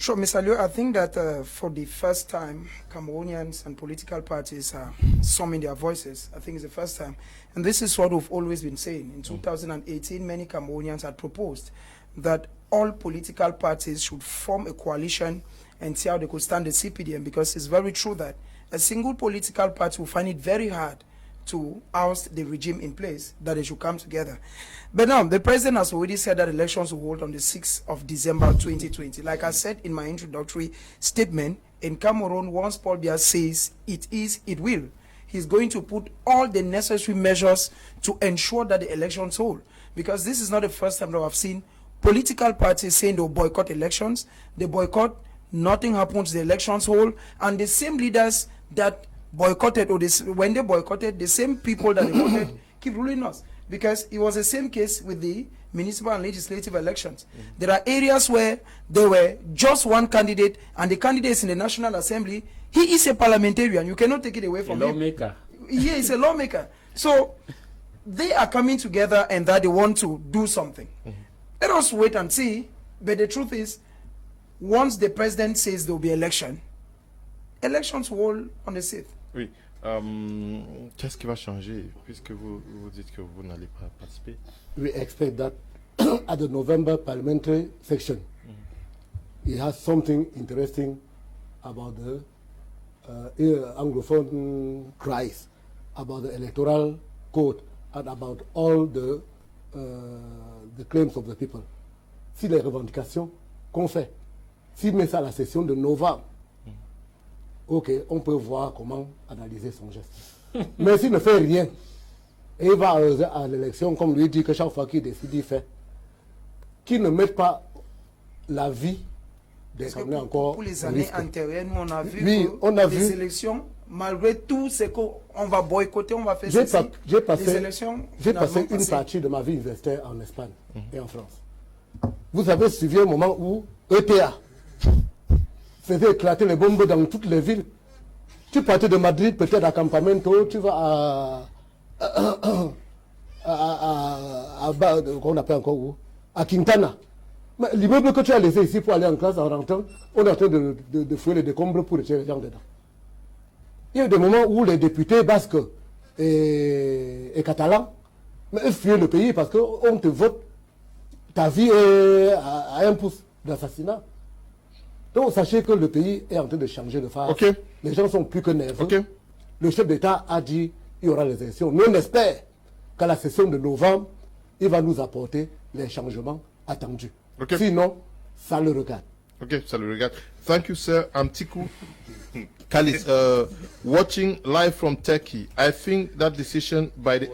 Sure, Mr. Liu, I think that for the first time, Cameroonians and political parties are summing their voices. I think it's the first time. And this is what we've always been saying. In 2018, many Cameroonians had proposed that all political parties should form a coalition and see how they could stand the CPDM, because it's very true that a single political party will find it very hard to oust the regime in place, that they should come together. But now, the president has already said that elections will hold on the 6th of December 2020. Like I said in my introductory statement, in Cameroon, once Paul Biya says it is, it will. He's going to put all the necessary measures to ensure that the elections hold. Because this is not the first time that I've seen political parties saying they'll boycott elections. They boycott, nothing happens, the elections hold, and the same leaders that boycotted, or this, when they boycotted, the same people that they voted keep ruling us. Because it was the same case with the municipal and legislative elections. There are areas where there were just one candidate, and the candidate is in the National Assembly. He is a parliamentarian. You cannot take it away from him. Lawmaker. Yeah, he's a lawmaker. So they are coming together and that they want to do something. Let us wait and see. But the truth is, once the president says there will be elections will hold on the 6th. Oui. Qu'est-ce qui va changer puisque vous dites que vous n'allez pas participer? We expect that at the November parliamentary section, it has something interesting about the Anglophone Crise, about the electoral code, and about all the claims of the people. Si les revendications qu'on fait, s'il met ça à la session de novembre, ok, on peut voir comment analyser son geste. Mais s'il ne fait rien, et il va à l'élection, comme lui dit que chaque fois qu'il décide, il fait, qu'il ne mette pas la vie des Camerounais encore. Pour les années antérieures, nous on a vu que les élections, malgré tout ce qu'on va boycotter, on va faire J'ai passé une passé. partie de ma vie universitaire en Espagne et en France. Vous avez suivi un moment où ETA faisait éclater les bombes dans toutes les villes. Tu partais de Madrid, peut-être à Campamento, tu vas qu'on appelle encore où? À Quintana. Mais l'immeuble que tu as laissé ici pour aller en classe en rentrant, on est en train de fouiller les décombres pour retirer les gens dedans. Il y a eu des moments où les députés basques et catalans fuyaient le pays parce qu'on te vote ta vie à un pouce d'assassinat. Donc sachez que le pays est en train de changer de phase. Okay. Les gens sont plus que nerveux. Okay. Le chef d'État a dit qu'il y aura les élections. Nous on espère qu'à la session de novembre, il va nous apporter les changements attendus. Okay. Sinon, ça le regarde. Okay, ça le regarde. Thank you, sir. Amtiku Kalis, watching live from Turkey. I think that decision by the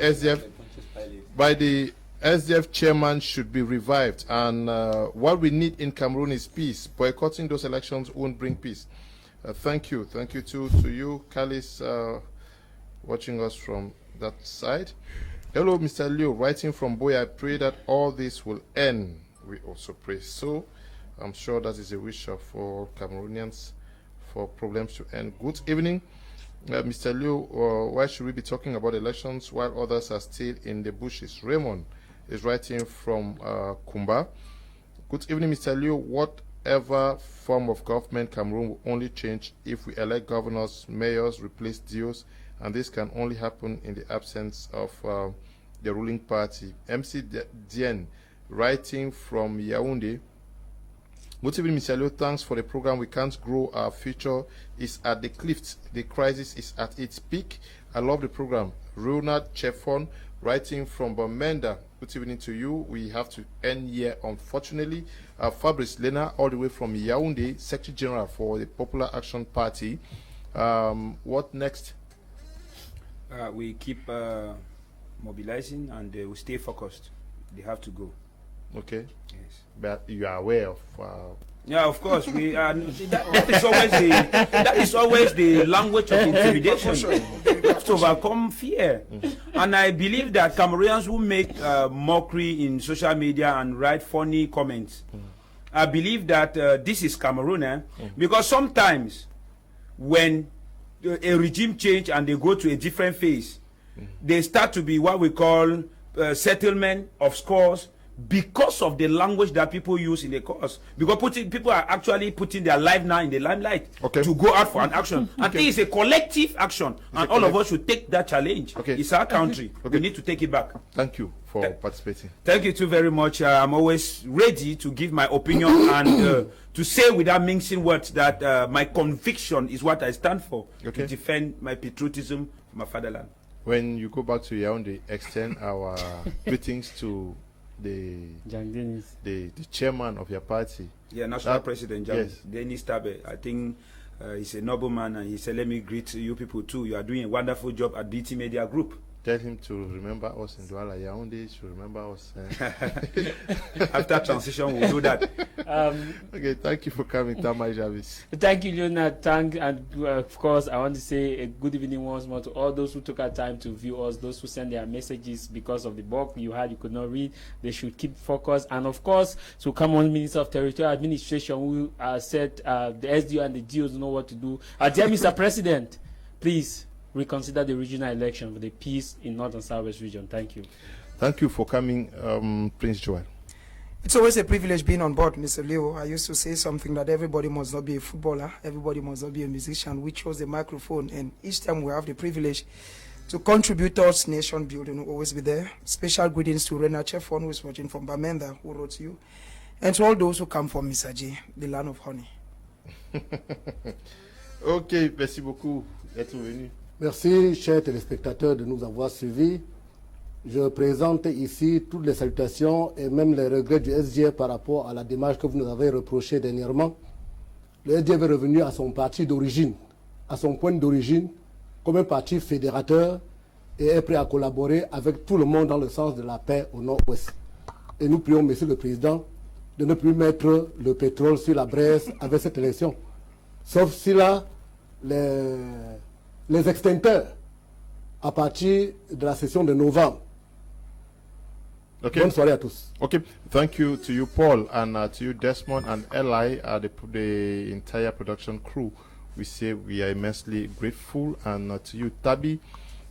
SDF chairman should be revived, and what we need in Cameroon is peace. Boycotting those elections won't bring peace. Thank you too to you, Kalis, watching us from that side. Hello, Mr. Liu, writing from Biya. I pray that all this will end. We also pray so. I'm sure that is a wish of all Cameroonians for problems to end. Good evening, Mr. Liu. Why should we be talking about elections while others are still in the bushes? Raymond is writing from Kumba. Good evening, Mr. Liu. Whatever form of government, Cameroon will only change if we elect governors, mayors, replace DOs, and this can only happen in the absence of the ruling party. MC Dien, writing from Yaoundé. Good evening, Mr. Liu. Thanks for the program. We can't grow. Our future is at the cliffs. The crisis is at its peak. I love the program. Ronald Chefon, writing from Bamenda. Good evening to you. We have to end here, unfortunately. Fabrice Lena, all the way from Yaoundé, Secretary General for the Popular Action Party. What next? We keep mobilizing and we stay focused. They have to go. Okay. Yes. But you are aware of... yeah, of course. We are. That is always the language of intimidation. We have to overcome fear. And I believe that Cameroonians who make mockery in social media and write funny comments, I believe that this is Cameroon, because sometimes when a regime change and they go to a different phase, they start to be what we call settlement of scores, because of the language that people use in the course. Because people are actually putting their life now in the limelight to go out for an action. And this is a collective action. And all of us should take that challenge. It's our country. We need to take it back. Thank you for participating. Thank you too very much. I'm always ready to give my opinion and to say without mincing words that my conviction is what I stand for. To defend my patriotism for my fatherland. When you go back to Yaoundé, extend our greetings to the chairman of your party. Yeah, national president, Denis Tabe. I think he's a nobleman, and he said, let me greet you people too. You are doing a wonderful job at BT Media Group. Tell him to remember us in Douala. Yaoundé should remember us. After transition, we'll do that. Okay, thank you for coming, Tamai Jarvis. Thank you, Leonard. And of course, I want to say a good evening once more to all those who took our time to view us, those who sent their messages because of the bulk you had, you could not read. They should keep focused. And of course, to Cameroon Minister of Territorial Administration, who said the SDO and the DOs know what to do. Dear Mr. President, please reconsider the regional election for the peace in North and Southwest region. Thank you. Thank you for coming, Prince Joel. It's always a privilege being on board, Mr. Leo. I used to say something that everybody must not be a footballer, everybody must not be a musician. We chose the microphone, and each time we have the privilege to contribute towards nation building, we'll always be there. Special greetings to Rena Chefon, who is watching from Bamenda, who wrote to you, and to all those who come from Misaji, the land of honey. Ok, merci beaucoup d'être venu. Merci, chers téléspectateurs, de nous avoir suivis. Je présente ici toutes les salutations et même les regrets du SDF par rapport à la démarche que vous nous avez reprochée dernièrement. Le SDF est revenu à son parti d'origine, à son point d'origine, comme un parti fédérateur et est prêt à collaborer avec tout le monde dans le sens de la paix au nord-ouest. Et nous prions, Monsieur le Président, de ne plus mettre le pétrole sur la braise avec cette élection. Sauf si là, les extincteurs à partir de la session de novembre. Okay. Bonne soirée à tous. Okay, thank you to you, Paul, and to you, Desmond, and Eli, the entire production crew. We say we are immensely grateful, and to you, Tabi,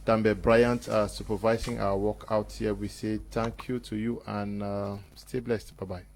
Dambe Bryant, supervising our work out here. We say thank you to you, and stay blessed. Bye-bye.